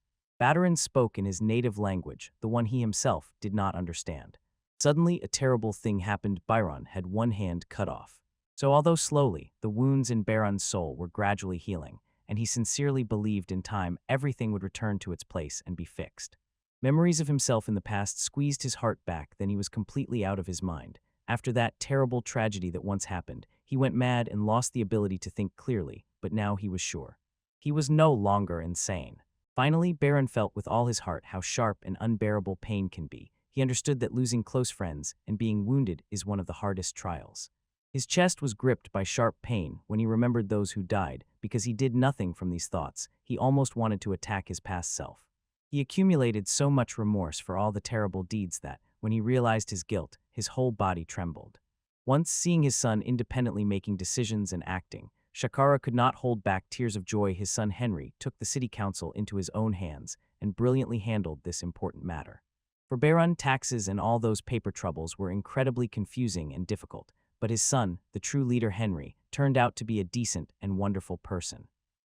Bataran spoke in his native language, the one he himself did not understand. Suddenly, a terrible thing happened. Byron had one hand cut off. So although slowly, the wounds in Baron's soul were gradually healing, and he sincerely believed in time everything would return to its place and be fixed. Memories of himself in the past squeezed his heart back, then he was completely out of his mind. After that terrible tragedy that once happened, he went mad and lost the ability to think clearly, but now he was sure. He was no longer insane. Finally, Baron felt with all his heart how sharp and unbearable pain can be. He understood that losing close friends and being wounded is one of the hardest trials. His chest was gripped by sharp pain when he remembered those who died. Because he did nothing from these thoughts, he almost wanted to attack his past self. He accumulated so much remorse for all the terrible deeds that, when he realized his guilt, his whole body trembled. Once seeing his son independently making decisions and acting, Shakara could not hold back tears of joy. His son Henry took the city council into his own hands and brilliantly handled this important matter. For Baron, taxes and all those paper troubles were incredibly confusing and difficult, but his son, the true leader Henry, turned out to be a decent and wonderful person.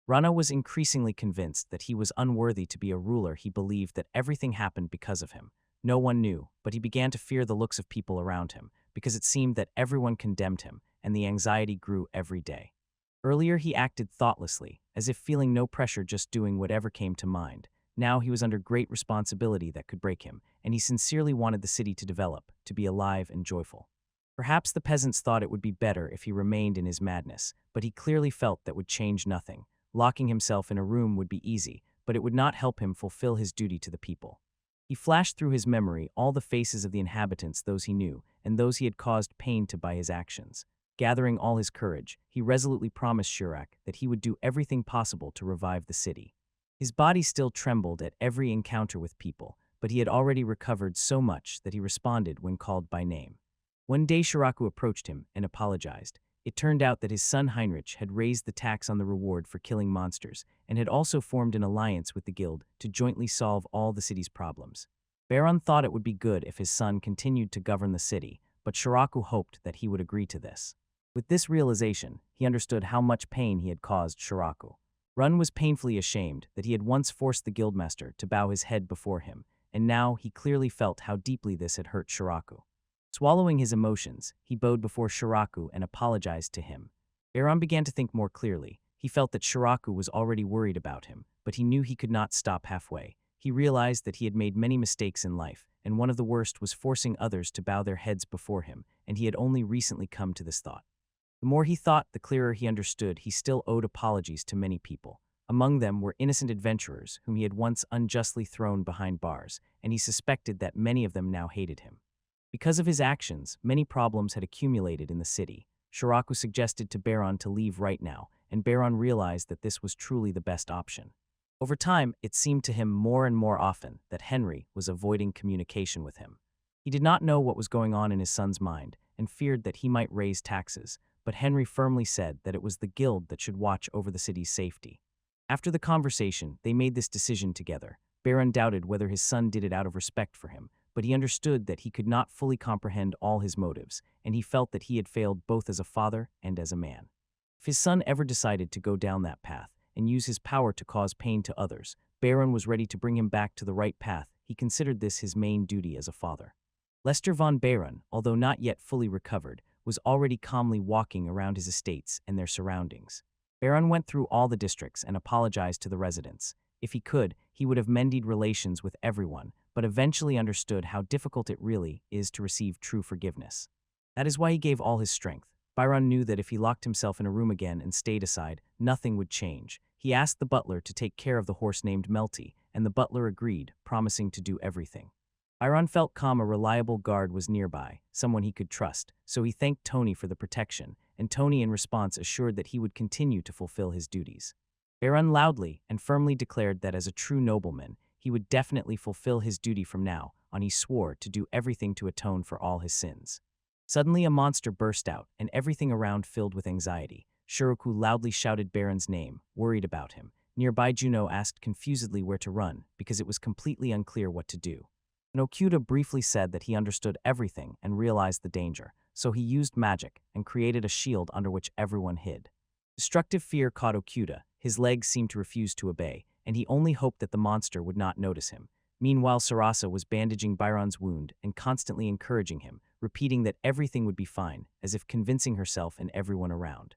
Rana was increasingly convinced that he was unworthy to be a ruler. He believed that everything happened because of him. No one knew, but he began to fear the looks of people around him, because it seemed that everyone condemned him, and the anxiety grew every day. Earlier he acted thoughtlessly, as if feeling no pressure, just doing whatever came to mind. Now he was under great responsibility that could break him, and he sincerely wanted the city to develop, to be alive and joyful. Perhaps the peasants thought it would be better if he remained in his madness, but he clearly felt that would change nothing. Locking himself in a room would be easy, but it would not help him fulfill his duty to the people. He flashed through his memory all the faces of the inhabitants, those he knew, and those he had caused pain to by his actions. Gathering all his courage, he resolutely promised Shirak that he would do everything possible to revive the city. His body still trembled at every encounter with people, but he had already recovered so much that he responded when called by name. One day Shiraku approached him and apologized. It turned out that his son Heinrich had raised the tax on the reward for killing monsters and had also formed an alliance with the guild to jointly solve all the city's problems. Baron thought it would be good if his son continued to govern the city, but Shiraku hoped that he would agree to this. With this realization, he understood how much pain he had caused Shiraku. Run was painfully ashamed that he had once forced the guildmaster to bow his head before him, and now he clearly felt how deeply this had hurt Shiraku. Swallowing his emotions, he bowed before Shiraku and apologized to him. Baron began to think more clearly. He felt that Shiraku was already worried about him, but he knew he could not stop halfway. He realized that he had made many mistakes in life, and one of the worst was forcing others to bow their heads before him, and he had only recently come to this thought. The more he thought, the clearer he understood he still owed apologies to many people. Among them were innocent adventurers whom he had once unjustly thrown behind bars, and he suspected that many of them now hated him. Because of his actions, many problems had accumulated in the city. Shiraku suggested to Baron to leave right now, and Baron realized that this was truly the best option. Over time, it seemed to him more and more often that Henry was avoiding communication with him. He did not know what was going on in his son's mind, and feared that he might raise taxes, but Henry firmly said that it was the guild that should watch over the city's safety. After the conversation, they made this decision together. Baron doubted whether his son did it out of respect for him, but he understood that he could not fully comprehend all his motives, and he felt that he had failed both as a father and as a man. If his son ever decided to go down that path and use his power to cause pain to others, Baron was ready to bring him back to the right path. He considered this his main duty as a father. Lester von Baron, although not yet fully recovered, was already calmly walking around his estates and their surroundings. Baron went through all the districts and apologized to the residents. If he could, he would have mended relations with everyone, but eventually understood how difficult it really is to receive true forgiveness. That is why he gave all his strength. Byron knew that if he locked himself in a room again and stayed aside, nothing would change. He asked the butler to take care of the horse named Melty, and the butler agreed, promising to do everything. Byron felt calm. A reliable guard was nearby, someone he could trust, so he thanked Tony for the protection, and Tony in response assured that he would continue to fulfill his duties. Byron loudly and firmly declared that as a true nobleman, he would definitely fulfill his duty from now on. He swore to do everything to atone for all his sins. Suddenly a monster burst out, and everything around filled with anxiety. Shiraku loudly shouted Baron's name, worried about him. Nearby Juno asked confusedly where to run, because it was completely unclear what to do. Okuda briefly said that he understood everything and realized the danger, so he used magic and created a shield under which everyone hid. Destructive fear caught Okuda. His legs seemed to refuse to obey, and he only hoped that the monster would not notice him. Meanwhile, Sarasa was bandaging Byron's wound and constantly encouraging him, repeating that everything would be fine, as if convincing herself and everyone around.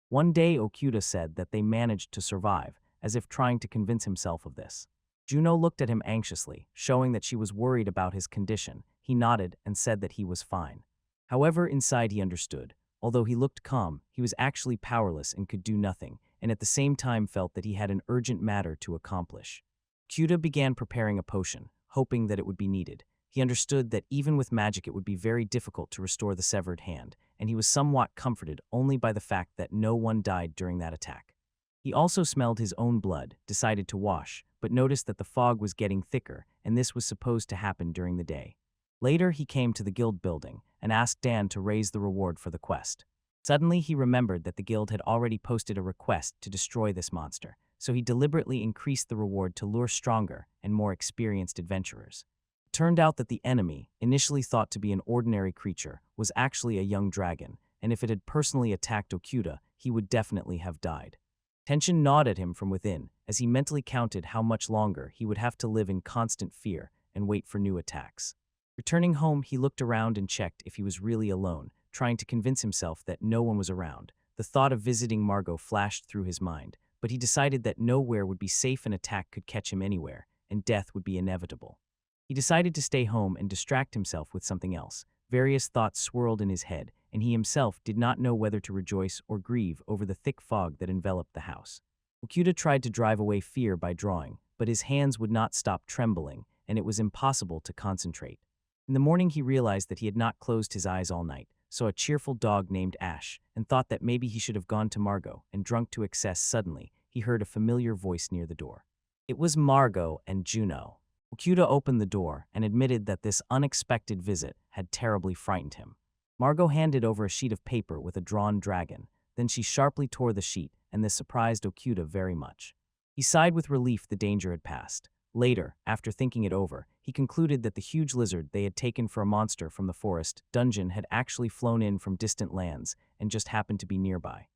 One day, Okuda said that they managed to survive, as if trying to convince himself of this. Juno looked at him anxiously, showing that she was worried about his condition. He nodded and said that he was fine. However, inside he understood. Although he looked calm, he was actually powerless and could do nothing, and at the same time felt that he had an urgent matter to accomplish. Okuda began preparing a potion, hoping that it would be needed. He understood that even with magic it would be very difficult to restore the severed hand, and he was somewhat comforted only by the fact that no one died during that attack. He also smelled his own blood, decided to wash, but noticed that the fog was getting thicker, and this was supposed to happen during the day. Later, he came to the guild building and asked Dan to raise the reward for the quest. Suddenly, he remembered that the guild had already posted a request to destroy this monster, so he deliberately increased the reward to lure stronger and more experienced adventurers. It turned out that the enemy, initially thought to be an ordinary creature, was actually a young dragon, and if it had personally attacked Okuda, he would definitely have died. Tension gnawed at him from within, as he mentally counted how much longer he would have to live in constant fear and wait for new attacks. Returning home, he looked around and checked if he was really alone, trying to convince himself that no one was around. The thought of visiting Margot flashed through his mind, but he decided that nowhere would be safe. An attack could catch him anywhere, and death would be inevitable. He decided to stay home and distract himself with something else. Various thoughts swirled in his head, and he himself did not know whether to rejoice or grieve over the thick fog that enveloped the house. Okuda tried to drive away fear by drawing, but his hands would not stop trembling, and it was impossible to concentrate. In the morning, he realized that he had not closed his eyes all night, saw a cheerful dog named Ash, and thought that maybe he should have gone to Margot and drunk to excess. Suddenly, he heard a familiar voice near the door. It was Margot and Juno. Okuda opened the door and admitted that this unexpected visit had terribly frightened him. Margot handed over a sheet of paper with a drawn dragon. Then she sharply tore the sheet, and this surprised Okuda very much. He sighed with relief. The danger had passed. Later, after thinking it over, he concluded that the huge lizard they had taken for a monster from the forest dungeon had actually flown in from distant lands and just happened to be nearby.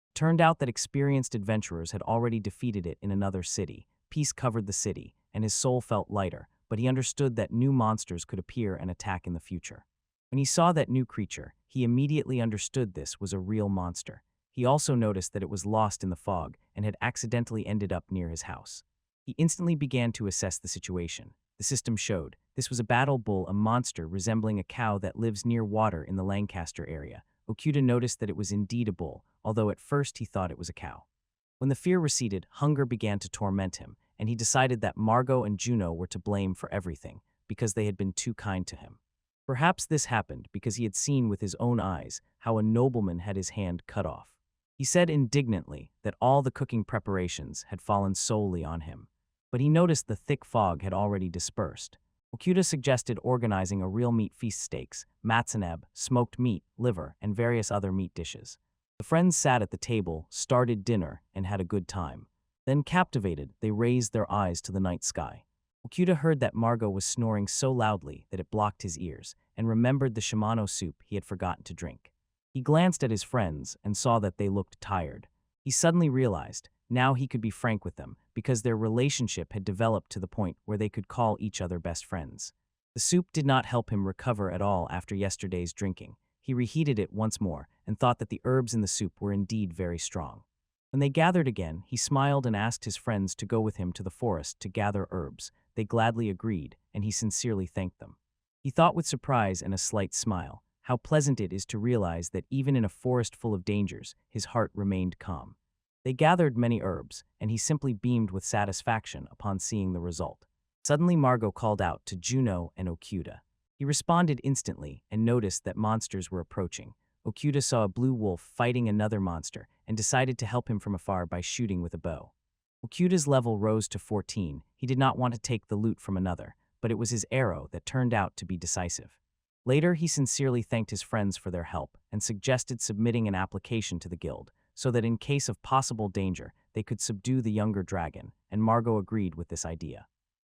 It turned out that experienced adventurers had already defeated it in another city. Peace covered the city, and his soul felt lighter, but he understood that new monsters could appear and attack in the future. When he saw that new creature, he immediately understood this was a real monster. He also noticed that it was lost in the fog and had accidentally ended up near his house. He instantly began to assess the situation. The system showed this was a battle bull, a monster resembling a cow that lives near water in the Lancaster area. Okuda noticed that it was indeed a bull, although at first he thought it was a cow. When the fear receded, hunger began to torment him, and he decided that Margot and Juno were to blame for everything, because they had been too kind to him. Perhaps this happened because he had seen with his own eyes how a nobleman had his hand cut off. He said indignantly that all the cooking preparations had fallen solely on him. But he noticed the thick fog had already dispersed. Okuda suggested organizing a real meat feast: steaks, matsuneb, smoked meat, liver, and various other meat dishes. The friends sat at the table, started dinner, and had a good time. Then, captivated, they raised their eyes to the night sky. Okuda heard that Margot was snoring so loudly that it blocked his ears, and remembered the shimano soup he had forgotten to drink. He glanced at his friends and saw that they looked tired. He suddenly realized now he could be frank with them, because their relationship had developed to the point where they could call each other best friends. The soup did not help him recover at all after yesterday's drinking. He reheated it once more and thought that the herbs in the soup were indeed very strong. When they gathered again, he smiled and asked his friends to go with him to the forest to gather herbs. They gladly agreed, and he sincerely thanked them. He thought with surprise and a slight smile how pleasant it is to realize that even in a forest full of dangers, his heart remained calm. They gathered many herbs, and he simply beamed with satisfaction upon seeing the result. Suddenly Margot called out to Juno and Okuda. He responded instantly and noticed that monsters were approaching. Okuda saw a blue wolf fighting another monster and decided to help him from afar by shooting with a bow. Okuda's level rose to 14. He did not want to take the loot from another, but it was his arrow that turned out to be decisive. Later, he sincerely thanked his friends for their help and suggested submitting an application to the guild, so that in case of possible danger, they could subdue the younger dragon, and Margot agreed with this idea.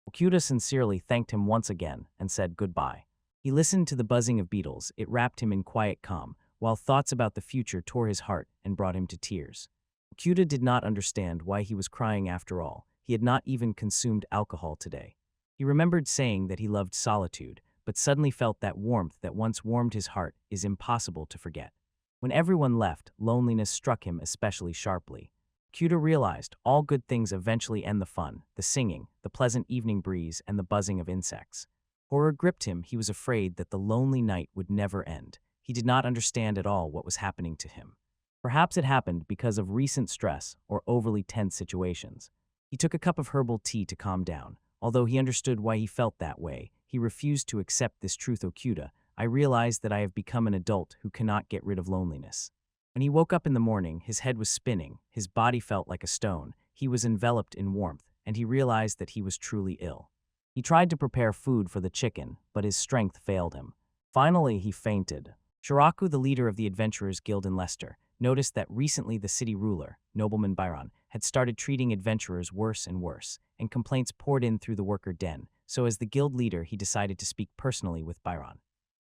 Okuda sincerely thanked him once again and said goodbye. He listened to the buzzing of beetles. It wrapped him in quiet calm, while thoughts about the future tore his heart and brought him to tears. Okuda did not understand why he was crying after all. He had not even consumed alcohol today. He remembered saying that he loved solitude, but suddenly felt that warmth that once warmed his heart is impossible to forget. When everyone left, loneliness struck him especially sharply. Okuda realized all good things eventually end: the fun, the singing, the pleasant evening breeze, and the buzzing of insects. Horror gripped him. He was afraid that the lonely night would never end. He did not understand at all what was happening to him. Perhaps it happened because of recent stress or overly tense situations. He took a cup of herbal tea to calm down. Although he understood why he felt that way, he refused to accept this truth. Okuda, I realized that I have become an adult who cannot get rid of loneliness. When he woke up in the morning, his head was spinning, his body felt like a stone, he was enveloped in warmth, and he realized that he was truly ill. He tried to prepare food for the chicken, but his strength failed him. Finally, he fainted. Shiraku, the leader of the Adventurers Guild in Leicester, noticed that recently the city ruler, nobleman Byron, had started treating adventurers worse and worse, and complaints poured in through the worker den, so as the guild leader he decided to speak personally with Byron.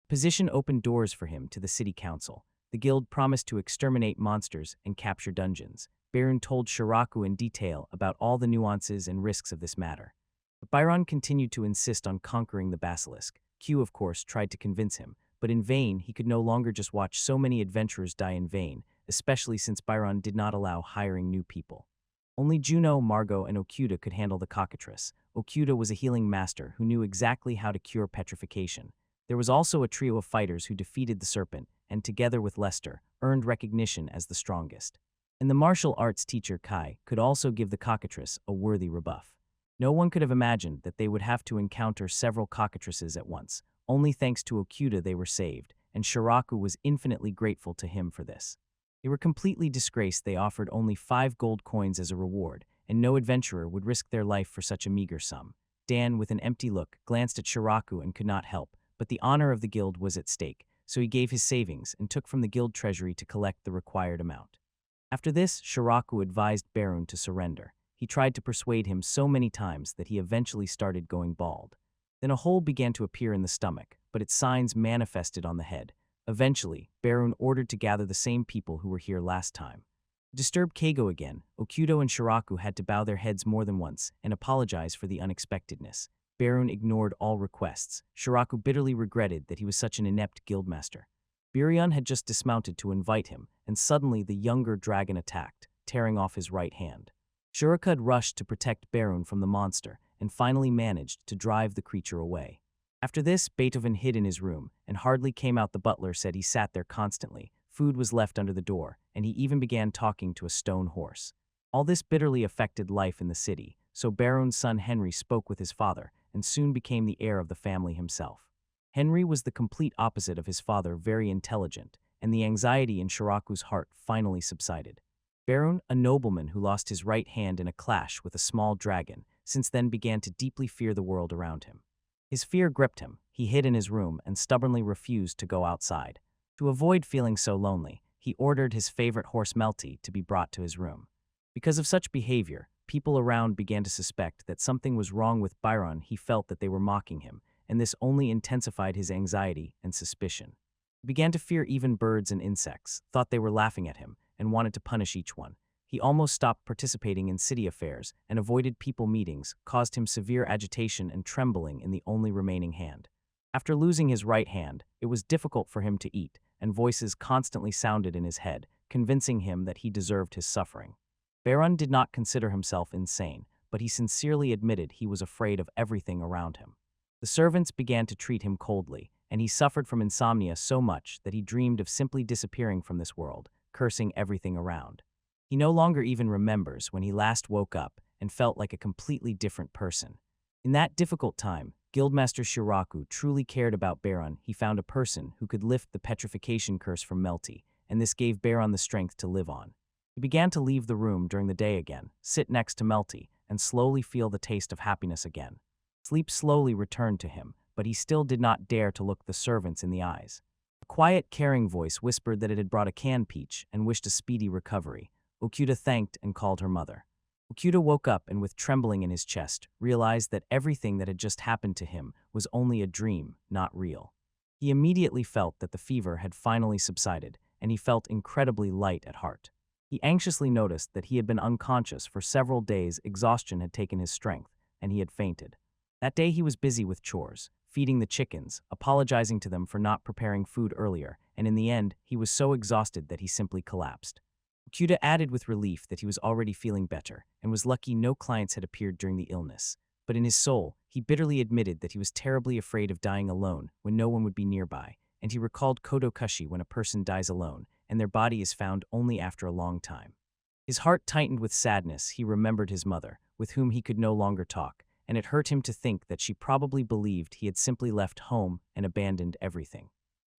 Position opened doors for him to the city council. The guild promised to exterminate monsters and capture dungeons. Byron told Shiraku in detail about all the nuances and risks of this matter. But Byron continued to insist on conquering the basilisk. Q, of course, tried to convince him, but in vain. He could no longer just watch so many adventurers die in vain, especially since Byron did not allow hiring new people. Only Juno, Margot, and Okuda could handle the cockatrice. Okuda was a healing master who knew exactly how to cure petrification. There was also a trio of fighters who defeated the serpent, and together with Lester, earned recognition as the strongest. And the martial arts teacher Kai could also give the cockatrice a worthy rebuff. No one could have imagined that they would have to encounter several cockatrices at once. Only thanks to Okuda they were saved, and Shiraku was infinitely grateful to him for this. They were completely disgraced. They offered only 5 gold coins as a reward, and no adventurer would risk their life for such a meager sum. Dan, with an empty look, glanced at Shiraku and could not help, but the honor of the guild was at stake, so he gave his savings and took from the guild treasury to collect the required amount. After this, Shiraku advised Barun to surrender. He tried to persuade him so many times that he eventually started going bald. Then a hole began to appear in the stomach, but its signs manifested on the head. Eventually, Barun ordered to gather the same people who were here last time. To disturb Keigo again, Okudo and Shiraku had to bow their heads more than once and apologize for the unexpectedness. Barun ignored all requests. Shiraku bitterly regretted that he was such an inept guildmaster. Birion had just dismounted to invite him, and suddenly the younger dragon attacked, tearing off his right hand. Shirakud rushed to protect Barun from the monster, and finally managed to drive the creature away. After this, Beethoven hid in his room, and hardly came out. The butler said he sat there constantly. Food was left under the door, and he even began talking to a stone horse. All this bitterly affected life in the city, so Barun's son Henry spoke with his father, and soon became the heir of the family himself. Henry was the complete opposite of his father, very intelligent, and the anxiety in Shiraku's heart finally subsided. Barun, a nobleman who lost his right hand in a clash with a small dragon, since then began to deeply fear the world around him. His fear gripped him. He hid in his room and stubbornly refused to go outside. To avoid feeling so lonely, he ordered his favorite horse Melty to be brought to his room. Because of such behavior, people around began to suspect that something was wrong with Byron. He felt that they were mocking him, and this only intensified his anxiety and suspicion. He began to fear even birds and insects, thought they were laughing at him, and wanted to punish each one. He almost stopped participating in city affairs and avoided people meetings, caused him severe agitation and trembling in the only remaining hand. After losing his right hand, it was difficult for him to eat, and voices constantly sounded in his head, convincing him that he deserved his suffering. Barun did not consider himself insane, but he sincerely admitted he was afraid of everything around him. The servants began to treat him coldly, and he suffered from insomnia so much that he dreamed of simply disappearing from this world, cursing everything around. He no longer even remembers when he last woke up and felt like a completely different person. In that difficult time, Guildmaster Shiraku truly cared about Barun. He found a person who could lift the petrification curse from Melty, and this gave Barun the strength to live on. He began to leave the room during the day again, sit next to Melty, and slowly feel the taste of happiness again. Sleep slowly returned to him, but he still did not dare to look the servants in the eyes. A quiet, caring voice whispered that it had brought a canned peach and wished a speedy recovery. Okuda thanked and called her mother. Okuda woke up and, with trembling in his chest, realized that everything that had just happened to him was only a dream, not real. He immediately felt that the fever had finally subsided, and he felt incredibly light at heart. He anxiously noticed that he had been unconscious for several days. Exhaustion had taken his strength, and he had fainted. That day he was busy with chores, feeding the chickens, apologizing to them for not preparing food earlier, and in the end, he was so exhausted that he simply collapsed. Okuda added with relief that he was already feeling better, and was lucky no clients had appeared during the illness. But in his soul, he bitterly admitted that he was terribly afraid of dying alone when no one would be nearby, and he recalled Kodokushi when a person dies alone, and their body is found only after a long time. His heart tightened with sadness. He remembered his mother, with whom he could no longer talk, and it hurt him to think that she probably believed he had simply left home and abandoned everything.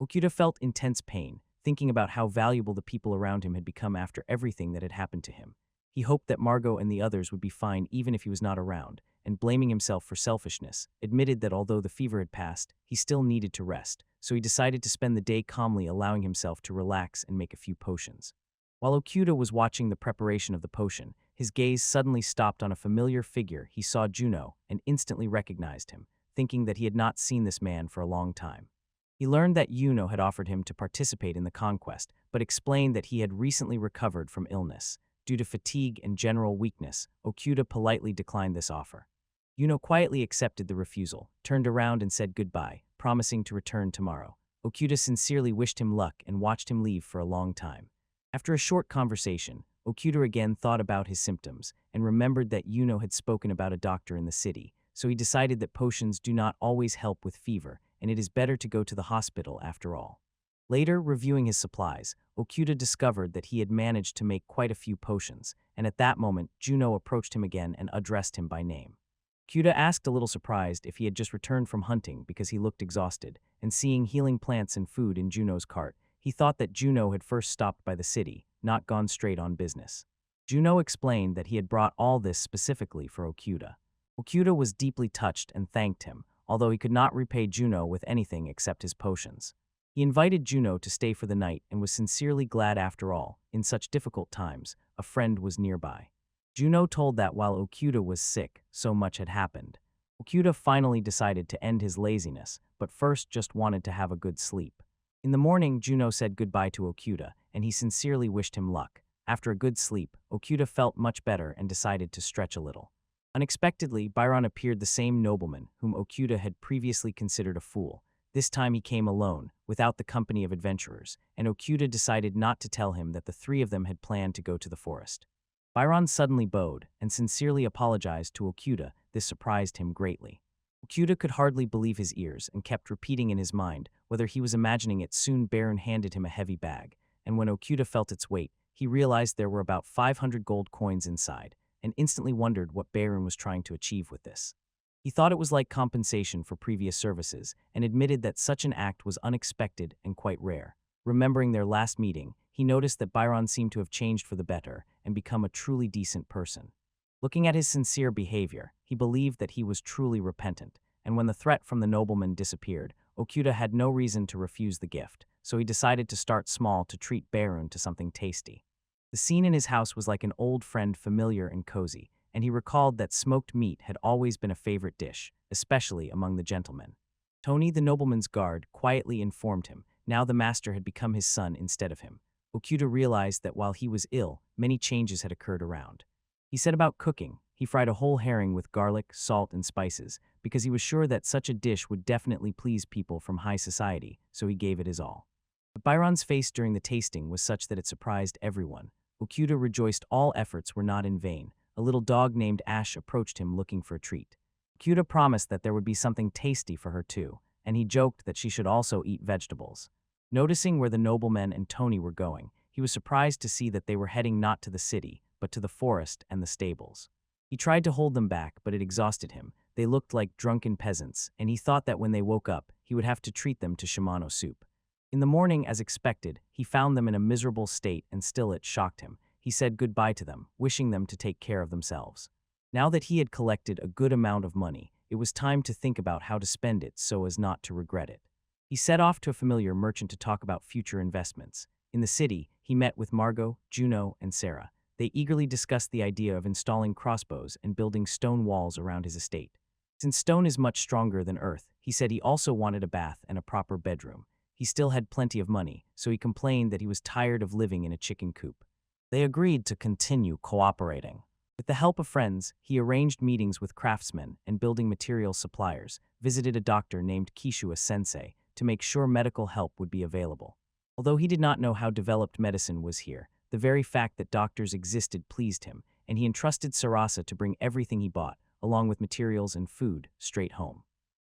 Okuda felt intense pain, thinking about how valuable the people around him had become after everything that had happened to him. He hoped that Margot and the others would be fine even if he was not around, and blaming himself for selfishness, admitted that although the fever had passed, he still needed to rest, so he decided to spend the day calmly, allowing himself to relax and make a few potions. While Okuda was watching the preparation of the potion, his gaze suddenly stopped on a familiar figure. He saw Juno and instantly recognized him, thinking that he had not seen this man for a long time. He learned that Yuno had offered him to participate in the conquest, but explained that he had recently recovered from illness. Due to fatigue and general weakness, Okuda politely declined this offer. Yuno quietly accepted the refusal, turned around and said goodbye, promising to return tomorrow. Okuda sincerely wished him luck and watched him leave for a long time. After a short conversation, Okuda again thought about his symptoms and remembered that Yuno had spoken about a doctor in the city, so he decided that potions do not always help with fever, and it is better to go to the hospital after all. Later, reviewing his supplies, Okuda discovered that he had managed to make quite a few potions, and at that moment, Juno approached him again and addressed him by name. Okuda asked, a little surprised, if he had just returned from hunting because he looked exhausted, and seeing healing plants and food in Juno's cart, he thought that Juno had first stopped by the city, not gone straight on business. Juno explained that he had brought all this specifically for Okuda. Okuda was deeply touched and thanked him, although he could not repay Juno with anything except his potions. He invited Juno to stay for the night and was sincerely glad after all, in such difficult times, a friend was nearby. Juno told that while Okuda was sick, so much had happened. Okuda finally decided to end his laziness, but first just wanted to have a good sleep. In the morning, Juno said goodbye to Okuda, and he sincerely wished him luck. After a good sleep, Okuda felt much better and decided to stretch a little. Unexpectedly, Byron appeared, the same nobleman whom Okuda had previously considered a fool. This time he came alone, without the company of adventurers, and Okuda decided not to tell him that the three of them had planned to go to the forest. Byron suddenly bowed and sincerely apologized to Okuda. This surprised him greatly. Okuda could hardly believe his ears and kept repeating in his mind whether he was imagining it. Soon Baron handed him a heavy bag, and when Okuda felt its weight, he realized there were about 500 gold coins inside, and instantly wondered what Baron was trying to achieve with this. He thought it was like compensation for previous services, and admitted that such an act was unexpected and quite rare. Remembering their last meeting, he noticed that Byron seemed to have changed for the better and become a truly decent person. Looking at his sincere behavior, he believed that he was truly repentant, and when the threat from the nobleman disappeared, Okuda had no reason to refuse the gift, so he decided to start small to treat Baron to something tasty. The scene in his house was like an old friend, familiar and cozy, and he recalled that smoked meat had always been a favorite dish, especially among the gentlemen. Tony, the nobleman's guard, quietly informed him now the master had become his son instead of him. Okuda realized that while he was ill, many changes had occurred around. He set about cooking. He fried a whole herring with garlic, salt, and spices, because he was sure that such a dish would definitely please people from high society, so he gave it his all. But Byron's face during the tasting was such that it surprised everyone. Okuda rejoiced all efforts were not in vain. A little dog named Ash approached him looking for a treat. Okuda promised that there would be something tasty for her too, and he joked that she should also eat vegetables. Noticing where the nobleman and Tony were going, he was surprised to see that they were heading not to the city, but to the forest and the stables. He tried to hold them back, but it exhausted him. They looked like drunken peasants, and he thought that when they woke up, he would have to treat them to shimano soup. In the morning, as expected, he found them in a miserable state, and still it shocked him. He said goodbye to them, wishing them to take care of themselves. Now that he had collected a good amount of money, it was time to think about how to spend it so as not to regret it. He set off to a familiar merchant to talk about future investments. In the city, he met with Margot, Juno, and Sarah. They eagerly discussed the idea of installing crossbows and building stone walls around his estate. Since stone is much stronger than earth, he said he also wanted a bath and a proper bedroom. He still had plenty of money, so he complained that he was tired of living in a chicken coop. They agreed to continue cooperating. With the help of friends, he arranged meetings with craftsmen and building material suppliers, visited a doctor named Kishua Sensei to make sure medical help would be available. Although he did not know how developed medicine was here, the very fact that doctors existed pleased him, and he entrusted Sarasa to bring everything he bought, along with materials and food, straight home.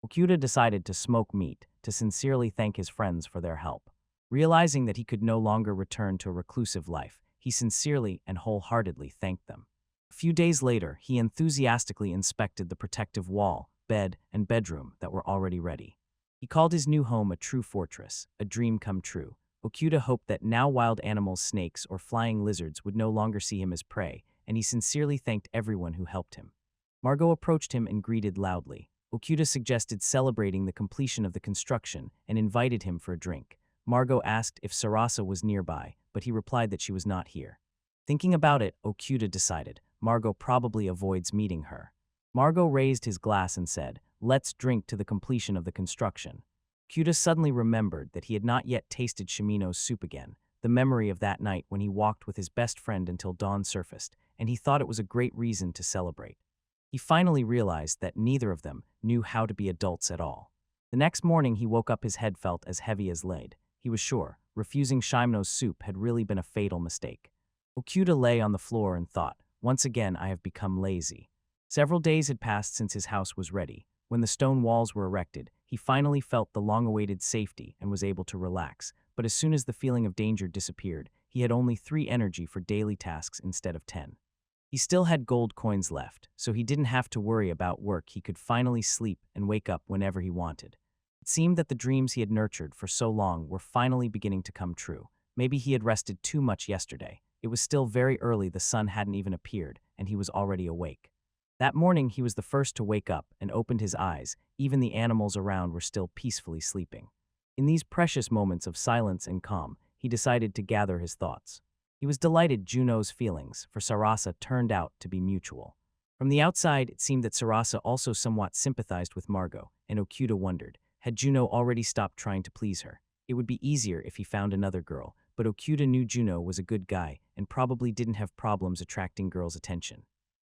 Okuda decided to smoke meat to sincerely thank his friends for their help. Realizing that he could no longer return to a reclusive life, he sincerely and wholeheartedly thanked them. A few days later, he enthusiastically inspected the protective wall, bed, and bedroom that were already ready. He called his new home a true fortress, a dream come true. Okuda hoped that now wild animals, snakes, or flying lizards would no longer see him as prey, and he sincerely thanked everyone who helped him. Margot approached him and greeted loudly. Okuda suggested celebrating the completion of the construction and invited him for a drink. Margot asked if Sarasa was nearby, but he replied that she was not here. Thinking about it, Okuda decided Margot probably avoids meeting her. Margot raised his glass and said, "Let's drink to the completion of the construction." Okuda suddenly remembered that he had not yet tasted Shimino's soup again, the memory of that night when he walked with his best friend until dawn surfaced, and he thought it was a great reason to celebrate. He finally realized that neither of them knew how to be adults at all. The next morning he woke up, his head felt as heavy as lead. He was sure refusing Shimino's soup had really been a fatal mistake. Okuda lay on the floor and thought, once again I have become lazy. Several days had passed since his house was ready. When the stone walls were erected, he finally felt the long-awaited safety and was able to relax, but as soon as the feeling of danger disappeared, he had only 3 energy for daily tasks instead of 10. He still had gold coins left, so he didn't have to worry about work. He could finally sleep and wake up whenever he wanted. It seemed that the dreams he had nurtured for so long were finally beginning to come true. Maybe he had rested too much yesterday. It was still very early, the sun hadn't even appeared, and he was already awake. That morning he was the first to wake up and opened his eyes. Even the animals around were still peacefully sleeping. In these precious moments of silence and calm, he decided to gather his thoughts. He was delighted Juno's feelings for Sarasa turned out to be mutual. From the outside, it seemed that Sarasa also somewhat sympathized with Margot, and Okuda wondered, had Juno already stopped trying to please her? It would be easier if he found another girl, but Okuda knew Juno was a good guy and probably didn't have problems attracting girls' attention.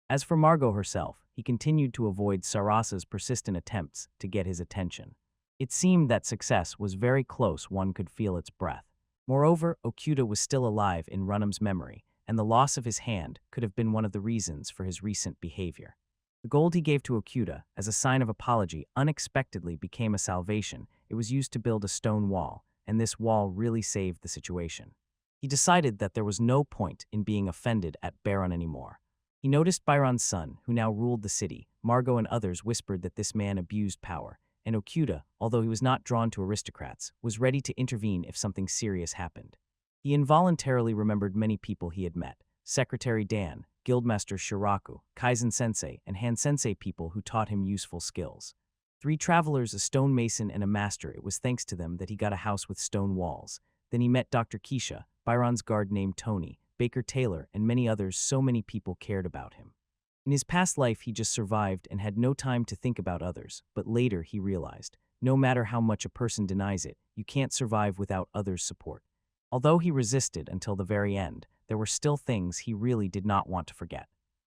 As for Margot herself, he continued to avoid Sarasa's persistent attempts to get his attention. It seemed that success was very close, one could feel its breath. Moreover, Okuda was still alive in Runham's memory, and the loss of his hand could have been one of the reasons for his recent behavior. The gold he gave to Okuda, as a sign of apology, unexpectedly became a salvation. It was used to build a stone wall, and this wall really saved the situation. He decided that there was no point in being offended at Baron anymore. He noticed Byron's son, who now ruled the city. Margot and others whispered that this man abused power, and Okuda, although he was not drawn to aristocrats, was ready to intervene if something serious happened. He involuntarily remembered many people he had met: Secretary Dan, Guildmaster Shiraku, Kaizen-sensei, and Han-sensei, people who taught him useful skills. 3 travelers, a stonemason and a master. It was thanks to them that he got a house with stone walls. Then he met Dr. Keisha, Byron's guard named Tony, Baker Taylor, and many others. So many people cared about him. In his past life, he just survived and had no time to think about others, but later he realized, no matter how much a person denies it, you can't survive without others' support. Although he resisted until the very end, there were still things he really did not want to forget.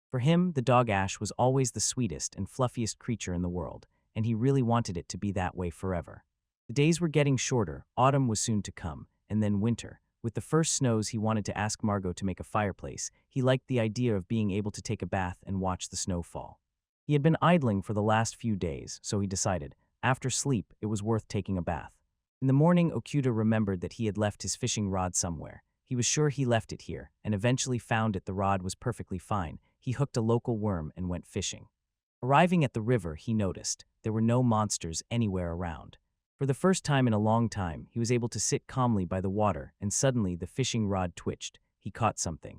For him, the dog Ash was always the sweetest and fluffiest creature in the world, and he really wanted it to be that way forever. The days were getting shorter, autumn was soon to come, and then winter. With the first snows, he wanted to ask Margot to make a fireplace. He liked the idea of being able to take a bath and watch the snow fall. He had been idling for the last few days, so he decided, after sleep, it was worth taking a bath. In the morning, Okuda remembered that he had left his fishing rod somewhere. He was sure he left it here, and eventually found it. The rod was perfectly fine. He hooked a local worm and went fishing. Arriving at the river, he noticed there were no monsters anywhere around. For the first time in a long time, he was able to sit calmly by the water, and suddenly the fishing rod twitched. He caught something.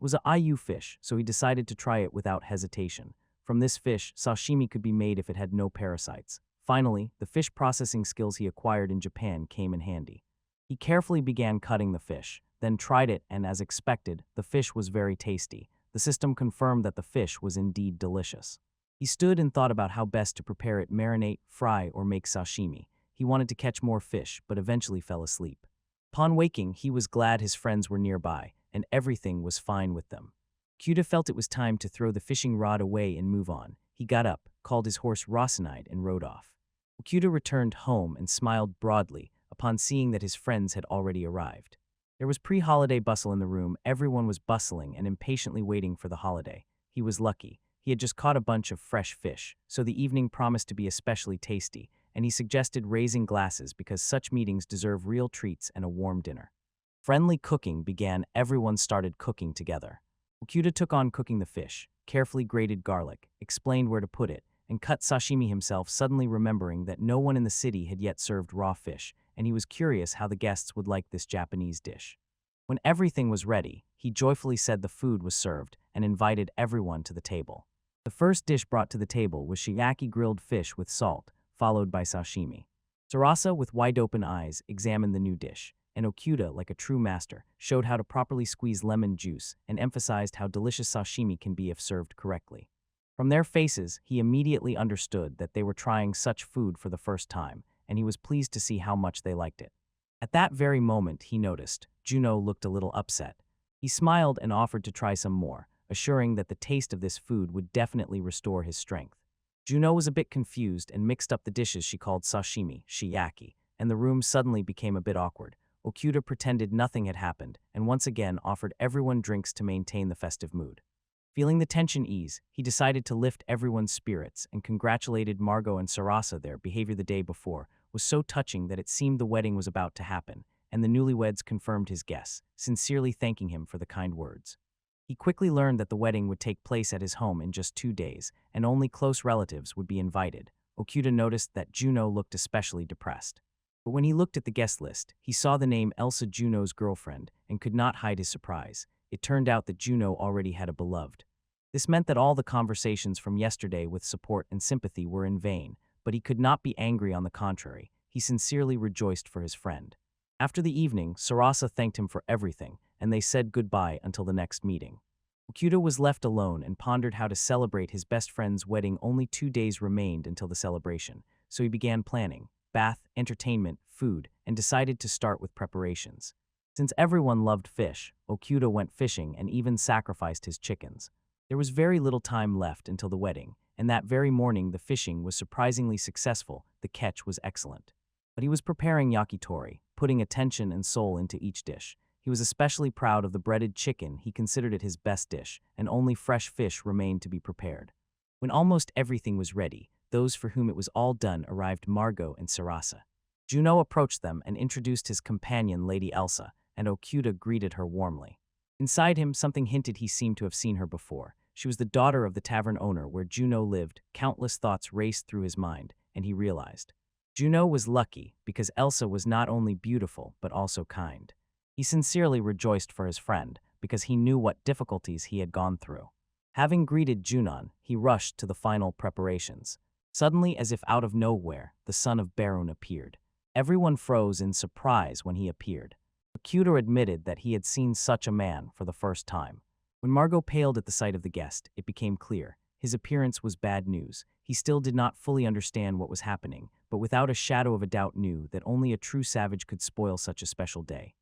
It was a ayu fish, so he decided to try it without hesitation. From this fish, sashimi could be made if it had no parasites. Finally, the fish processing skills he acquired in Japan came in handy. He carefully began cutting the fish, then tried it, and as expected, the fish was very tasty. The system confirmed that the fish was indeed delicious. He stood and thought about how best to prepare it: marinate, fry, or make sashimi. He wanted to catch more fish, but eventually fell asleep. Upon waking, he was glad his friends were nearby, and everything was fine with them. Okuda felt it was time to throw the fishing rod away and move on. He got up, called his horse Rosinide, and rode off. Okuda returned home and smiled broadly upon seeing that his friends had already arrived. There was pre-holiday bustle in the room. Everyone was bustling and impatiently waiting for the holiday. He was lucky. He had just caught a bunch of fresh fish, so the evening promised to be especially tasty, and he suggested raising glasses because such meetings deserve real treats and a warm dinner. Friendly cooking began. Everyone started cooking together. Okuda took on cooking the fish, carefully grated garlic, explained where to put it, and cut sashimi himself, suddenly remembering that no one in the city had yet served raw fish, and he was curious how the guests would like this Japanese dish. When everything was ready, he joyfully said the food was served and invited everyone to the table. The first dish brought to the table was shiitake grilled fish with salt, followed by sashimi. Sarasa, with wide-open eyes, examined the new dish, and Okuda, like a true master, showed how to properly squeeze lemon juice and emphasized how delicious sashimi can be if served correctly. From their faces, he immediately understood that they were trying such food for the first time, and he was pleased to see how much they liked it. At that very moment, he noticed Juno looked a little upset. He smiled and offered to try some more, assuring that the taste of this food would definitely restore his strength. Juno was a bit confused and mixed up the dishes she called sashimi, shiitake, and the room suddenly became a bit awkward. Okuda pretended nothing had happened and once again offered everyone drinks to maintain the festive mood. Feeling the tension ease, he decided to lift everyone's spirits and congratulated Margot and Sarasa. Their behavior the day before was so touching that it seemed the wedding was about to happen, and the newlyweds confirmed his guess, sincerely thanking him for the kind words. He quickly learned that the wedding would take place at his home in just 2 days, and only close relatives would be invited. Okuda noticed that Juno looked especially depressed. But when he looked at the guest list, he saw the name Elsa, Juno's girlfriend, and could not hide his surprise. It turned out that Juno already had a beloved. This meant that all the conversations from yesterday with support and sympathy were in vain, but he could not be angry. On the contrary, he sincerely rejoiced for his friend. After the evening, Sarasa thanked him for everything, and they said goodbye until the next meeting. Okuda was left alone and pondered how to celebrate his best friend's wedding. Only 2 days remained until the celebration, so he began planning bath, entertainment, food, and decided to start with preparations. Since everyone loved fish, Okuda went fishing and even sacrificed his chickens. There was very little time left until the wedding, and that very morning the fishing was surprisingly successful. The catch was excellent. But he was preparing yakitori, putting attention and soul into each dish. He was especially proud of the breaded chicken. He considered it his best dish, and only fresh fish remained to be prepared. When almost everything was ready, those for whom it was all done arrived: Margot and Sarasa. Juno approached them and introduced his companion, Lady Elsa, and Okuda greeted her warmly. Inside him, something hinted he seemed to have seen her before. She was the daughter of the tavern owner where Juno lived. Countless thoughts raced through his mind, and he realized Juno was lucky because Elsa was not only beautiful but also kind. He sincerely rejoiced for his friend because he knew what difficulties he had gone through. Having greeted Junon, he rushed to the final preparations. Suddenly, as if out of nowhere, the son of Barun appeared. Everyone froze in surprise when he appeared. Okuda admitted that he had seen such a man for the first time. When Margot paled at the sight of the guest, it became clear. His appearance was bad news. He still did not fully understand what was happening, but without a shadow of a doubt knew that only a true savage could spoil such a special day.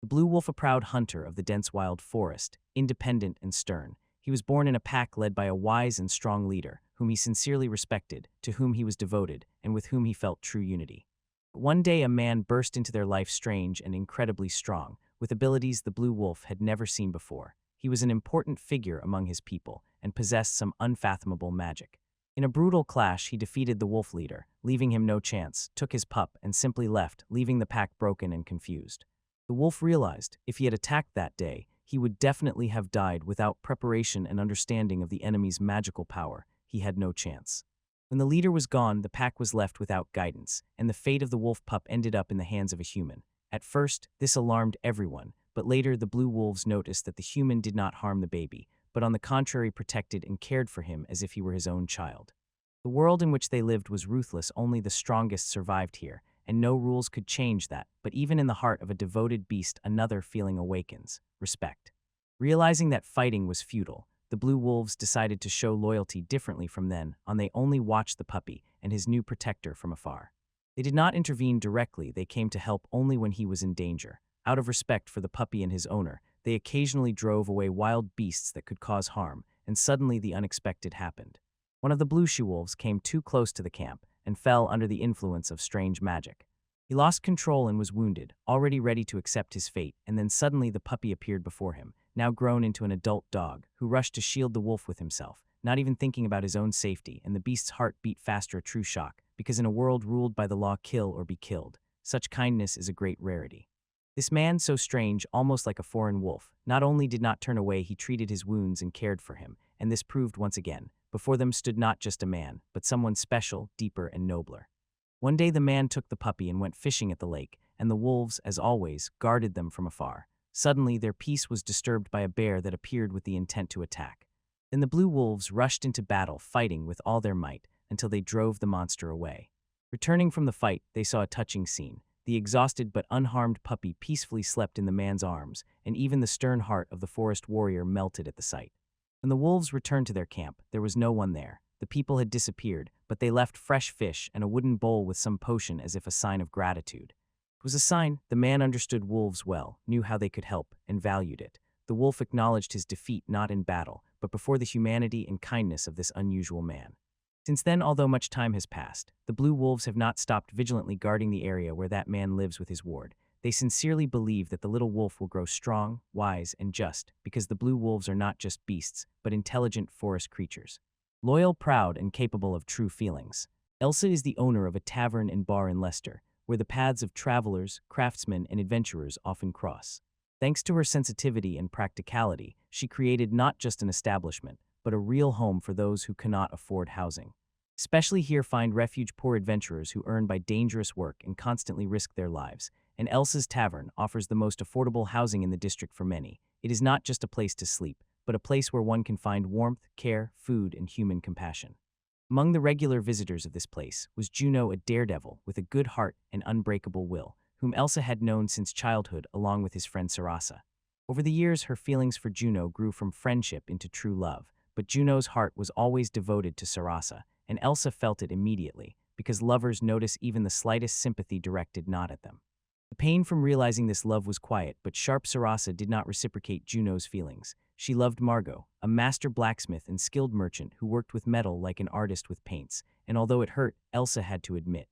The blue wolf, a proud hunter of the dense wild forest, independent and stern. He was born in a pack led by a wise and strong leader, whom he sincerely respected, to whom he was devoted, and with whom he felt true unity. But one day a man burst into their life, strange and incredibly strong, with abilities the blue wolf had never seen before. He was an important figure among his people, and possessed some unfathomable magic. In a brutal clash, he defeated the wolf leader, leaving him no chance, took his pup, and simply left, leaving the pack broken and confused. The wolf realized, if he had attacked that day, he would definitely have died. Without preparation and understanding of the enemy's magical power, he had no chance. When the leader was gone, the pack was left without guidance, and the fate of the wolf pup ended up in the hands of a human. At first, this alarmed everyone, but later the blue wolves noticed that the human did not harm the baby, but on the contrary protected and cared for him as if he were his own child. The world in which they lived was ruthless. Only the strongest survived here, and no rules could change that. But even in the heart of a devoted beast, another feeling awakens: respect. Realizing that fighting was futile, the blue wolves decided to show loyalty differently from then on. They only watched the puppy and his new protector from afar. They did not intervene directly. They came to help only when he was in danger. Out of respect for the puppy and his owner, they occasionally drove away wild beasts that could cause harm, and suddenly the unexpected happened. One of the blue she-wolves came too close to the camp and fell under the influence of strange magic. He lost control and was wounded, already ready to accept his fate, and then suddenly the puppy appeared before him, now grown into an adult dog, who rushed to shield the wolf with himself, not even thinking about his own safety, and the beast's heart beat faster, a true shock, because in a world ruled by the law kill or be killed, such kindness is a great rarity. This man, so strange, almost like a foreign wolf, not only did not turn away, he treated his wounds and cared for him, and this proved once again, before them stood not just a man, but someone special, deeper, and nobler. One day the man took the puppy and went fishing at the lake, and the wolves, as always, guarded them from afar. Suddenly their peace was disturbed by a bear that appeared with the intent to attack. Then the blue wolves rushed into battle, fighting with all their might, until they drove the monster away. Returning from the fight, they saw a touching scene. The exhausted but unharmed puppy peacefully slept in the man's arms, and even the stern heart of the forest warrior melted at the sight. When the wolves returned to their camp, there was no one there. The people had disappeared, but they left fresh fish and a wooden bowl with some potion as if a sign of gratitude. It was a sign. The man understood wolves well, knew how they could help, and valued it. The wolf acknowledged his defeat not in battle, but before the humanity and kindness of this unusual man. Since then, although much time has passed, the blue wolves have not stopped vigilantly guarding the area where that man lives with his ward. They sincerely believe that the little wolf will grow strong, wise, and just, because the blue wolves are not just beasts, but intelligent forest creatures. Loyal, proud, and capable of true feelings. Elsa is the owner of a tavern and bar in Leicester, where the paths of travelers, craftsmen, and adventurers often cross. Thanks to her sensitivity and practicality, she created not just an establishment, but a real home for those who cannot afford housing. Especially here find refuge poor adventurers who earn by dangerous work and constantly risk their lives. And Elsa's Tavern offers the most affordable housing in the district for many. It is not just a place to sleep, but a place where one can find warmth, care, food, and human compassion. Among the regular visitors of this place was Juno, a daredevil with a good heart and unbreakable will, whom Elsa had known since childhood along with his friend Sarasa. Over the years, her feelings for Juno grew from friendship into true love, but Juno's heart was always devoted to Sarasa, and Elsa felt it immediately, because lovers notice even the slightest sympathy directed not at them. The pain from realizing this love was quiet, but sharp Sarasa did not reciprocate Juno's feelings. She loved Margot, a master blacksmith and skilled merchant who worked with metal like an artist with paints, and although it hurt, Elsa had to admit,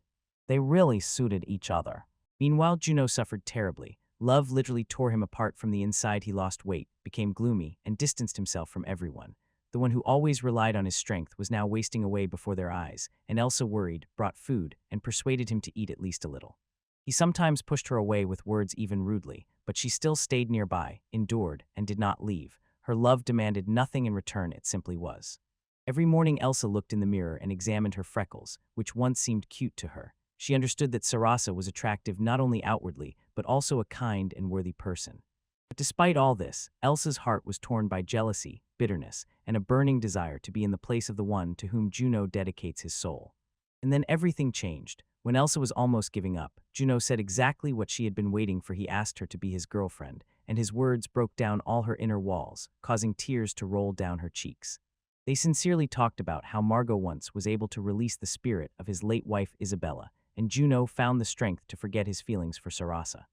they really suited each other. Meanwhile, Juno suffered terribly. Love literally tore him apart from the inside. He lost weight, became gloomy, and distanced himself from everyone. The one who always relied on his strength was now wasting away before their eyes, and Elsa worried, brought food, and persuaded him to eat at least a little. He sometimes pushed her away with words, even rudely, but she still stayed nearby, endured, and did not leave. Her love demanded nothing in return, it simply was. Every morning Elsa looked in the mirror and examined her freckles, which once seemed cute to her. She understood that Sarasa was attractive not only outwardly, but also a kind and worthy person. But despite all this, Elsa's heart was torn by jealousy, bitterness, and a burning desire to be in the place of the one to whom Juno dedicates his soul. And then everything changed. When Elsa was almost giving up, Juno said exactly what she had been waiting for. He asked her to be his girlfriend, and his words broke down all her inner walls, causing tears to roll down her cheeks. They sincerely talked about how Margot once was able to release the spirit of his late wife Isabella, and Juno found the strength to forget his feelings for Sarasa.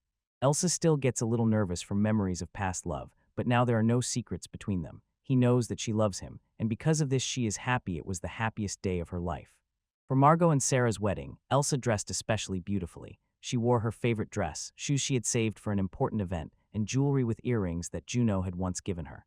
Elsa still gets a little nervous from memories of past love, but now there are no secrets between them. He knows that she loves him, and because of this she is happy. It was the happiest day of her life. For Margot and Sarah's wedding, Elsa dressed especially beautifully. She wore her favorite dress, shoes she had saved for an important event, and jewelry with earrings that Juno had once given her.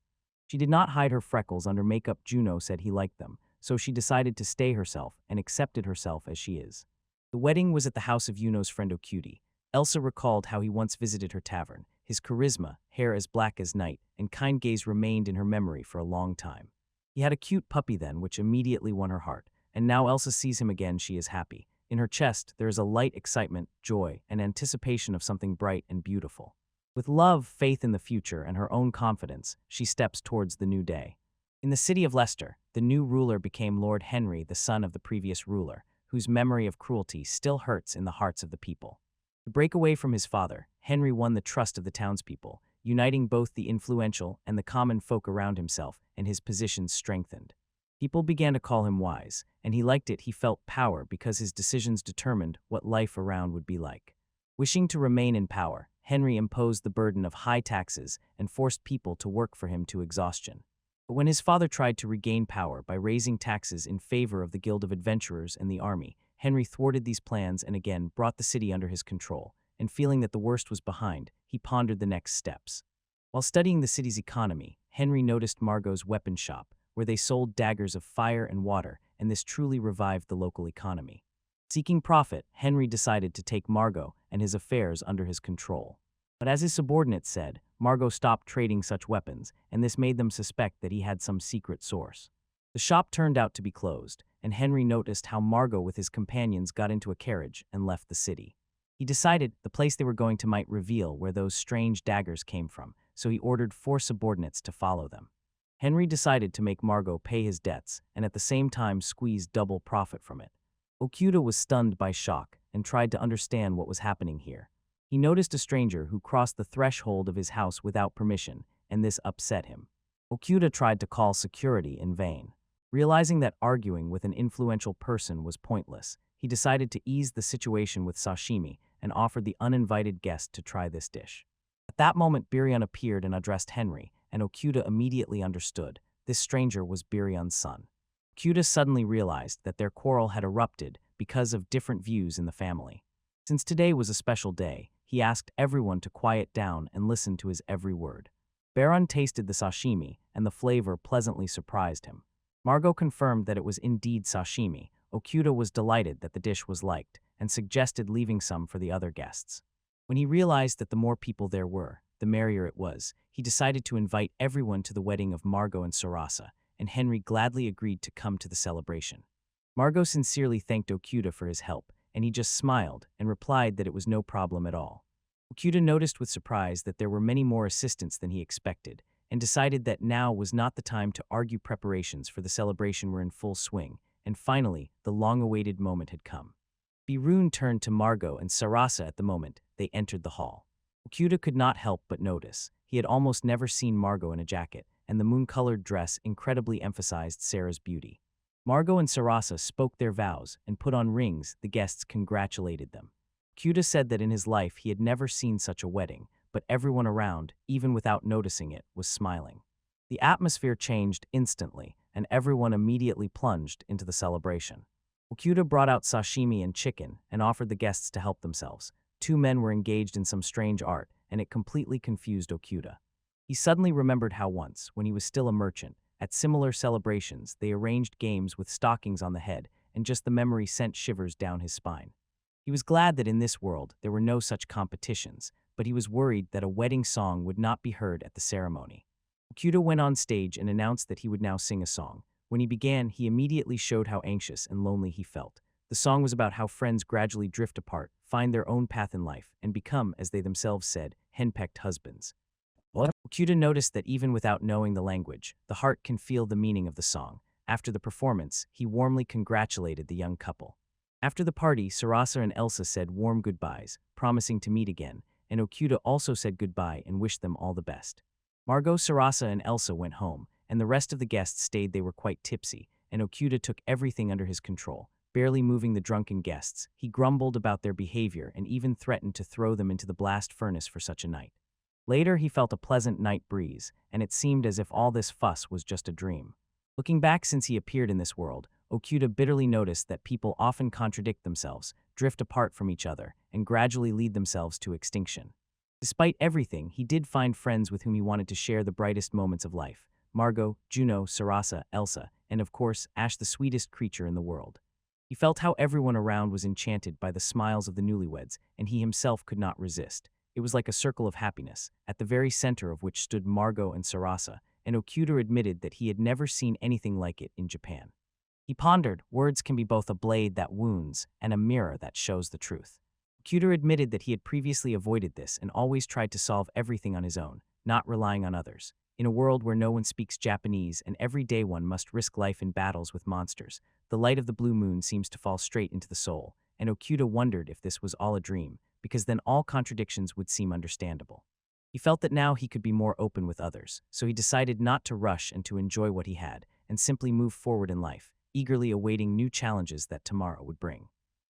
She did not hide her freckles under makeup. Juno said he liked them, so she decided to stay herself and accepted herself as she is. The wedding was at the house of Juno's friend Ocuti. Elsa recalled how he once visited her tavern. His charisma, hair as black as night, and kind gaze remained in her memory for a long time. He had a cute puppy then, which immediately won her heart, and now Elsa sees him again. She is happy. In her chest, there is a light excitement, joy, and anticipation of something bright and beautiful. With love, faith in the future, and her own confidence, she steps towards the new day. In the city of Leicester, the new ruler became Lord Henry, the son of the previous ruler, whose memory of cruelty still hurts in the hearts of the people. To break away from his father, Henry won the trust of the townspeople, uniting both the influential and the common folk around himself, and his positions strengthened. People began to call him wise, and he liked it. He felt power because his decisions determined what life around would be like. Wishing to remain in power, Henry imposed the burden of high taxes and forced people to work for him to exhaustion. But when his father tried to regain power by raising taxes in favor of the Guild of Adventurers and the army, Henry thwarted these plans and again brought the city under his control, and feeling that the worst was behind, he pondered the next steps. While studying the city's economy, Henry noticed Margot's weapon shop, where they sold daggers of fire and water, and this truly revived the local economy. Seeking profit, Henry decided to take Margot and his affairs under his control. But as his subordinates said, Margot stopped trading such weapons, and this made them suspect that he had some secret source. The shop turned out to be closed, and Henry noticed how Margot with his companions got into a carriage and left the city. He decided the place they were going to might reveal where those strange daggers came from, so he ordered 4 subordinates to follow them. Henry decided to make Margot pay his debts and at the same time squeeze double profit from it. Okuda was stunned by shock and tried to understand what was happening here. He noticed a stranger who crossed the threshold of his house without permission, and this upset him. Okuda tried to call security in vain. Realizing that arguing with an influential person was pointless, he decided to ease the situation with sashimi and offered the uninvited guest to try this dish. At that moment, Biryon appeared and addressed Henry, and Okuda immediately understood. This stranger was Biryon's son. Okuda suddenly realized that their quarrel had erupted because of different views in the family. Since today was a special day, he asked everyone to quiet down and listen to his every word. Biryon tasted the sashimi, and the flavor pleasantly surprised him. Margot confirmed that it was indeed sashimi. Okuda was delighted that the dish was liked, and suggested leaving some for the other guests. When he realized that the more people there were, the merrier it was, he decided to invite everyone to the wedding of Margot and Sarasa, and Henry gladly agreed to come to the celebration. Margot sincerely thanked Okuda for his help, and he just smiled and replied that it was no problem at all. Okuda noticed with surprise that there were many more assistants than he expected, and decided that now was not the time to argue. Preparations for the celebration were in full swing, and finally, the long-awaited moment had come. Biryon turned to Margot and Sarasa at the moment they entered the hall. Okuda could not help but notice. He had almost never seen Margot in a jacket, and the moon-colored dress incredibly emphasized Sarah's beauty. Margot and Sarasa spoke their vows and put on rings. The guests congratulated them. Okuda said that in his life he had never seen such a wedding, but everyone around, even without noticing it, was smiling. The atmosphere changed instantly, and everyone immediately plunged into the celebration. Okuda brought out sashimi and chicken and offered the guests to help themselves. 2 men were engaged in some strange art, and it completely confused Okuda. He suddenly remembered how once, when he was still a merchant, at similar celebrations they arranged games with stockings on the head, and just the memory sent shivers down his spine. He was glad that in this world there were no such competitions, but he was worried that a wedding song would not be heard at the ceremony. Okuda went on stage and announced that he would now sing a song. When he began, he immediately showed how anxious and lonely he felt. The song was about how friends gradually drift apart, find their own path in life, and become, as they themselves said, henpecked husbands. Okuda noticed that even without knowing the language, the heart can feel the meaning of the song. After the performance, he warmly congratulated the young couple. After the party, Sarasa and Elsa said warm goodbyes, promising to meet again, and Okuda also said goodbye and wished them all the best. Margot, Sarasa, and Elsa went home, and the rest of the guests stayed. They were quite tipsy, and Okuda took everything under his control, barely moving the drunken guests. He grumbled about their behavior and even threatened to throw them into the blast furnace for such a night. Later, he felt a pleasant night breeze, and it seemed as if all this fuss was just a dream. Looking back since he appeared in this world, Okuda bitterly noticed that people often contradict themselves, drift apart from each other, and gradually lead themselves to extinction. Despite everything, he did find friends with whom he wanted to share the brightest moments of life: Margot, Juno, Sarasa, Elsa, and of course, Ash, the sweetest creature in the world. He felt how everyone around was enchanted by the smiles of the newlyweds, and he himself could not resist. It was like a circle of happiness, at the very center of which stood Margot and Sarasa, and Okuda admitted that he had never seen anything like it in Japan. He pondered, words can be both a blade that wounds and a mirror that shows the truth. Okuda admitted that he had previously avoided this and always tried to solve everything on his own, not relying on others. In a world where no one speaks Japanese and every day one must risk life in battles with monsters, the light of the blue moon seems to fall straight into the soul, and Okuda wondered if this was all a dream, because then all contradictions would seem understandable. He felt that now he could be more open with others, so he decided not to rush and to enjoy what he had, and simply move forward in life, eagerly awaiting new challenges that tomorrow would bring.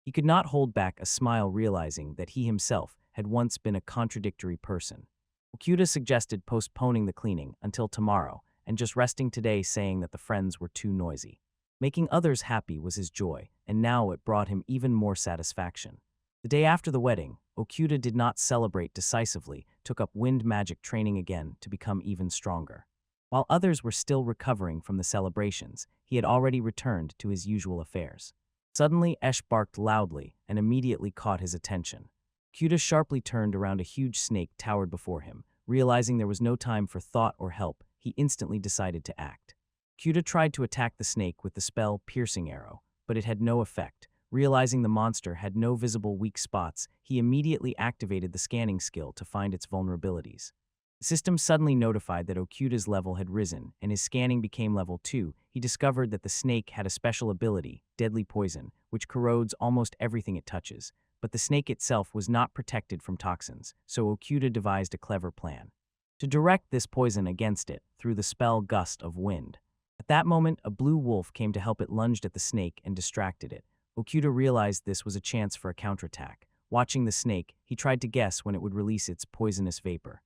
He could not hold back a smile, realizing that he himself had once been a contradictory person. Okuda suggested postponing the cleaning until tomorrow and just resting today, saying that the friends were too noisy. Making others happy was his joy, and now it brought him even more satisfaction. The day after the wedding, Okuda did not celebrate decisively, took up wind magic training again to become even stronger. While others were still recovering from the celebrations, he had already returned to his usual affairs. Suddenly, Esh barked loudly and immediately caught his attention. Okuda sharply turned around. A huge snake towered before him. Realizing there was no time for thought or help, he instantly decided to act. Okuda tried to attack the snake with the spell Piercing Arrow, but it had no effect. Realizing the monster had no visible weak spots, he immediately activated the scanning skill to find its vulnerabilities. The system suddenly notified that Okuda's level had risen, and his scanning became level 2. He discovered that the snake had a special ability, Deadly Poison, which corrodes almost everything it touches. But the snake itself was not protected from toxins, so Okuda devised a clever plan to direct this poison against it through the spell Gust of Wind. At that moment, a blue wolf came to help. It lunged at the snake and distracted it. Okuda realized this was a chance for a counterattack. Watching the snake, he tried to guess when it would release its poisonous vapor.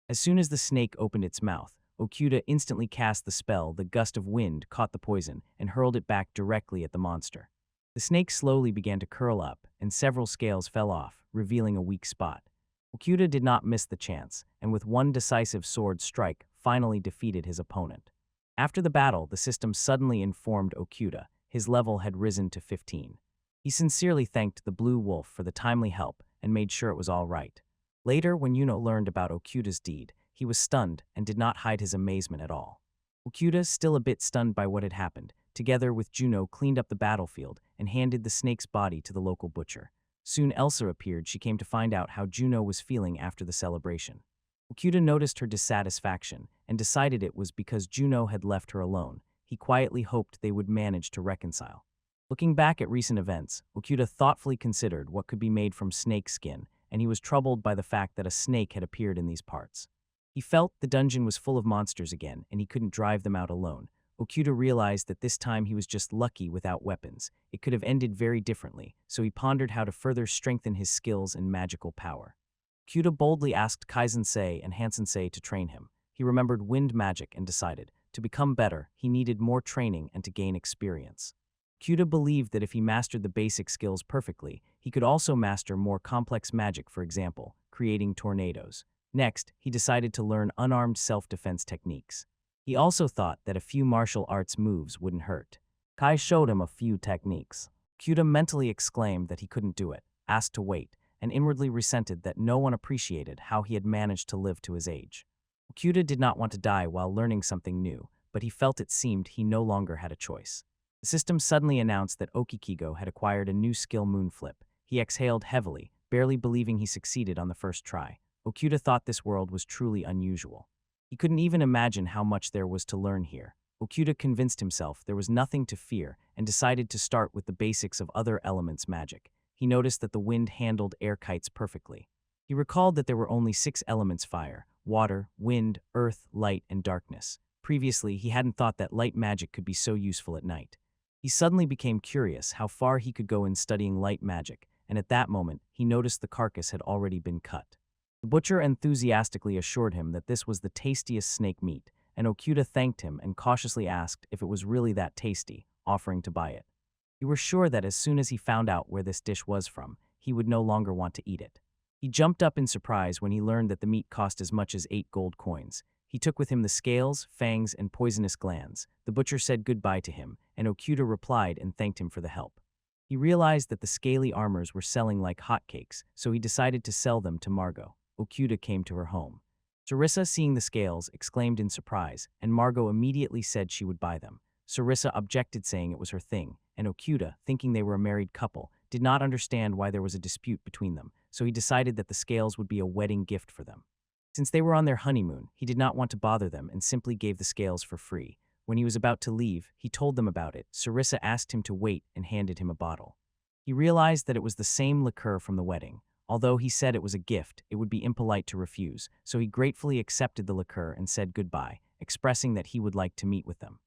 As soon as the snake opened its mouth, Okuda instantly cast the spell. The Gust of Wind caught the poison and hurled it back directly at the monster. The snake slowly began to curl up, and several scales fell off, revealing a weak spot. Okuda did not miss the chance, and with one decisive sword strike, finally defeated his opponent. After the battle, the system suddenly informed Okuda his level had risen to 15. He sincerely thanked the Blue Wolf for the timely help and made sure it was all right. Later, when Yuno learned about Okuda's deed, he was stunned and did not hide his amazement at all. Okuda, still a bit stunned by what had happened, together with Juno cleaned up the battlefield and handed the snake's body to the local butcher. Soon Elsa appeared. She came to find out how Juno was feeling after the celebration. Okuda noticed her dissatisfaction and decided it was because Juno had left her alone. He quietly hoped they would manage to reconcile. Looking back at recent events, Okuda thoughtfully considered what could be made from snake skin, and he was troubled by the fact that a snake had appeared in these parts. He felt the dungeon was full of monsters again, and he couldn't drive them out alone. Okuda realized that this time he was just lucky without weapons. It could have ended very differently, so he pondered how to further strengthen his skills and magical power. Okuda boldly asked Kaizen-sei and Hansen-sei to train him. He remembered wind magic and decided, to become better, he needed more training and to gain experience. Okuda believed that if he mastered the basic skills perfectly, he could also master more complex magic, for example, creating tornadoes. Next, he decided to learn unarmed self-defense techniques. He also thought that a few martial arts moves wouldn't hurt. Kai showed him a few techniques. Okuda mentally exclaimed that he couldn't do it, asked to wait, and inwardly resented that no one appreciated how he had managed to live to his age. Okuda did not want to die while learning something new, but he felt it seemed he no longer had a choice. The system suddenly announced that Okikigo had acquired a new skill, Moonflip. He exhaled heavily, barely believing he succeeded on the first try. Okuda thought this world was truly unusual. He couldn't even imagine how much there was to learn here. Okuda convinced himself there was nothing to fear and decided to start with the basics of other elements magic. He noticed that the wind handled air kites perfectly. He recalled that there were only 6 elements: fire, water, wind, earth, light, and darkness. Previously, he hadn't thought that light magic could be so useful at night. He suddenly became curious how far he could go in studying light magic, and at that moment, he noticed the carcass had already been cut. The butcher enthusiastically assured him that this was the tastiest snake meat, and Okuda thanked him and cautiously asked if it was really that tasty, offering to buy it. He was sure that as soon as he found out where this dish was from, he would no longer want to eat it. He jumped up in surprise when he learned that the meat cost as much as 8 gold coins. He took with him the scales, fangs, and poisonous glands. The butcher said goodbye to him, and Okuda replied and thanked him for the help. He realized that the scaly armors were selling like hotcakes, so he decided to sell them to Margot. Okuda came to her home. Sarissa, seeing the scales, exclaimed in surprise, and Margot immediately said she would buy them. Sarissa objected, saying it was her thing, and Okuda, thinking they were a married couple, did not understand why there was a dispute between them, so he decided that the scales would be a wedding gift for them. Since they were on their honeymoon, he did not want to bother them and simply gave the scales for free. When he was about to leave, he told them about it. Sarissa asked him to wait and handed him a bottle. He realized that it was the same liqueur from the wedding. Although he said it was a gift, it would be impolite to refuse, so he gratefully accepted the liqueur and said goodbye, expressing that he would like to meet with them.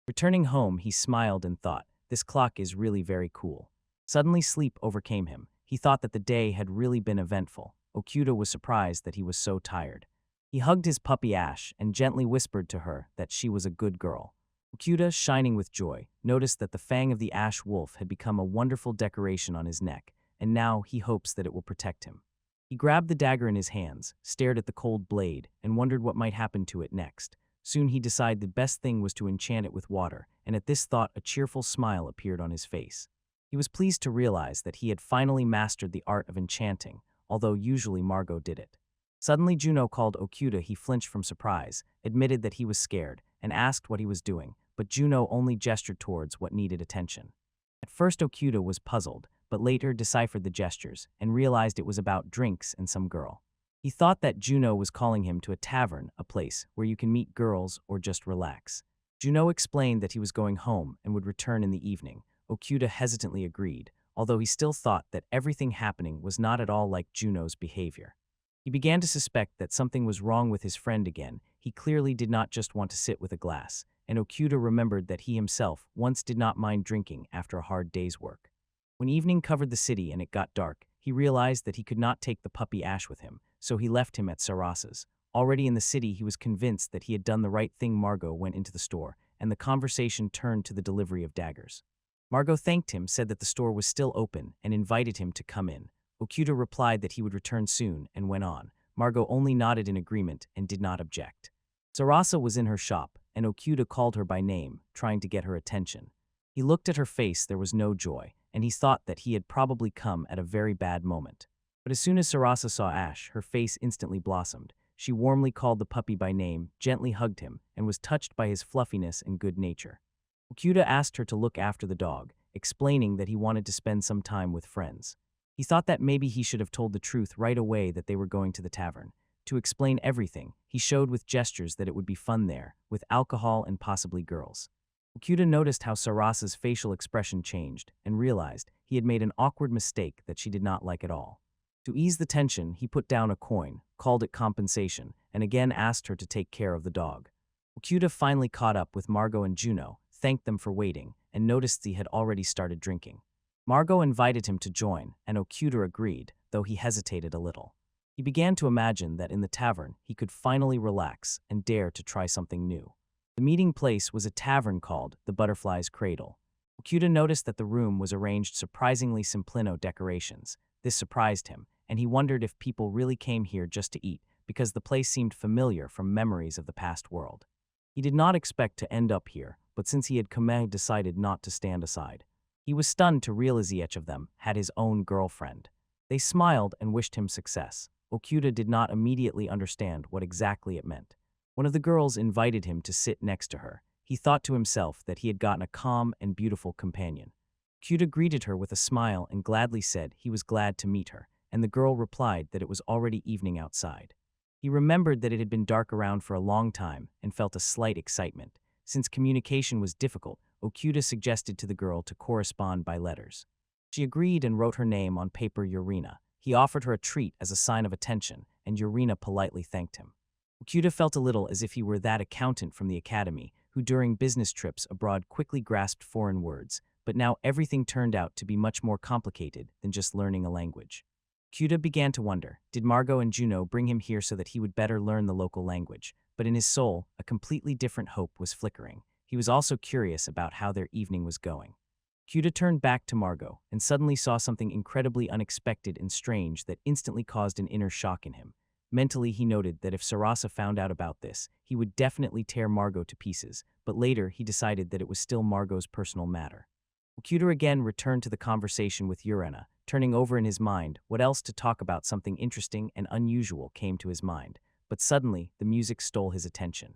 Returning home, he smiled and thought, this clock is really very cool. Suddenly sleep overcame him. He thought that the day had really been eventful. Okuda was surprised that he was so tired. He hugged his puppy Ash and gently whispered to her that she was a good girl. Okuda, shining with joy, noticed that the fang of the ash wolf had become a wonderful decoration on his neck, and now he hopes that it will protect him. He grabbed the dagger in his hands, stared at the cold blade, and wondered what might happen to it next. Soon he decided the best thing was to enchant it with water, and at this thought a cheerful smile appeared on his face. He was pleased to realize that he had finally mastered the art of enchanting, although usually Margot did it. Suddenly Juno called Okuda. He flinched from surprise, admitted that he was scared, and asked what he was doing, but Juno only gestured towards what needed attention. At first Okuda was puzzled, but later deciphered the gestures and realized it was about drinks and some girl. He thought that Juno was calling him to a tavern, a place where you can meet girls or just relax. Juno explained that he was going home and would return in the evening. Okuda hesitantly agreed, although he still thought that everything happening was not at all like Juno's behavior. He began to suspect that something was wrong with his friend again. He clearly did not just want to sit with a glass, and Okuda remembered that he himself once did not mind drinking after a hard day's work. When evening covered the city and it got dark, he realized that he could not take the puppy Ash with him, so he left him at Sarasa's. Already in the city, he was convinced that he had done the right thing. Margot went into the store, and the conversation turned to the delivery of daggers. Margot thanked him, said that the store was still open, and invited him to come in. Okuda replied that he would return soon and went on. Margot only nodded in agreement and did not object. Sarasa was in her shop, and Okuda called her by name, trying to get her attention. He looked at her face. There was no joy, and he thought that he had probably come at a very bad moment. But as soon as Sarasa saw Ash, her face instantly blossomed. She warmly called the puppy by name, gently hugged him, and was touched by his fluffiness and good nature. Okuda asked her to look after the dog, explaining that he wanted to spend some time with friends. He thought that maybe he should have told the truth right away that they were going to the tavern. To explain everything, he showed with gestures that it would be fun there, with alcohol and possibly girls. Okuda noticed how Sarasa's facial expression changed and realized he had made an awkward mistake that she did not like at all. To ease the tension, he put down a coin, called it compensation, and again asked her to take care of the dog. Okuda finally caught up with Margot and Juno, thanked them for waiting, and noticed he had already started drinking. Margot invited him to join, and Okuda agreed, though he hesitated a little. He began to imagine that in the tavern he could finally relax and dare to try something new. The meeting place was a tavern called the Butterfly's Cradle. Okuda noticed that the room was arranged surprisingly simplino decorations. This surprised him, and he wondered if people really came here just to eat, because the place seemed familiar from memories of the past world. He did not expect to end up here, but since he had come, decided not to stand aside. He was stunned to realize each of them had his own girlfriend. They smiled and wished him success. Okuda did not immediately understand what exactly it meant. One of the girls invited him to sit next to her. He thought to himself that he had gotten a calm and beautiful companion. Okuda greeted her with a smile and gladly said he was glad to meet her, and the girl replied that it was already evening outside. He remembered that it had been dark around for a long time and felt a slight excitement. Since communication was difficult, Okuda suggested to the girl to correspond by letters. She agreed and wrote her name on paper, Urina. He offered her a treat as a sign of attention, and Urina politely thanked him. Okuda felt a little as if he were that accountant from the academy who during business trips abroad quickly grasped foreign words, but now everything turned out to be much more complicated than just learning a language. Okuda began to wonder, did Margot and Juno bring him here so that he would better learn the local language? But in his soul, a completely different hope was flickering. He was also curious about how their evening was going. Okuda turned back to Margot and suddenly saw something incredibly unexpected and strange that instantly caused an inner shock in him. Mentally, he noted that if Sarasa found out about this, he would definitely tear Margot to pieces, but later he decided that it was still Margot's personal matter. Okuda again returned to the conversation with Urena, turning over in his mind what else to talk about. Something interesting and unusual came to his mind, but suddenly the music stole his attention.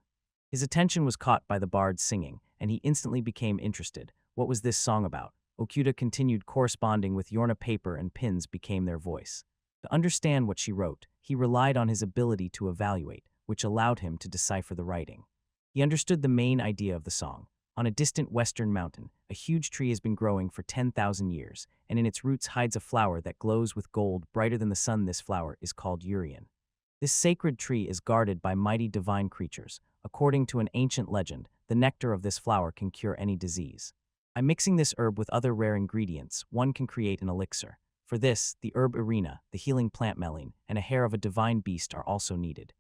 His attention was caught by the bard singing, and he instantly became interested. What was this song about? Okuda continued corresponding with Yorna. Paper and pins became their voice. To understand what she wrote, he relied on his ability to evaluate, which allowed him to decipher the writing. He understood the main idea of the song. On a distant western mountain, a huge tree has been growing for 10,000 years, and in its roots hides a flower that glows with gold brighter than the sun. This flower is called Urian. This sacred tree is guarded by mighty divine creatures. According to an ancient legend, the nectar of this flower can cure any disease. By mixing this herb with other rare ingredients, one can create an elixir. For this, the herb arena, the healing plant melon, and a hair of a divine beast are also needed.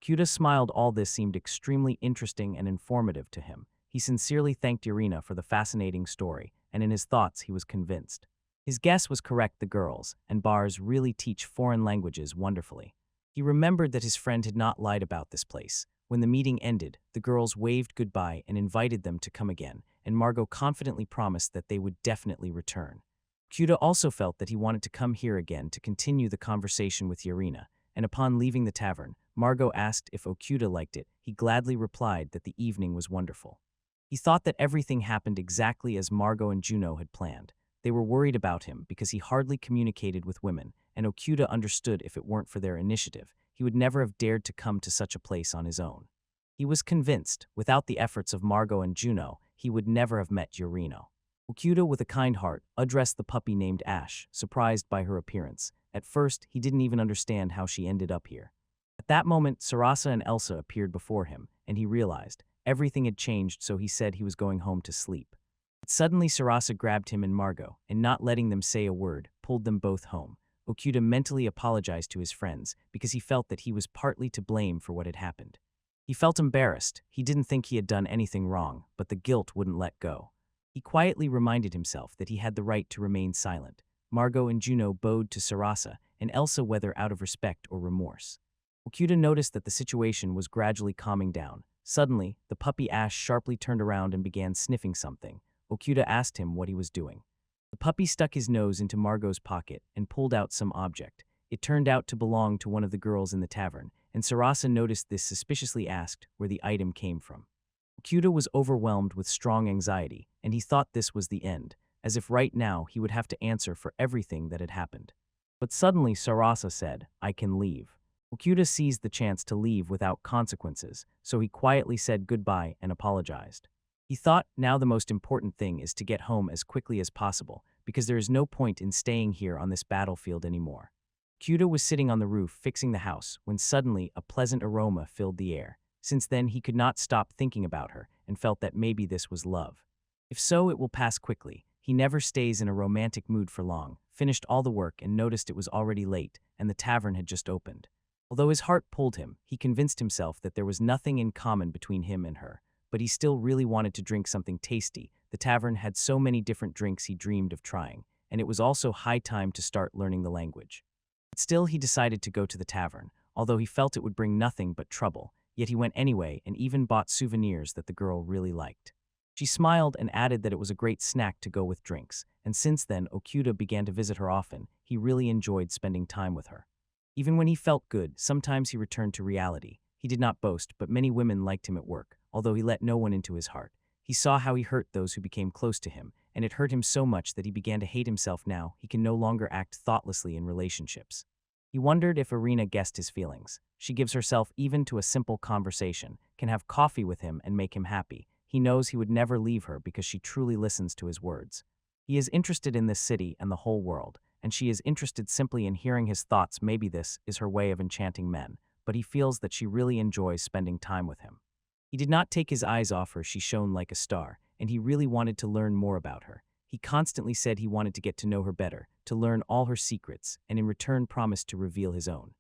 Okuda smiled. All this seemed extremely interesting and informative to him. He sincerely thanked Irina for the fascinating story, and in his thoughts he was convinced. His guess was correct. The girls and bars really teach foreign languages wonderfully. He remembered that his friend had not lied about this place. When the meeting ended, the girls waved goodbye and invited them to come again, and Margot confidently promised that they would definitely return. Okuda also felt that he wanted to come here again to continue the conversation with Irina, and upon leaving the tavern, Margot asked if Okuda liked it. He gladly replied that the evening was wonderful. He thought that everything happened exactly as Margot and Juno had planned. They were worried about him because he hardly communicated with women, and Okuda understood if it weren't for their initiative, he would never have dared to come to such a place on his own. He was convinced, without the efforts of Margot and Juno, he would never have met Yurino. Okuda, with a kind heart, addressed the puppy named Ash, surprised by her appearance. At first, he didn't even understand how she ended up here. At that moment, Sarasa and Elsa appeared before him, and he realized everything had changed, so he said he was going home to sleep. But suddenly Sarasa grabbed him and Margot, and not letting them say a word, pulled them both home. Okuda mentally apologized to his friends because he felt that he was partly to blame for what had happened. He felt embarrassed. He didn't think he had done anything wrong, but the guilt wouldn't let go. He quietly reminded himself that he had the right to remain silent. Margot and Juno bowed to Sarasa, and Elsa, whether out of respect or remorse. Okuda noticed that the situation was gradually calming down. Suddenly, the puppy Ash sharply turned around and began sniffing something. Okuda asked him what he was doing. The puppy stuck his nose into Margot's pocket and pulled out some object. It turned out to belong to one of the girls in the tavern, and Sarasa noticed this, suspiciously asked where the item came from. Okuda was overwhelmed with strong anxiety, and he thought this was the end, as if right now he would have to answer for everything that had happened. But suddenly Sarasa said, "I can leave." Okuda seized the chance to leave without consequences, so he quietly said goodbye and apologized. He thought, now the most important thing is to get home as quickly as possible, because there is no point in staying here on this battlefield anymore. Okuda was sitting on the roof fixing the house when suddenly a pleasant aroma filled the air. Since then he could not stop thinking about her and felt that maybe this was love. If so, it will pass quickly. He never stays in a romantic mood for long. Finished all the work and noticed it was already late and the tavern had just opened. Although his heart pulled him, he convinced himself that there was nothing in common between him and her. But he still really wanted to drink something tasty. The tavern had so many different drinks he dreamed of trying, and it was also high time to start learning the language. But still he decided to go to the tavern, although he felt it would bring nothing but trouble, yet he went anyway and even bought souvenirs that the girl really liked. She smiled and added that it was a great snack to go with drinks, and since then Okuda began to visit her often. He really enjoyed spending time with her. Even when he felt good, sometimes he returned to reality. He did not boast, but many women liked him at work, although he let no one into his heart. He saw how he hurt those who became close to him, and it hurt him so much that he began to hate himself. Now he can no longer act thoughtlessly in relationships. He wondered if Irina guessed his feelings. She gives herself even to a simple conversation, can have coffee with him and make him happy. He knows he would never leave her because she truly listens to his words. He is interested in this city and the whole world, and she is interested simply in hearing his thoughts. Maybe this is her way of enchanting men, but he feels that she really enjoys spending time with him. He did not take his eyes off her. She shone like a star, and he really wanted to learn more about her. He constantly said he wanted to get to know her better, to learn all her secrets, and in return promised to reveal his own.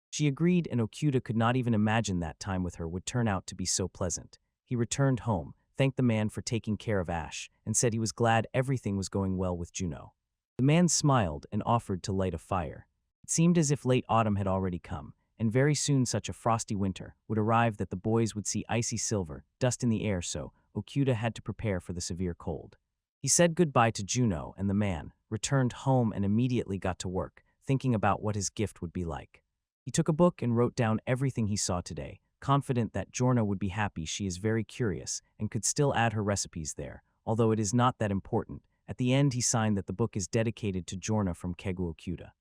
She agreed, and Okuda could not even imagine that time with her would turn out to be so pleasant. He returned home, thanked the man for taking care of Ash, and said he was glad everything was going well with Juno. The man smiled and offered to light a fire. It seemed as if late autumn had already come, and very soon such a frosty winter would arrive that the boys would see icy silver, dust in the air, so Okuda had to prepare for the severe cold. He said goodbye to Juno, and the man returned home and immediately got to work, thinking about what his gift would be like. He took a book and wrote down everything he saw today, confident that Jorna would be happy. She is very curious and could still add her recipes there, although it is not that important. At the end he signed that the book is dedicated to Jorna from Kegu Okuda.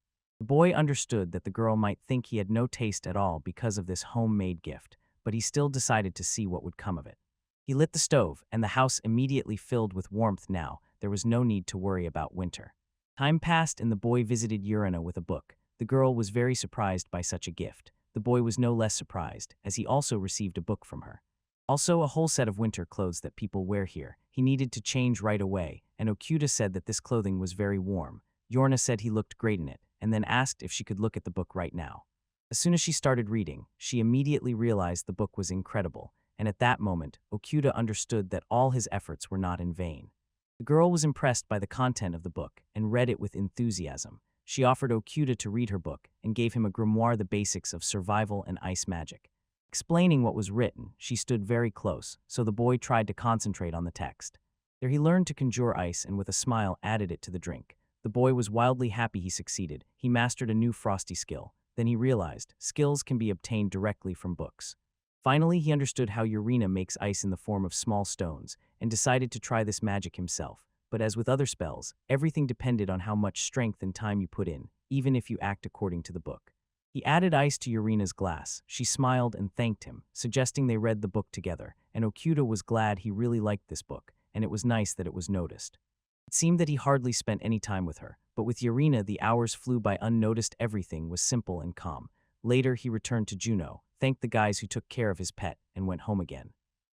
The boy understood that the girl might think he had no taste at all because of this homemade gift, but he still decided to see what would come of it. He lit the stove, and the house immediately filled with warmth. Now there was no need to worry about winter. Time passed and the boy visited Urina with a book. The girl was very surprised by such a gift. The boy was no less surprised, as he also received a book from her. Also a whole set of winter clothes that people wear here. He needed to change right away, and Okuda said that this clothing was very warm. Yorna said he looked great in it, and then asked if she could look at the book right now. As soon as she started reading, she immediately realized the book was incredible, and at that moment, Okuda understood that all his efforts were not in vain. The girl was impressed by the content of the book and read it with enthusiasm. She offered Okuda to read her book and gave him a grimoire, the basics of survival and ice magic. Explaining what was written, she stood very close, so the boy tried to concentrate on the text. There he learned to conjure ice and with a smile added it to the drink. The boy was wildly happy he succeeded. He mastered a new frosty skill. Then he realized skills can be obtained directly from books. Finally, he understood how Urena makes ice in the form of small stones and decided to try this magic himself. But as with other spells, everything depended on how much strength and time you put in, even if you act according to the book. He added ice to Urena's glass. She smiled and thanked him, suggesting they read the book together, and Okuda was glad he really liked this book, and it was nice that it was noticed. It seemed that he hardly spent any time with her, but with Urena the hours flew by unnoticed. Everything was simple and calm. Later he returned to Juno, thanked the guys who took care of his pet, and went home again.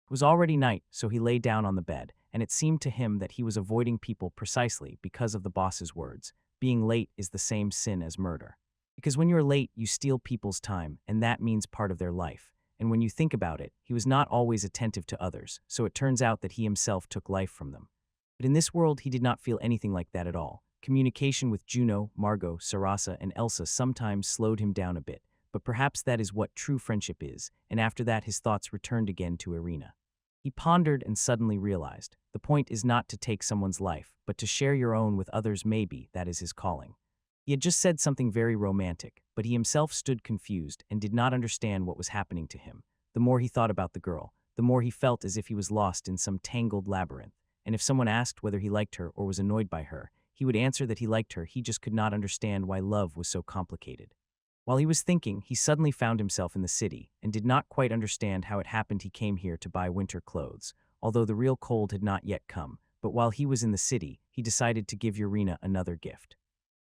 It was already night, so he lay down on the bed, and it seemed to him that he was avoiding people precisely because of the boss's words. Being late is the same sin as murder. Because when you're late, you steal people's time, and that means part of their life. And when you think about it, he was not always attentive to others, so it turns out that he himself took life from them. But in this world, he did not feel anything like that at all. Communication with Juno, Margot, Sarasa, and Elsa sometimes slowed him down a bit, but perhaps that is what true friendship is, and after that his thoughts returned again to Irina. He pondered and suddenly realized, the point is not to take someone's life, but to share your own with others. Maybe that is his calling. He had just said something very romantic, but he himself stood confused and did not understand what was happening to him. The more he thought about the girl, the more he felt as if he was lost in some tangled labyrinth, and if someone asked whether he liked her or was annoyed by her, he would answer that he liked her. He just could not understand why love was so complicated. While he was thinking, he suddenly found himself in the city and did not quite understand how it happened he came here to buy winter clothes, although the real cold had not yet come. But while he was in the city, he decided to give Urena another gift.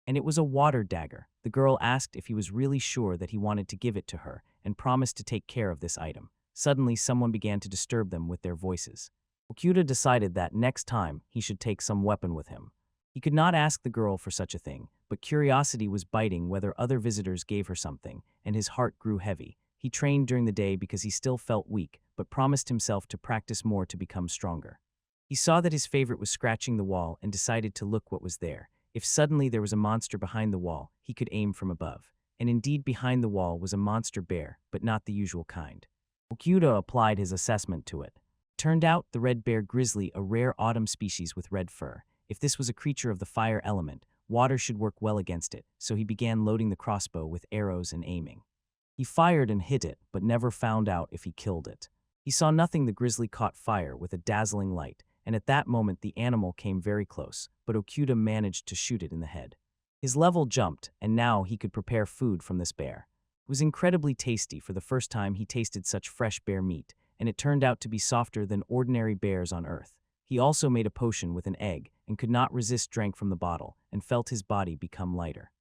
And it was a water dagger. The girl asked if he was really sure that he wanted to give it to her and promised to take care of this item. Suddenly, someone began to disturb them with their voices. Okuda decided that next time he should take some weapon with him. He could not ask the girl for such a thing, but curiosity was biting whether other visitors gave her something, and his heart grew heavy. He trained during the day because he still felt weak, but promised himself to practice more to become stronger. He saw that his favorite was scratching the wall and decided to look what was there. If suddenly there was a monster behind the wall, he could aim from above. And indeed behind the wall was a monster bear, but not the usual kind. Okuda applied his assessment to it. Turned out the red bear grizzly, a rare autumn species with red fur. If this was a creature of the fire element, water should work well against it, so he began loading the crossbow with arrows and aiming. He fired and hit it, but never found out if he killed it. He saw nothing. The grizzly caught fire with a dazzling light, and at that moment the animal came very close, but Okuda managed to shoot it in the head. His level jumped, and now he could prepare food from this bear. It was incredibly tasty. For the first time he tasted such fresh bear meat, and it turned out to be softer than ordinary bears on earth. He also made a potion with an egg, and could not resist, drank from the bottle, and felt his body become lighter.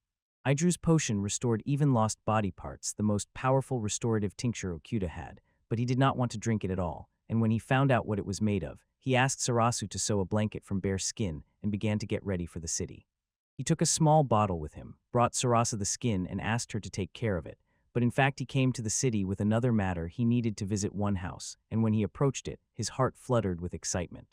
Idru's potion restored even lost body parts, the most powerful restorative tincture Okuda had, but he did not want to drink it at all, and when he found out what it was made of, he asked Sarasu to sew a blanket from bear skin and began to get ready for the city. He took a small bottle with him, brought Sarasa the skin and asked her to take care of it, but in fact he came to the city with another matter. He needed to visit one house, and when he approached it, his heart fluttered with excitement.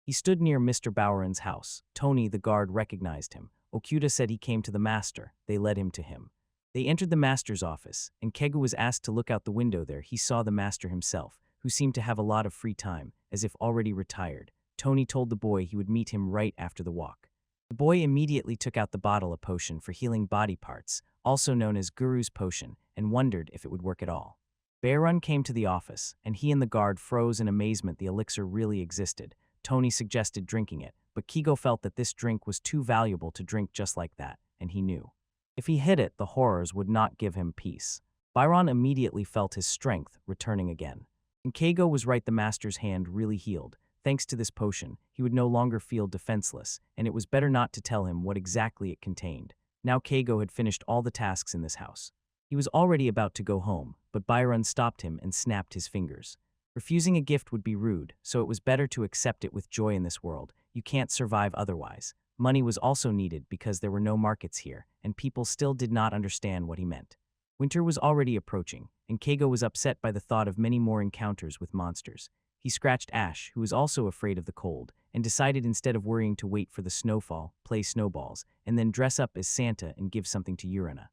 He stood near Mr. Bowerin's house. Tony, the guard, recognized him. Okuda said he came to the master. They led him to him. They entered the master's office, and Kegu was asked to look out the window. There he saw the master himself, who seemed to have a lot of free time, as if already retired. Tony told the boy he would meet him right after the walk. The boy immediately took out the bottle, a potion for healing body parts, also known as Guru's potion, and wondered if it would work at all. Bearun came to the office, and he and the guard froze in amazement. The elixir really existed. Tony suggested drinking it, but Kigo felt that this drink was too valuable to drink just like that, and he knew. If he hid it, the horrors would not give him peace. Byron immediately felt his strength returning again. And Keigo was right, the master's hand really healed. Thanks to this potion, he would no longer feel defenseless, and it was better not to tell him what exactly it contained. Now Keigo had finished all the tasks in this house. He was already about to go home, but Byron stopped him and snapped his fingers. Refusing a gift would be rude, so it was better to accept it with joy in this world. You can't survive otherwise. Money was also needed because there were no markets here, and people still did not understand what he meant. Winter was already approaching, and Keigo was upset by the thought of many more encounters with monsters. He scratched Ash, who was also afraid of the cold, and decided instead of worrying to wait for the snowfall, play snowballs, and then dress up as Santa and give something to Urina.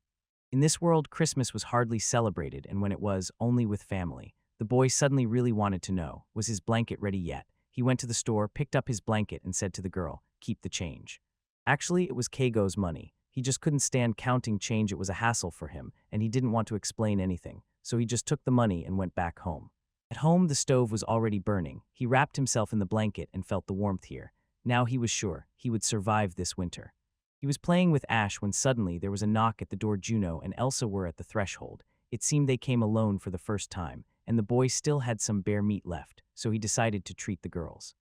In this world, Christmas was hardly celebrated, and when it was, only with family. The boy suddenly really wanted to know, was his blanket ready yet? He went to the store, picked up his blanket, and said to the girl, "Keep the change." Actually, it was Keigo's money. He just couldn't stand counting change. It was a hassle for him, and he didn't want to explain anything, so he just took the money and went back home. At home, the stove was already burning. He wrapped himself in the blanket and felt the warmth here. Now he was sure he would survive this winter. He was playing with Ash when suddenly there was a knock at the door. Juno and Elsa were at the threshold. It seemed they came alone for the first time, and the boy still had some bear meat left, so he decided to treat the girls.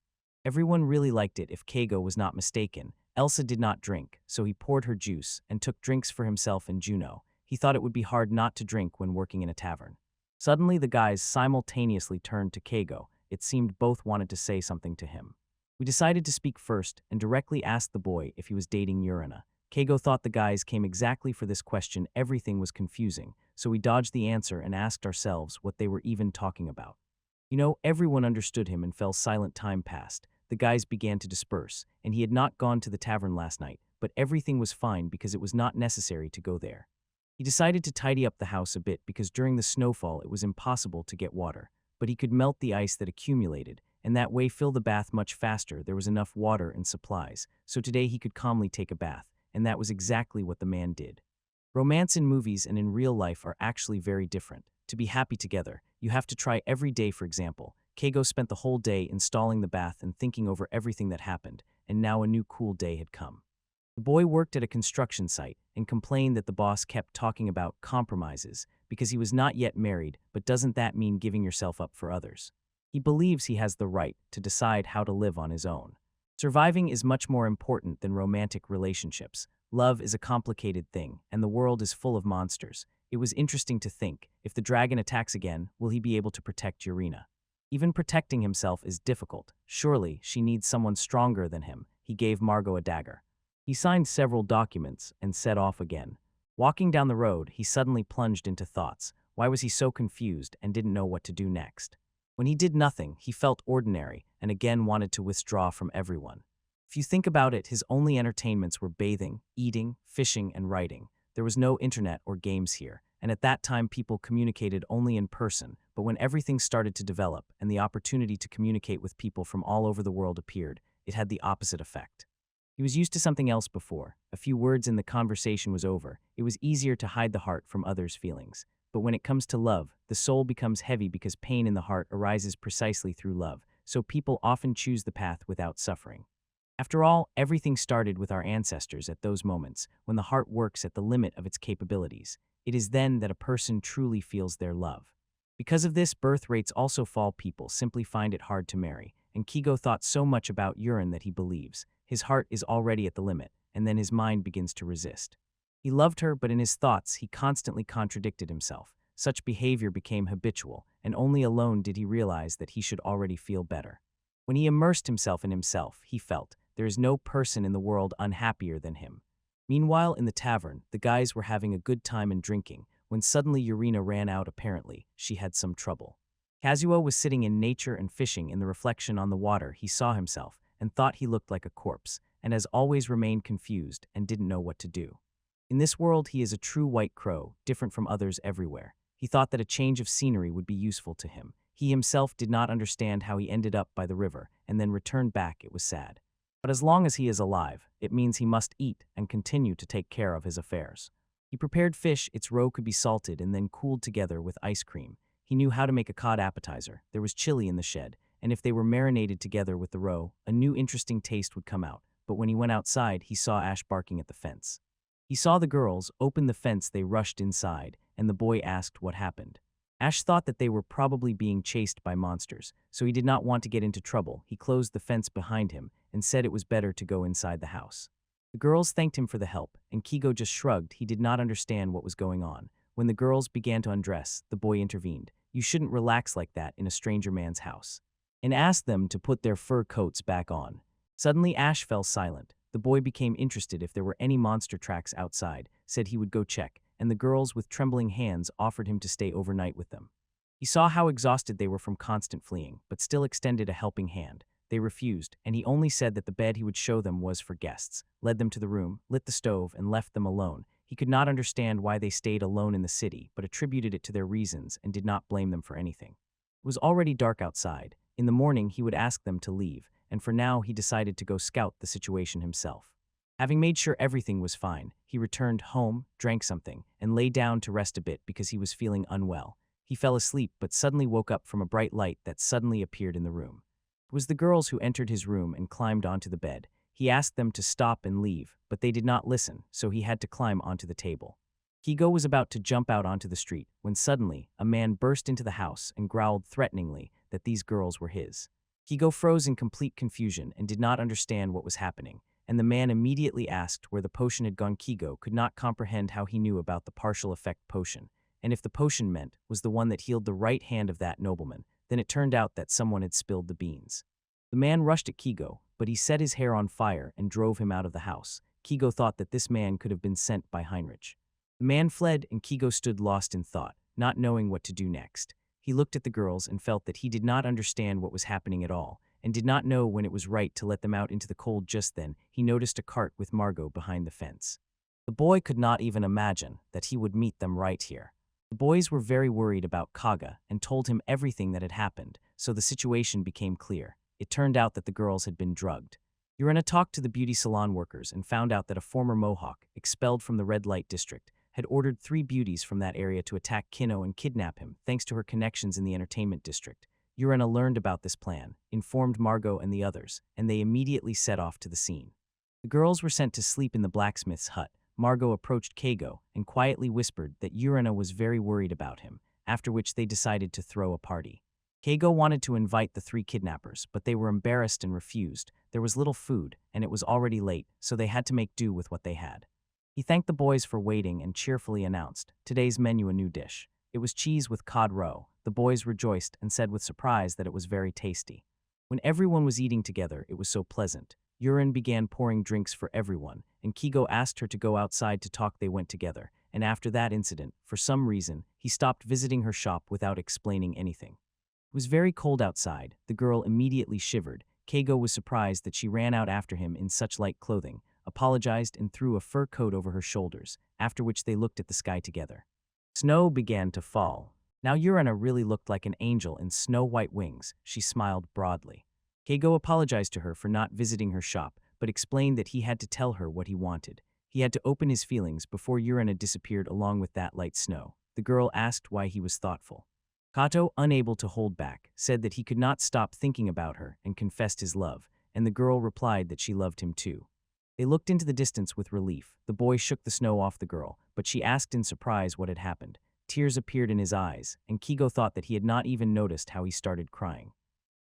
Everyone really liked it if Keigo was not mistaken. Elsa did not drink, so he poured her juice and took drinks for himself and Juno. He thought it would be hard not to drink when working in a tavern. Suddenly, the guys simultaneously turned to Keigo. It seemed both wanted to say something to him. We decided to speak first and directly asked the boy if he was dating Urina. Keigo thought the guys came exactly for this question. Everything was confusing, so we dodged the answer and asked ourselves what they were even talking about. Everyone understood him and fell silent. Time passed. The guys began to disperse, and he had not gone to the tavern last night, but everything was fine because it was not necessary to go there. He decided to tidy up the house a bit because during the snowfall it was impossible to get water, but he could melt the ice that accumulated, and that way fill the bath much faster. There was enough water and supplies, so today he could calmly take a bath, and that was exactly what the man did. Romance in movies and in real life are actually very different. To be happy together, you have to try every day. For example, Keigo spent the whole day installing the bath and thinking over everything that happened, and now a new cool day had come. The boy worked at a construction site and complained that the boss kept talking about compromises because he was not yet married, but doesn't that mean giving yourself up for others? He believes he has the right to decide how to live on his own. Surviving is much more important than romantic relationships. Love is a complicated thing, and the world is full of monsters. It was interesting to think, if the dragon attacks again, will he be able to protect Urina? Even protecting himself is difficult. Surely, she needs someone stronger than him. He gave Margot a dagger. He signed several documents and set off again. Walking down the road, he suddenly plunged into thoughts. Why was he so confused and didn't know what to do next? When he did nothing, he felt ordinary and again wanted to withdraw from everyone. If you think about it, his only entertainments were bathing, eating, fishing, and writing. There was no internet or games here, and at that time people communicated only in person, but when everything started to develop and the opportunity to communicate with people from all over the world appeared, it had the opposite effect. He was used to something else before. A few words and the conversation was over. It was easier to hide the heart from others' feelings. But when it comes to love, the soul becomes heavy because pain in the heart arises precisely through love, so people often choose the path without suffering. After all, everything started with our ancestors at those moments, when the heart works at the limit of its capabilities. It is then that a person truly feels their love. Because of this, birth rates also fall. People simply find it hard to marry, and Keigo thought so much about urine that he believes his heart is already at the limit, and then his mind begins to resist. He loved her, but in his thoughts he constantly contradicted himself. Such behavior became habitual, and only alone did he realize that he should already feel better. When he immersed himself in himself, he felt, there is no person in the world unhappier than him. Meanwhile, in the tavern, the guys were having a good time and drinking, when suddenly Urina ran out. Apparently, she had some trouble. Kazuo was sitting in nature and fishing. In the reflection on the water, he saw himself and thought he looked like a corpse, and as always remained confused and didn't know what to do. In this world, he is a true white crow, different from others everywhere. He thought that a change of scenery would be useful to him. He himself did not understand how he ended up by the river and then returned back. It was sad. But as long as he is alive, it means he must eat and continue to take care of his affairs. He prepared fish. Its roe could be salted and then cooled together with ice cream. He knew how to make a cod appetizer. There was chili in the shed, and if they were marinated together with the roe, a new interesting taste would come out. But when he went outside, he saw Ash barking at the fence. He saw the girls open the fence. They rushed inside, and the boy asked what happened. Ash thought that they were probably being chased by monsters, so he did not want to get into trouble. He closed the fence behind him and said it was better to go inside the house. The girls thanked him for the help, and Keigo just shrugged. He did not understand what was going on. When the girls began to undress, the boy intervened. You shouldn't relax like that in a stranger man's house, and asked them to put their fur coats back on. Suddenly Ash fell silent. The boy became interested if there were any monster tracks outside, said he would go check, and the girls with trembling hands offered him to stay overnight with them. He saw how exhausted they were from constant fleeing, but still extended a helping hand. They refused, and he only said that the bed he would show them was for guests, led them to the room, lit the stove, and left them alone. He could not understand why they stayed alone in the city, but attributed it to their reasons and did not blame them for anything. It was already dark outside. In the morning, he would ask them to leave, and for now he decided to go scout the situation himself. Having made sure everything was fine, he returned home, drank something, and lay down to rest a bit because he was feeling unwell. He fell asleep but suddenly woke up from a bright light that suddenly appeared in the room. It was the girls who entered his room and climbed onto the bed. He asked them to stop and leave, but they did not listen, so he had to climb onto the table. Kigo was about to jump out onto the street when suddenly a man burst into the house and growled threateningly that these girls were his. Kigo froze in complete confusion and did not understand what was happening, and the man immediately asked where the potion had gone. Kigo could not comprehend how he knew about the partial effect potion, and if the potion meant was the one that healed the right hand of that nobleman, then it turned out that someone had spilled the beans. The man rushed at Kigo, but he set his hair on fire and drove him out of the house. Kigo thought that this man could have been sent by Heinrich. The man fled and Kigo stood lost in thought, not knowing what to do next. He looked at the girls and felt that he did not understand what was happening at all, and did not know when it was right to let them out into the cold. Just then, he noticed a cart with Margot behind the fence. The boy could not even imagine that he would meet them right here. The boys were very worried about Kaga and told him everything that had happened, so the situation became clear. It turned out that the girls had been drugged. Urena talked to the beauty salon workers and found out that a former Mohawk, expelled from the red light district, had ordered 3 beauties from that area to attack Kino and kidnap him, thanks to her connections in the entertainment district. Urena learned about this plan, informed Margot and the others, and they immediately set off to the scene. The girls were sent to sleep in the blacksmith's hut. Margot approached Keigo and quietly whispered that Urena was very worried about him, after which they decided to throw a party. Keigo wanted to invite the 3 kidnappers, but they were embarrassed and refused. There was little food, and it was already late, so they had to make do with what they had. He thanked the boys for waiting and cheerfully announced, today's menu a new dish. It was cheese with cod roe. The boys rejoiced and said with surprise that it was very tasty. When everyone was eating together, it was so pleasant. Urin began pouring drinks for everyone, and Kigo asked her to go outside to talk. They went together, and after that incident, for some reason, he stopped visiting her shop without explaining anything. It was very cold outside. The girl immediately shivered. Keigo was surprised that she ran out after him in such light clothing, apologized and threw a fur coat over her shoulders, after which they looked at the sky together. Snow began to fall. Now Urena really looked like an angel in snow-white wings. She smiled broadly. Keigo apologized to her for not visiting her shop, but explained that he had to tell her what he wanted. He had to open his feelings before Urena disappeared along with that light snow. The girl asked why he was thoughtful. Kato, unable to hold back, said that he could not stop thinking about her and confessed his love, and the girl replied that she loved him too. They looked into the distance with relief. The boy shook the snow off the girl, but she asked in surprise what had happened. Tears appeared in his eyes, and Kigo thought that he had not even noticed how he started crying.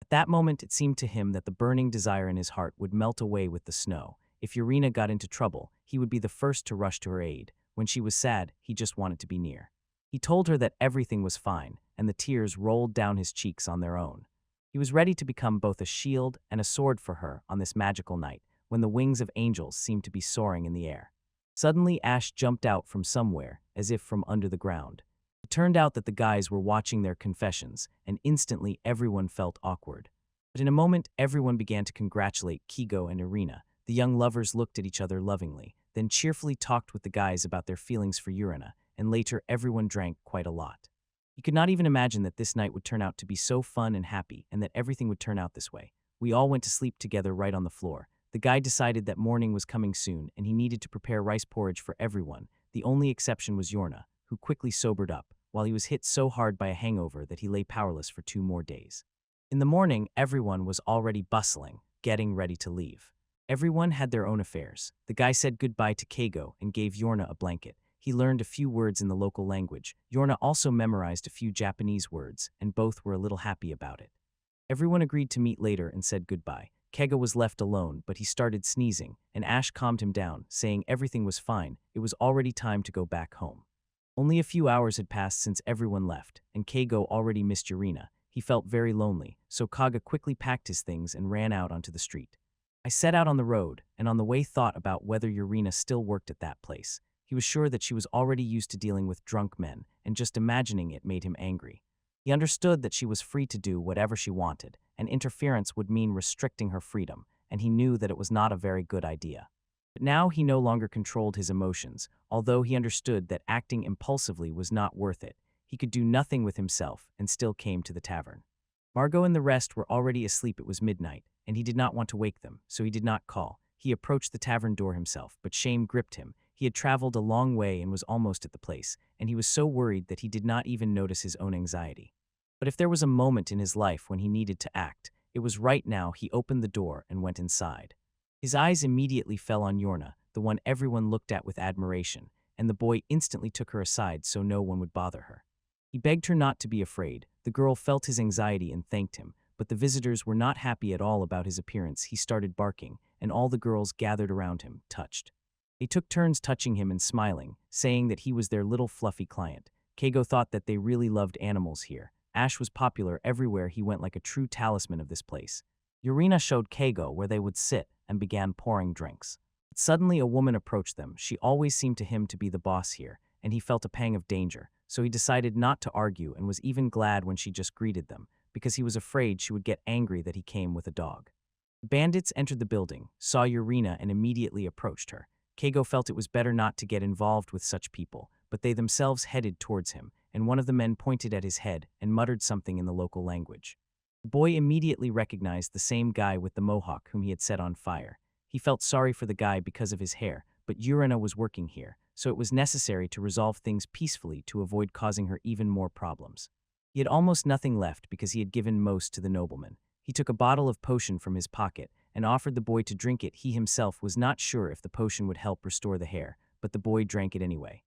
At that moment, it seemed to him that the burning desire in his heart would melt away with the snow. If Urena got into trouble, he would be the first to rush to her aid. When she was sad, he just wanted to be near. He told her that everything was fine, and the tears rolled down his cheeks on their own. He was ready to become both a shield and a sword for her on this magical night, when the wings of angels seemed to be soaring in the air. Suddenly, Ash jumped out from somewhere, as if from under the ground. It turned out that the guys were watching their confessions, and instantly everyone felt awkward. But in a moment, everyone began to congratulate Kigo and Urena. The young lovers looked at each other lovingly, then cheerfully talked with the guys about their feelings for Urena, and later everyone drank quite a lot. He could not even imagine that this night would turn out to be so fun and happy, and that everything would turn out this way. We all went to sleep together right on the floor. The guy decided that morning was coming soon, and he needed to prepare rice porridge for everyone. The only exception was Yorna, who quickly sobered up, while he was hit so hard by a hangover that he lay powerless for 2 more days. In the morning, everyone was already bustling, getting ready to leave. Everyone had their own affairs. The guy said goodbye to Keigo and gave Yorna a blanket. He learned a few words in the local language. Yorna also memorized a few Japanese words, and both were a little happy about it. Everyone agreed to meet later and said goodbye. Keigo was left alone, but he started sneezing, and Ash calmed him down, saying everything was fine. It was already time to go back home. Only a few hours had passed since everyone left, and Keigo already missed Urena. He felt very lonely, so Kaga quickly packed his things and ran out onto the street. I set out on the road, and on the way thought about whether Urena still worked at that place. He was sure that she was already used to dealing with drunk men, and just imagining it made him angry. He understood that she was free to do whatever she wanted, and interference would mean restricting her freedom, and he knew that it was not a very good idea. But now he no longer controlled his emotions, although he understood that acting impulsively was not worth it. He could do nothing with himself and still came to the tavern. Margot and the rest were already asleep. It was midnight, and he did not want to wake them, so he did not call. He approached the tavern door himself, but shame gripped him. He had traveled a long way and was almost at the place, and he was so worried that he did not even notice his own anxiety. But if there was a moment in his life when he needed to act, it was right now. He opened the door and went inside. His eyes immediately fell on Yorna, the one everyone looked at with admiration, and the boy instantly took her aside so no one would bother her. He begged her not to be afraid. The girl felt his anxiety and thanked him, but the visitors were not happy at all about his appearance. He started barking, and all the girls gathered around him, touched. They took turns touching him and smiling, saying that he was their little fluffy client. Keigo thought that they really loved animals here. Ash was popular everywhere. He went like a true talisman of this place. Urena showed Keigo where they would sit and began pouring drinks. But suddenly a woman approached them. She always seemed to him to be the boss here, and he felt a pang of danger, so he decided not to argue and was even glad when she just greeted them, because he was afraid she would get angry that he came with a dog. The bandits entered the building, saw Urena, and immediately approached her. Keigo felt it was better not to get involved with such people, but they themselves headed towards him, and one of the men pointed at his head and muttered something in the local language. The boy immediately recognized the same guy with the mohawk whom he had set on fire. He felt sorry for the guy because of his hair, but Urena was working here, so it was necessary to resolve things peacefully to avoid causing her even more problems. He had almost nothing left because he had given most to the nobleman. He took a bottle of potion from his pocket and offered the boy to drink it. He himself was not sure if the potion would help restore the hair, but the boy drank it anyway.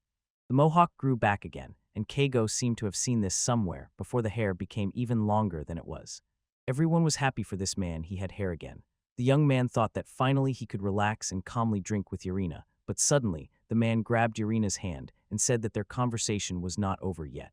The mohawk grew back again, and Keigo seemed to have seen this somewhere before the hair became even longer than it was. Everyone was happy for this man. He had hair again. The young man thought that finally he could relax and calmly drink with Urena, but suddenly the man grabbed Urena's hand and said that their conversation was not over yet.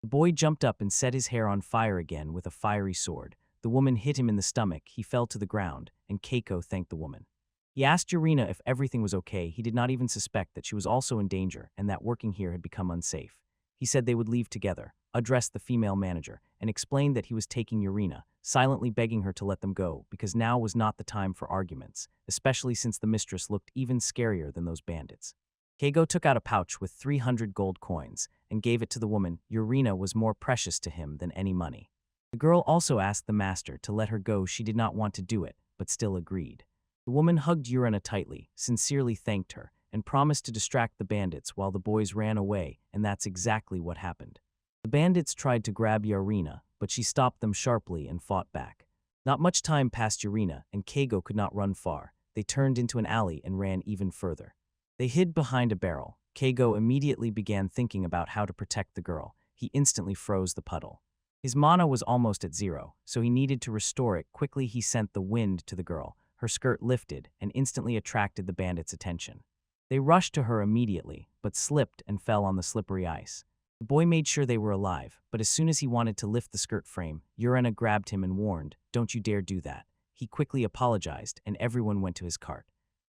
The boy jumped up and set his hair on fire again with a fiery sword. The woman hit him in the stomach. He fell to the ground, and Keiko thanked the woman. He asked Urena if everything was okay. He did not even suspect that she was also in danger and that working here had become unsafe. He said they would leave together, addressed the female manager, and explained that he was taking Urena, silently begging her to let them go because now was not the time for arguments, especially since the mistress looked even scarier than those bandits. Keigo took out a pouch with 300 gold coins and gave it to the woman. Urena was more precious to him than any money. The girl also asked the master to let her go. She did not want to do it, but still agreed. The woman hugged Urena tightly, sincerely thanked her, and promised to distract the bandits while the boys ran away, and that's exactly what happened. The bandits tried to grab Urena, but she stopped them sharply and fought back. Not much time passed Urena, and Keigo could not run far. They turned into an alley and ran even further. They hid behind a barrel. Keigo immediately began thinking about how to protect the girl. He instantly froze the puddle. His mana was almost at zero, so he needed to restore it. Quickly he sent the wind to the girl. Her skirt lifted and instantly attracted the bandits' attention. They rushed to her immediately, but slipped and fell on the slippery ice. The boy made sure they were alive, but as soon as he wanted to lift the skirt frame, Urena grabbed him and warned, "Don't you dare do that." He quickly apologized, and everyone went to his cart.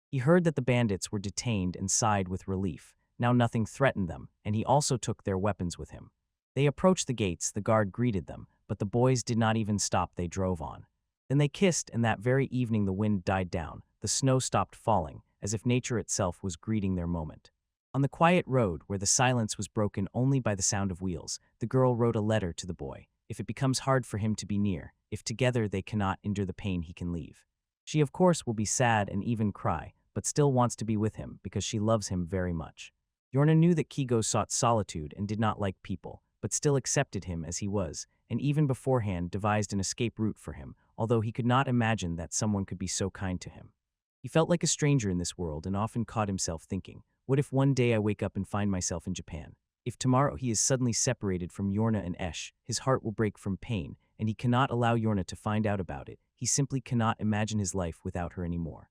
He heard that the bandits were detained and sighed with relief. Now nothing threatened them, and he also took their weapons with him. They approached the gates. The guard greeted them, but the boys did not even stop. They drove on. Then they kissed, and that very evening the wind died down. The snow stopped falling, as if nature itself was greeting their moment. On the quiet road, where the silence was broken only by the sound of wheels, the girl wrote a letter to the boy. If it becomes hard for him to be near, if together they cannot endure the pain, he can leave. She of course will be sad and even cry, but still wants to be with him because she loves him very much. Yorna knew that Keigo sought solitude and did not like people, but still accepted him as he was, and even beforehand devised an escape route for him, although he could not imagine that someone could be so kind to him. He felt like a stranger in this world and often caught himself thinking, what if one day I wake up and find myself in Japan? If tomorrow he is suddenly separated from Yorna and Esh, his heart will break from pain, and he cannot allow Yorna to find out about it. He simply cannot imagine his life without her anymore.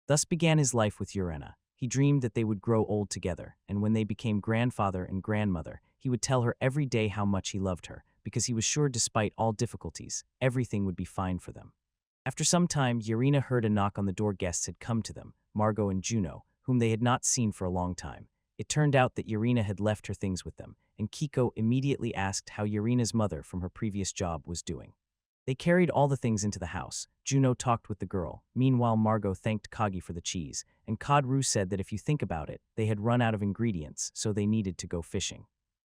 Thus began his life with Urena. He dreamed that they would grow old together, and when they became grandfather and grandmother, he would tell her every day how much he loved her, because he was sure despite all difficulties, everything would be fine for them. After some time, Yarina heard a knock on the door. Guests had come to them, Margot and Juno, whom they had not seen for a long time. It turned out that Yarina had left her things with them, and Kiko immediately asked how Yarina's mother from her previous job was doing. They carried all the things into the house. Juno talked with the girl. Meanwhile, Margot thanked Kagi for the cheese, and Kadru said that if you think about it, they had run out of ingredients, so they needed to go fishing.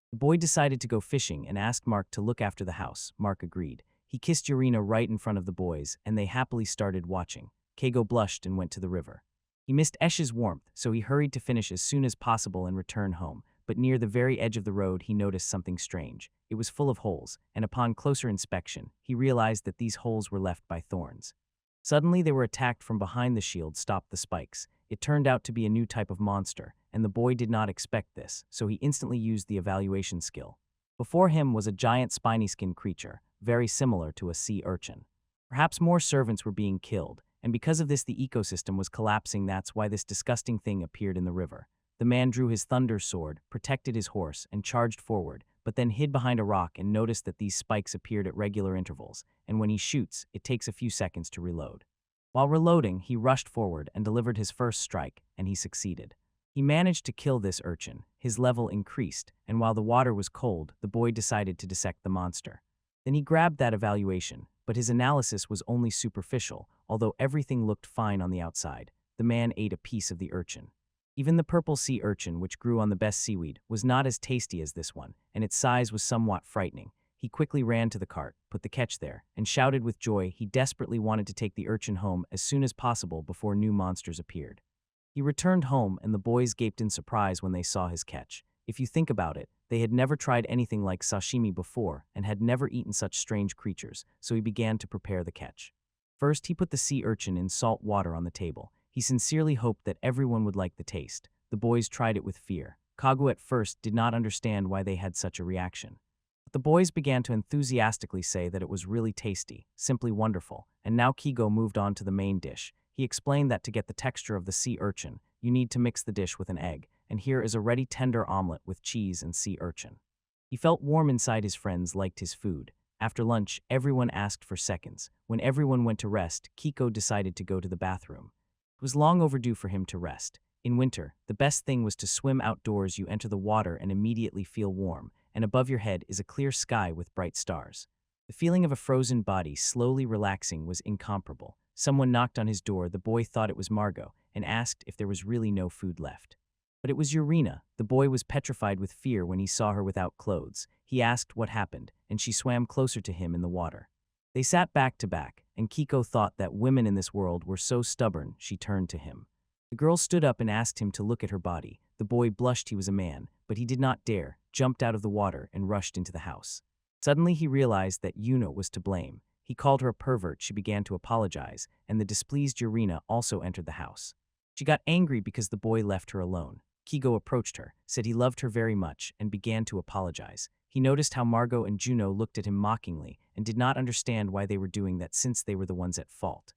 The boy decided to go fishing and asked Mark to look after the house. Mark agreed. He kissed Yarina right in front of the boys, and they happily started watching. Kago blushed and went to the river. He missed Esh's warmth, so he hurried to finish as soon as possible and return home. But near the very edge of the road, he noticed something strange. It was full of holes, and upon closer inspection, he realized that these holes were left by thorns. Suddenly, they were attacked from behind. The shield stopped the spikes. It turned out to be a new type of monster, and the boy did not expect this, so he instantly used the evaluation skill. Before him was a giant spiny-skinned creature, very similar to a sea urchin. Perhaps more servants were being killed, and because of this the ecosystem was collapsing. That's why this disgusting thing appeared in the river. The man drew his thunder sword, protected his horse, and charged forward, but then hid behind a rock and noticed that these spikes appeared at regular intervals, and when he shoots, it takes a few seconds to reload. While reloading, he rushed forward and delivered his first strike, and he succeeded. He managed to kill this urchin. His level increased, and while the water was cold, the boy decided to dissect the monster. Then he grabbed that evaluation, but his analysis was only superficial. Although everything looked fine on the outside, the man ate a piece of the urchin. Even the purple sea urchin, which grew on the best seaweed, was not as tasty as this one, and its size was somewhat frightening. He quickly ran to the cart, put the catch there, and shouted with joy. He desperately wanted to take the urchin home as soon as possible before new monsters appeared. He returned home, and the boys gaped in surprise when they saw his catch. If you think about it, they had never tried anything like sashimi before and had never eaten such strange creatures, so he began to prepare the catch. First, he put the sea urchin in salt water on the table. He sincerely hoped that everyone would like the taste. The boys tried it with fear. Kagu at first did not understand why they had such a reaction. But the boys began to enthusiastically say that it was really tasty, simply wonderful, and now Kigo moved on to the main dish. He explained that to get the texture of the sea urchin, you need to mix the dish with an egg, and here is a ready tender omelet with cheese and sea urchin. He felt warm inside. His friends liked his food. After lunch, everyone asked for seconds. When everyone went to rest, Kiko decided to go to the bathroom. It was long overdue for him to rest. In winter, the best thing was to swim outdoors. You enter the water and immediately feel warm, and above your head is a clear sky with bright stars. The feeling of a frozen body slowly relaxing was incomparable. Someone knocked on his door. The boy thought it was Margot and asked if there was really no food left. But it was Urina. The boy was petrified with fear when he saw her without clothes. He asked what happened, and she swam closer to him in the water. They sat back to back, and Kiko thought that women in this world were so stubborn. She turned to him. The girl stood up and asked him to look at her body. The boy blushed. He was a man, but he did not dare, jumped out of the water and rushed into the house. Suddenly he realized that Yuna was to blame. He called her a pervert. She began to apologize, and the displeased Urina also entered the house. She got angry because the boy left her alone. Kigo approached her, said he loved her very much, and began to apologize. He noticed how Margot and Juno looked at him mockingly and did not understand why they were doing that since they were the ones at fault.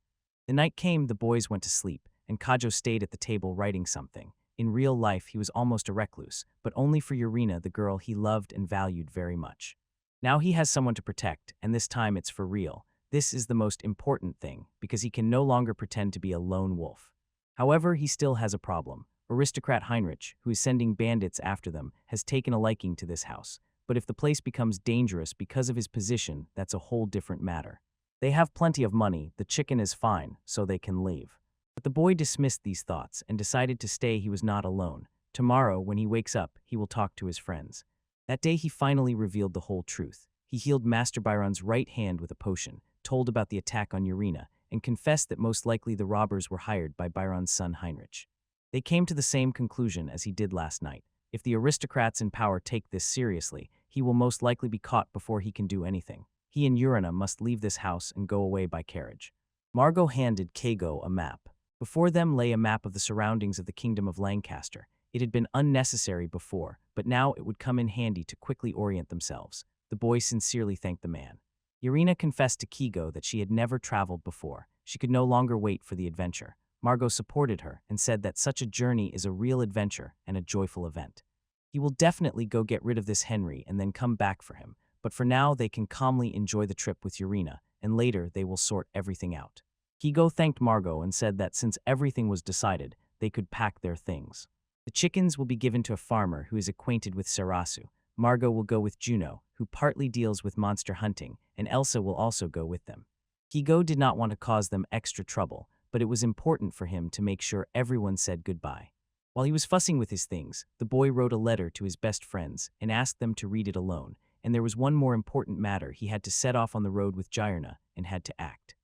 The night came. The boys went to sleep, and Kajo stayed at the table writing something. In real life, he was almost a recluse, but only for Urina, the girl he loved and valued very much. Now he has someone to protect, and this time it's for real. This is the most important thing, because he can no longer pretend to be a lone wolf. However, he still has a problem. Aristocrat Heinrich, who is sending bandits after them, has taken a liking to this house. But if the place becomes dangerous because of his position, that's a whole different matter. They have plenty of money, the chicken is fine, so they can leave. But the boy dismissed these thoughts and decided to stay. He was not alone. Tomorrow, when he wakes up, he will talk to his friends. That day he finally revealed the whole truth. He healed Master Byron's right hand with a potion, told about the attack on Urina, and confessed that most likely the robbers were hired by Byron's son Heinrich. They came to the same conclusion as he did last night. If the aristocrats in power take this seriously, he will most likely be caught before he can do anything. He and Urina must leave this house and go away by carriage. Margot handed Kago a map. Before them lay a map of the surroundings of the Kingdom of Lancaster. It had been unnecessary before, but now it would come in handy to quickly orient themselves. The boy sincerely thanked the man. Urina confessed to Kigo that she had never traveled before. She could no longer wait for the adventure. Margot supported her and said that such a journey is a real adventure and a joyful event. He will definitely go get rid of this Henry and then come back for him, but for now they can calmly enjoy the trip with Urina, and later they will sort everything out. Kigo thanked Margot and said that since everything was decided, they could pack their things. The chickens will be given to a farmer who is acquainted with Sarasu. Margot will go with Juno, who partly deals with monster hunting, and Elsa will also go with them. Kigo did not want to cause them extra trouble, but it was important for him to make sure everyone said goodbye. While he was fussing with his things, the boy wrote a letter to his best friends and asked them to read it alone, and there was one more important matter. He had to set off on the road with Jairna and had to act.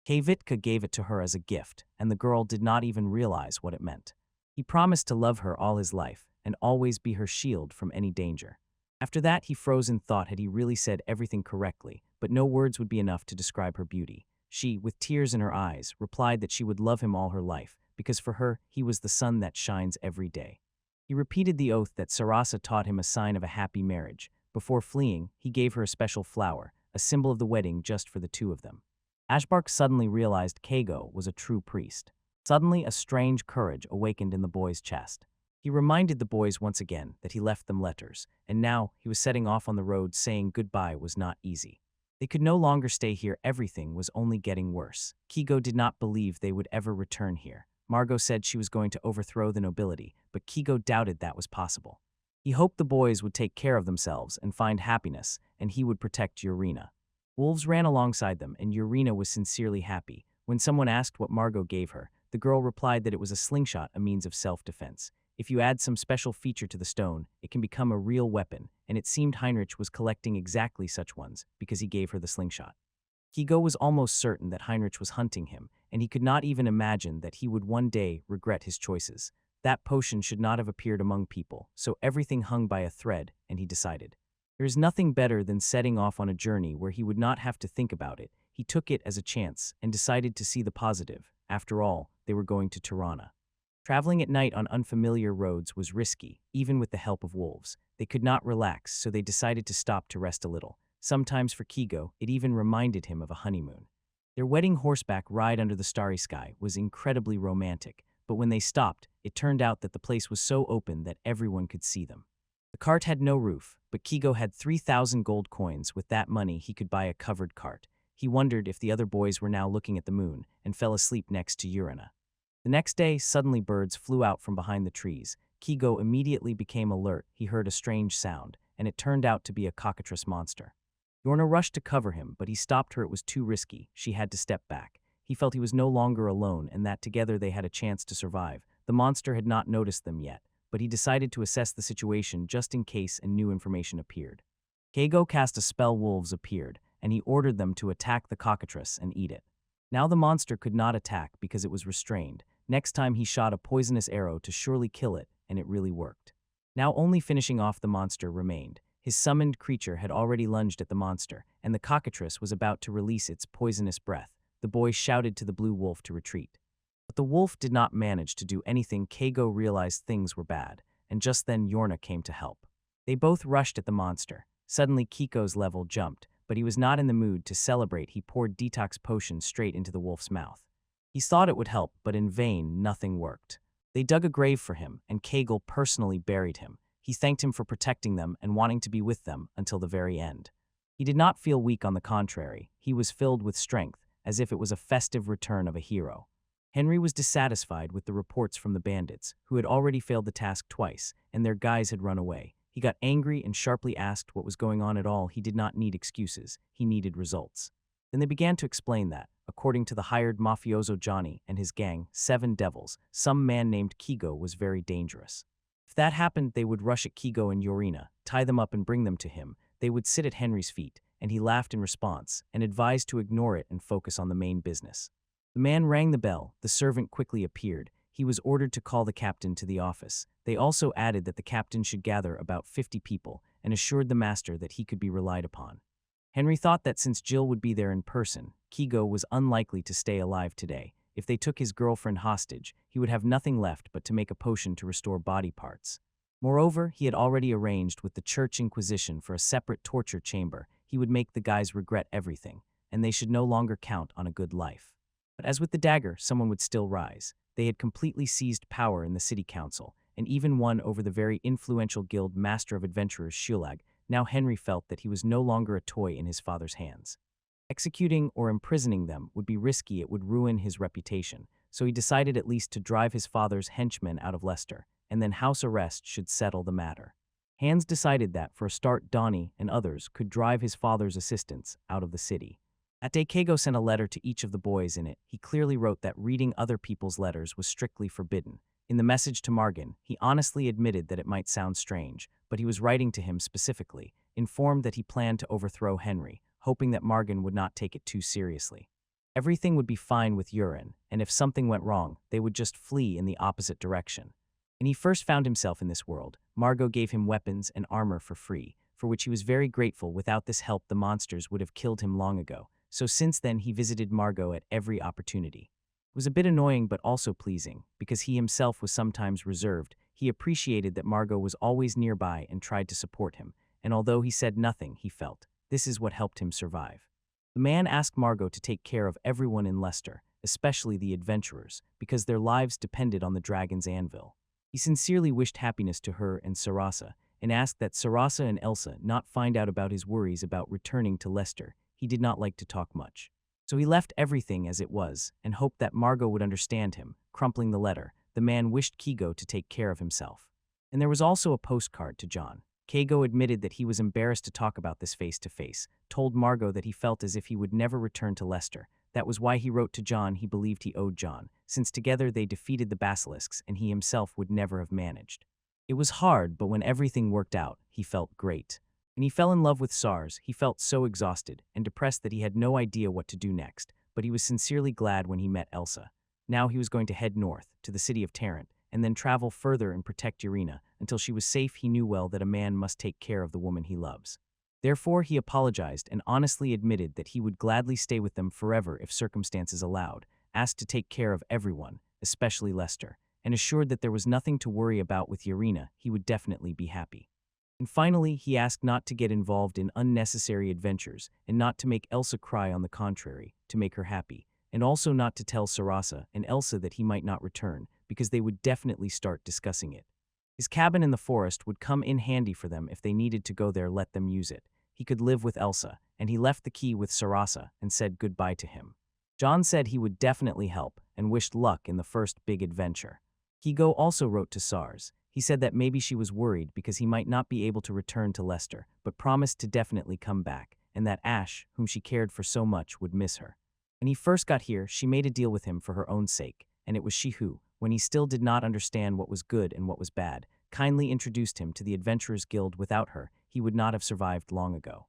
Kvitka gave it to her as a gift, and the girl did not even realize what it meant. He promised to love her all his life and always be her shield from any danger. After that, he froze in thought had he really said everything correctly, but no words would be enough to describe her beauty. She, with tears in her eyes, replied that she would love him all her life, because for her, he was the sun that shines every day. He repeated the oath that Sarasa taught him, a sign of a happy marriage. Before fleeing, he gave her a special flower, a symbol of the wedding just for the two of them. Ashbark suddenly realized Kago was a true priest. Suddenly, a strange courage awakened in the boy's chest. He reminded the boys once again that he left them letters, and now he was setting off on the road. Saying goodbye was not easy. They could no longer stay here. Everything was only getting worse. Kigo did not believe they would ever return here. Margot said she was going to overthrow the nobility, but Kigo doubted that was possible. He hoped the boys would take care of themselves and find happiness, and he would protect Urina. Wolves ran alongside them, and Urina was sincerely happy. When someone asked what Margot gave her, the girl replied that it was a slingshot, a means of self-defense. If you add some special feature to the stone, it can become a real weapon, and it seemed Heinrich was collecting exactly such ones because he gave her the slingshot. Kigo was almost certain that Heinrich was hunting him, and he could not even imagine that he would one day regret his choices. That potion should not have appeared among people, so everything hung by a thread, and he decided. There is nothing better than setting off on a journey where he would not have to think about it. He took it as a chance and decided to see the positive. After all, they were going to Tirana. Traveling at night on unfamiliar roads was risky, even with the help of wolves. They could not relax, so they decided to stop to rest a little. Sometimes for Kigo, it even reminded him of a honeymoon. Their wedding horseback ride under the starry sky was incredibly romantic, but when they stopped, it turned out that the place was so open that everyone could see them. The cart had no roof, but Kigo had 3,000 gold coins. With that money, he could buy a covered cart. He wondered if the other boys were now looking at the moon and fell asleep next to Urina. The next day, suddenly birds flew out from behind the trees. Kigo immediately became alert. He heard a strange sound, and it turned out to be a cockatrice monster. Yorna rushed to cover him, but he stopped her. It was too risky. She had to step back. He felt he was no longer alone and that together they had a chance to survive. The monster had not noticed them yet, but he decided to assess the situation just in case and new information appeared. Kago cast a spell. Wolves appeared, and he ordered them to attack the cockatrice and eat it. Now the monster could not attack because it was restrained. Next time he shot a poisonous arrow to surely kill it, and it really worked. Now only finishing off the monster remained. His summoned creature had already lunged at the monster, and the cockatrice was about to release its poisonous breath. The boy shouted to the blue wolf to retreat. But the wolf did not manage to do anything. Kago realized things were bad, and just then Yorna came to help. They both rushed at the monster. Suddenly Kiko's level jumped, but he was not in the mood to celebrate. He poured detox potion straight into the wolf's mouth. He thought it would help, but in vain. Nothing worked. They dug a grave for him, and Kagel personally buried him. He thanked him for protecting them and wanting to be with them until the very end. He did not feel weak. On the contrary, he was filled with strength, as if it was a festive return of a hero. Henry was dissatisfied with the reports from the bandits, who had already failed the task twice, and their guys had run away. He got angry and sharply asked what was going on at all. He did not need excuses. He needed results. Then they began to explain that, according to the hired mafioso Johnny and his gang, 7 devils, some man named Kigo was very dangerous. If that happened, they would rush at Kigo and Yorina, tie them up and bring them to him. They would sit at Henry's feet, and he laughed in response and advised to ignore it and focus on the main business. The man rang the bell. The servant quickly appeared. He was ordered to call the captain to the office. They also added that the captain should gather about 50 people and assured the master that he could be relied upon. Henry thought that since Jill would be there in person, Kigo was unlikely to stay alive today. If they took his girlfriend hostage, he would have nothing left but to make a potion to restore body parts. Moreover, he had already arranged with the Church Inquisition for a separate torture chamber. He would make the guys regret everything, and they should no longer count on a good life. But as with the dagger, someone would still rise. They had completely seized power in the city council, and even won over the very influential guild master of adventurers Shulag. Now Henry felt that he was no longer a toy in his father's hands. Executing or imprisoning them would be risky, it would ruin his reputation, so he decided at least to drive his father's henchmen out of Leicester, and then house arrest should settle the matter. Hans decided that, for a start, Donnie and others could drive his father's assistants out of the city. That day, Kago sent a letter to each of the boys. In it, he clearly wrote that reading other people's letters was strictly forbidden. In the message to Margan, he honestly admitted that it might sound strange, but he was writing to him specifically, informed that he planned to overthrow Henry, hoping that Margan would not take it too seriously. Everything would be fine with Urin, and if something went wrong, they would just flee in the opposite direction. When he first found himself in this world, Margot gave him weapons and armor for free, for which he was very grateful. Without this help, the monsters would have killed him long ago, so since then he visited Margot at every opportunity. It was a bit annoying but also pleasing, because he himself was sometimes reserved. He appreciated that Margot was always nearby and tried to support him, and although he said nothing, he felt this is what helped him survive. The man asked Margot to take care of everyone in Leicester, especially the adventurers, because their lives depended on the dragon's anvil. He sincerely wished happiness to her and Sarasa, and asked that Sarasa and Elsa not find out about his worries about returning to Leicester. He did not like to talk much. So he left everything as it was, and hoped that Margot would understand him. Crumpling the letter, the man wished Kigo to take care of himself. And there was also a postcard to John. Kago admitted that he was embarrassed to talk about this face-to-face, told Margot that he felt as if he would never return to Leicester. That was why he wrote to John. He believed he owed John, since together they defeated the basilisks and he himself would never have managed. It was hard, but when everything worked out, he felt great. When he fell in love with Sars, he felt so exhausted and depressed that he had no idea what to do next, but he was sincerely glad when he met Elsa. Now he was going to head north, to the city of Tarrant, and then travel further and protect Urina. Until she was safe, he knew well that a man must take care of the woman he loves. Therefore, he apologized and honestly admitted that he would gladly stay with them forever if circumstances allowed, asked to take care of everyone, especially Lester, and assured that there was nothing to worry about with Urina. He would definitely be happy. And finally, he asked not to get involved in unnecessary adventures and not to make Elsa cry, on the contrary, to make her happy, and also not to tell Sarasa and Elsa that he might not return, because they would definitely start discussing it. His cabin in the forest would come in handy for them if they needed to go there. Let them use it. He could live with Elsa, and he left the key with Sarasa and said goodbye to him. John said he would definitely help and wished luck in the first big adventure. Kigo also wrote to Sars. He said that maybe she was worried because he might not be able to return to Leicester, but promised to definitely come back, and that Ash, whom she cared for so much, would miss her. When he first got here, she made a deal with him for her own sake, and it was she who, when he still did not understand what was good and what was bad, kindly introduced him to the Adventurers Guild. Without her, he would not have survived long ago.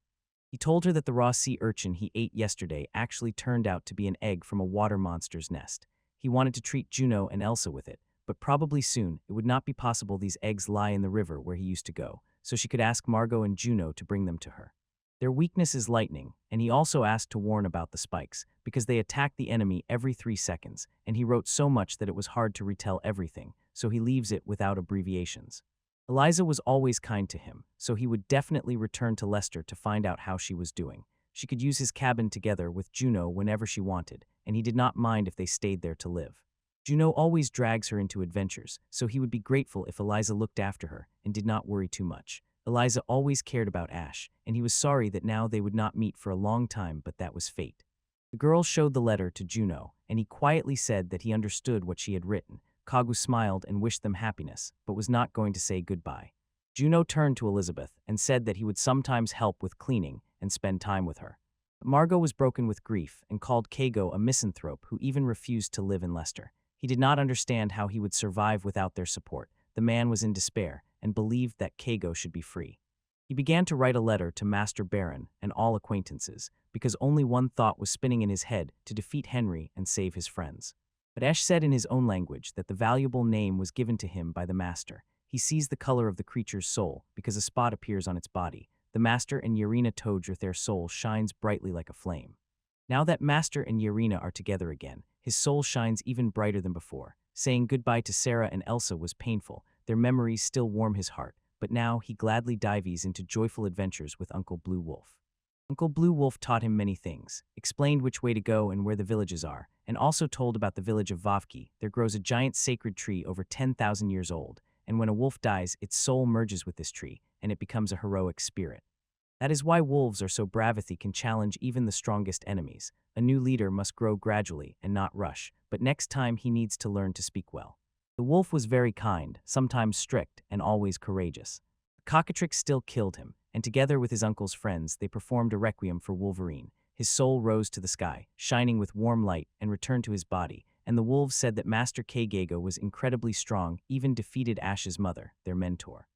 He told her that the raw sea urchin he ate yesterday actually turned out to be an egg from a water monster's nest. He wanted to treat Juno and Elsa with it, but probably soon it would not be possible. These eggs lie in the river where he used to go, so she could ask Margot and Juno to bring them to her. Their weakness is lightning, and he also asked to warn about the spikes, because they attack the enemy every 3 seconds, and he wrote so much that it was hard to retell everything, so he leaves it without abbreviations. Eliza was always kind to him, so he would definitely return to Leicester to find out how she was doing. She could use his cabin together with Juno whenever she wanted, and he did not mind if they stayed there to live. Juno always drags her into adventures, so he would be grateful if Eliza looked after her and did not worry too much. Eliza always cared about Ash, and he was sorry that now they would not meet for a long time, but that was fate. The girl showed the letter to Juno, and he quietly said that he understood what she had written. Kagu smiled and wished them happiness, but was not going to say goodbye. Juno turned to Elizabeth and said that he would sometimes help with cleaning and spend time with her. Margot was broken with grief and called Kago a misanthrope who even refused to live in Leicester. He did not understand how he would survive without their support. The man was in despair and believed that Kago should be free. He began to write a letter to Master Baron and all acquaintances, because only one thought was spinning in his head: to defeat Henry and save his friends. But Ash said in his own language that the valuable name was given to him by the Master. He sees the color of the creature's soul because a spot appears on its body. The Master and Yarina Todger, their soul shines brightly like a flame. Now that Master and Yarina are together again, his soul shines even brighter than before. Saying goodbye to Sarah and Elsa was painful. Their memories still warm his heart, but now he gladly dives into joyful adventures with Uncle Blue Wolf. Uncle Blue Wolf taught him many things, explained which way to go and where the villages are, and also told about the village of Vavki. There grows a giant sacred tree over 10,000 years old, and when a wolf dies, its soul merges with this tree, and it becomes a heroic spirit. That is why wolves are so brave. They can challenge even the strongest enemies. A new leader must grow gradually and not rush, but next time he needs to learn to speak well. The wolf was very kind, sometimes strict, and always courageous. The cockatrice still killed him, and together with his uncle's friends, they performed a requiem for Wolverine. His soul rose to the sky, shining with warm light, and returned to his body, and the wolves said that Master Kagego was incredibly strong, even defeated Ash's mother, their mentor.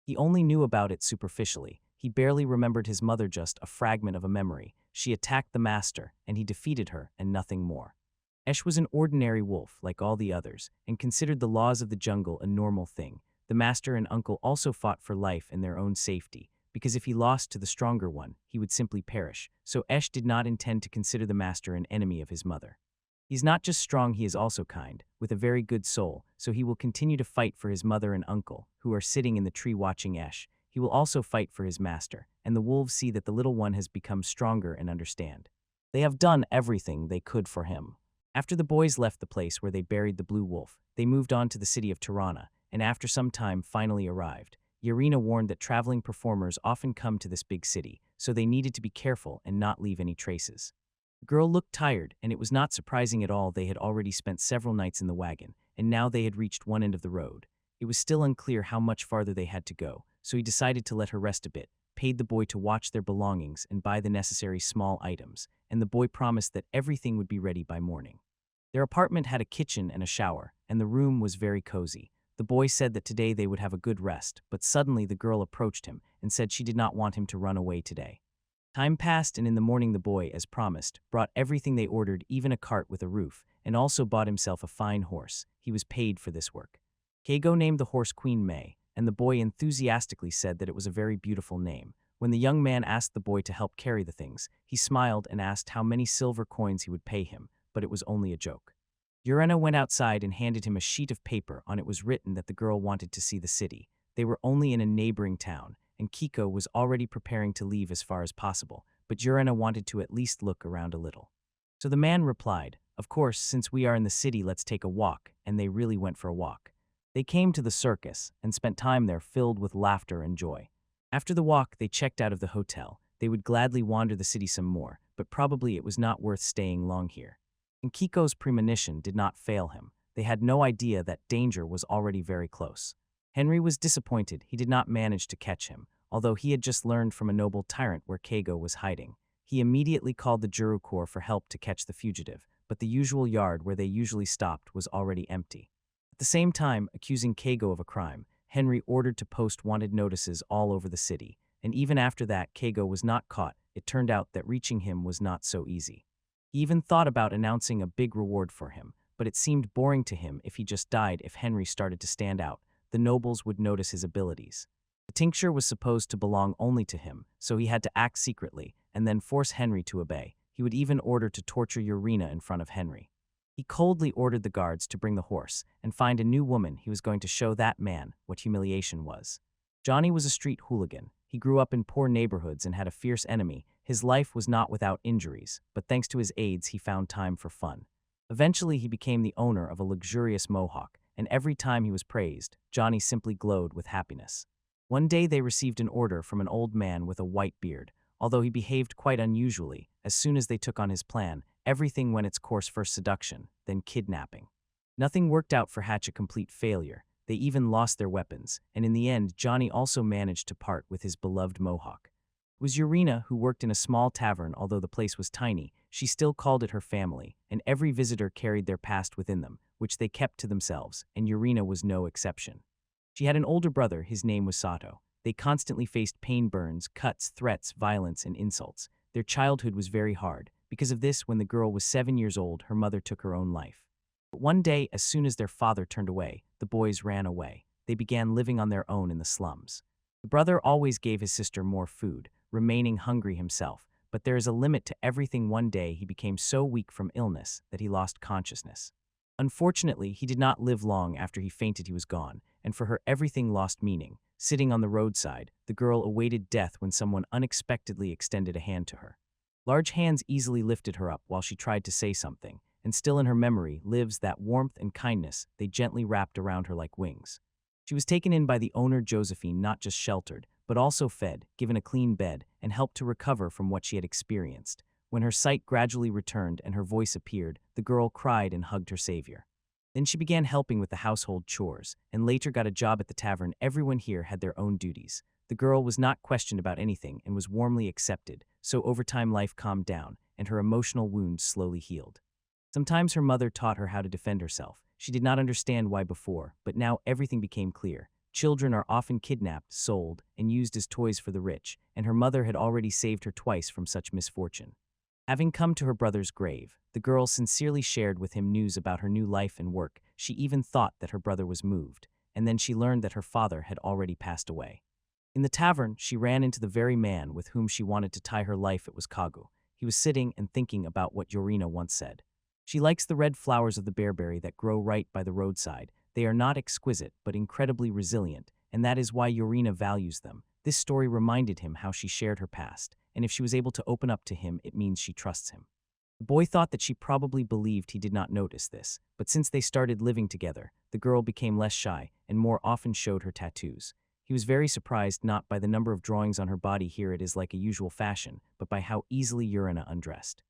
He only knew about it superficially. He barely remembered his mother, just a fragment of a memory. She attacked the master, and he defeated her, and nothing more. Esh was an ordinary wolf, like all the others, and considered the laws of the jungle a normal thing. The master and uncle also fought for life and their own safety, because if he lost to the stronger one, he would simply perish. So Esh did not intend to consider the master an enemy of his mother. He's not just strong, he is also kind, with a very good soul, so he will continue to fight for his mother and uncle, who are sitting in the tree watching Esh. He will also fight for his master, and the wolves see that the little one has become stronger and understand. They have done everything they could for him. After the boys left the place where they buried the blue wolf, they moved on to the city of Tirana, and after some time finally arrived. Yarina warned that traveling performers often come to this big city, so they needed to be careful and not leave any traces. The girl looked tired, and it was not surprising at all. They had already spent several nights in the wagon, and now they had reached one end of the road. It was still unclear how much farther they had to go, so he decided to let her rest a bit, paid the boy to watch their belongings and buy the necessary small items, and the boy promised that everything would be ready by morning. Their apartment had a kitchen and a shower, and the room was very cozy. The boy said that today they would have a good rest, but suddenly the girl approached him and said she did not want him to run away today. Time passed, and in the morning the boy, as promised, brought everything they ordered, even a cart with a roof, and also bought himself a fine horse. He was paid for this work. Keigo named the horse Queen May, and the boy enthusiastically said that it was a very beautiful name. When the young man asked the boy to help carry the things, he smiled and asked how many silver coins he would pay him, but it was only a joke. Urena went outside and handed him a sheet of paper. On it was written that the girl wanted to see the city. They were only in a neighboring town, and Kiko was already preparing to leave as far as possible, but Urena wanted to at least look around a little. So the man replied, "Of course, since we are in the city, let's take a walk," and they really went for a walk. They came to the circus and spent time there filled with laughter and joy. After the walk, they checked out of the hotel. They would gladly wander the city some more, but probably it was not worth staying long here. And Kiko's premonition did not fail him. They had no idea that danger was already very close. Henry was disappointed he did not manage to catch him, although he had just learned from a noble tyrant where Keigo was hiding. He immediately called the Juru Corps for help to catch the fugitive, but the usual yard where they usually stopped was already empty. At the same time, accusing Keigo of a crime, Henry ordered to post wanted notices all over the city, and even after that Keigo was not caught. It turned out that reaching him was not so easy. He even thought about announcing a big reward for him, but it seemed boring to him if he just died. If Henry started to stand out, the nobles would notice his abilities. The tincture was supposed to belong only to him, so he had to act secretly and then force Henry to obey. He would even order to torture Urena in front of Henry. He coldly ordered the guards to bring the horse and find a new woman. He was going to show that man what humiliation was. Johnny was a street hooligan. He grew up in poor neighborhoods and had a fierce enemy. His life was not without injuries, but thanks to his aides, he found time for fun. Eventually, he became the owner of a luxurious mohawk, and every time he was praised, Johnny simply glowed with happiness. One day, they received an order from an old man with a white beard. Although he behaved quite unusually, as soon as they took on his plan, everything went its course: first seduction, then kidnapping. Nothing worked out for Hatch, a complete failure. They even lost their weapons, and in the end, Johnny also managed to part with his beloved mohawk. It was Urena, who worked in a small tavern. Although the place was tiny, she still called it her family, and every visitor carried their past within them, which they kept to themselves, and Urena was no exception. She had an older brother. His name was Sato. They constantly faced pain, burns, cuts, threats, violence, and insults. Their childhood was very hard. Because of this, when the girl was 7 years old, her mother took her own life. But one day, as soon as their father turned away, the boys ran away. They began living on their own in the slums. The brother always gave his sister more food, remaining hungry himself, but there is a limit to everything. One day, he became so weak from illness that he lost consciousness. Unfortunately, he did not live long. After he fainted, he was gone, and for her, everything lost meaning. Sitting on the roadside, the girl awaited death when someone unexpectedly extended a hand to her. Large hands easily lifted her up while she tried to say something, and still in her memory lives that warmth and kindness they gently wrapped around her like wings. She was taken in by the owner, Josephine, not just sheltered, but but also fed, given a clean bed, and helped to recover from what she had experienced. When her sight gradually returned and her voice appeared, the girl cried and hugged her savior. Then she began helping with the household chores, and later got a job at the tavern. Everyone here had their own duties. The girl was not questioned about anything and was warmly accepted, so over time life calmed down, and her emotional wounds slowly healed. Sometimes her mother taught her how to defend herself. She did not understand why before, but now everything became clear. Children are often kidnapped, sold, and used as toys for the rich, and her mother had already saved her twice from such misfortune. Having come to her brother's grave, the girl sincerely shared with him news about her new life and work. She even thought that her brother was moved, and then she learned that her father had already passed away. In the tavern, she ran into the very man with whom she wanted to tie her life. It was Kagu. He was sitting and thinking about what Yorina once said. She likes the red flowers of the bearberry that grow right by the roadside. They are not exquisite, but incredibly resilient, and that is why Yorina values them. This story reminded him how she shared her past, and if she was able to open up to him, it means she trusts him. The boy thought that she probably believed he did not notice this, but since they started living together, the girl became less shy and more often showed her tattoos. He was very surprised not by the number of drawings on her body. Here it is like a usual fashion, but by how easily Yorina undressed.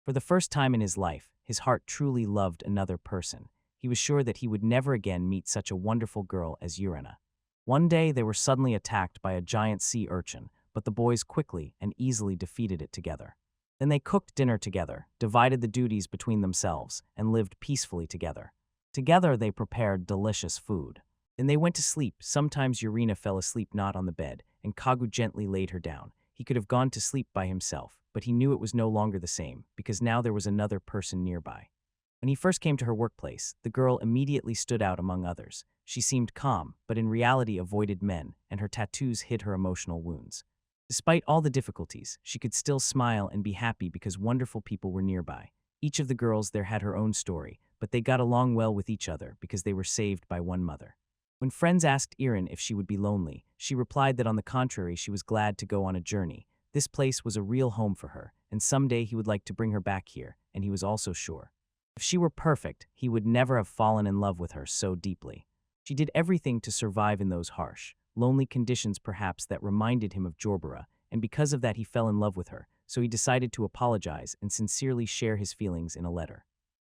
For the first time in his life, his heart truly loved another person. He was sure that he would never again meet such a wonderful girl as Yorina. One day they were suddenly attacked by a giant sea urchin, but the boys quickly and easily defeated it together. Then they cooked dinner together, divided the duties between themselves, and lived peacefully together. Together they prepared delicious food. Then they went to sleep. Sometimes Yorina fell asleep not on the bed, and Kagu gently laid her down. He could have gone to sleep by himself, but he knew it was no longer the same, because now there was another person nearby. When he first came to her workplace, the girl immediately stood out among others. She seemed calm, but in reality avoided men, and her tattoos hid her emotional wounds. Despite all the difficulties, she could still smile and be happy because wonderful people were nearby. Each of the girls there had her own story, but they got along well with each other because they were saved by one mother. When friends asked Irin if she would be lonely, she replied that on the contrary she was glad to go on a journey. This place was a real home for her, and someday he would like to bring her back here, and he was also sure. If she were perfect, he would never have fallen in love with her so deeply. She did everything to survive in those harsh, lonely conditions perhaps that reminded him of Jorbera, and because of that he fell in love with her, so he decided to apologize and sincerely share his feelings in a letter.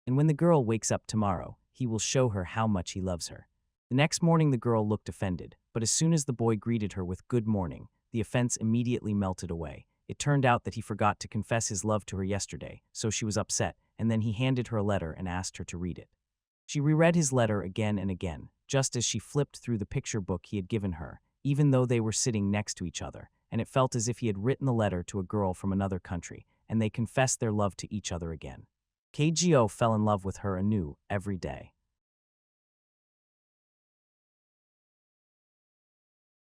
And when the girl wakes up tomorrow, he will show her how much he loves her. The next morning the girl looked offended, but as soon as the boy greeted her with good morning, the offense immediately melted away. It turned out that he forgot to confess his love to her yesterday, so she was upset, and then he handed her a letter and asked her to read it. She reread his letter again and again, just as she flipped through the picture book he had given her, even though they were sitting next to each other, and it felt as if he had written the letter to a girl from another country, and they confessed their love to each other again. KGO fell in love with her anew every day.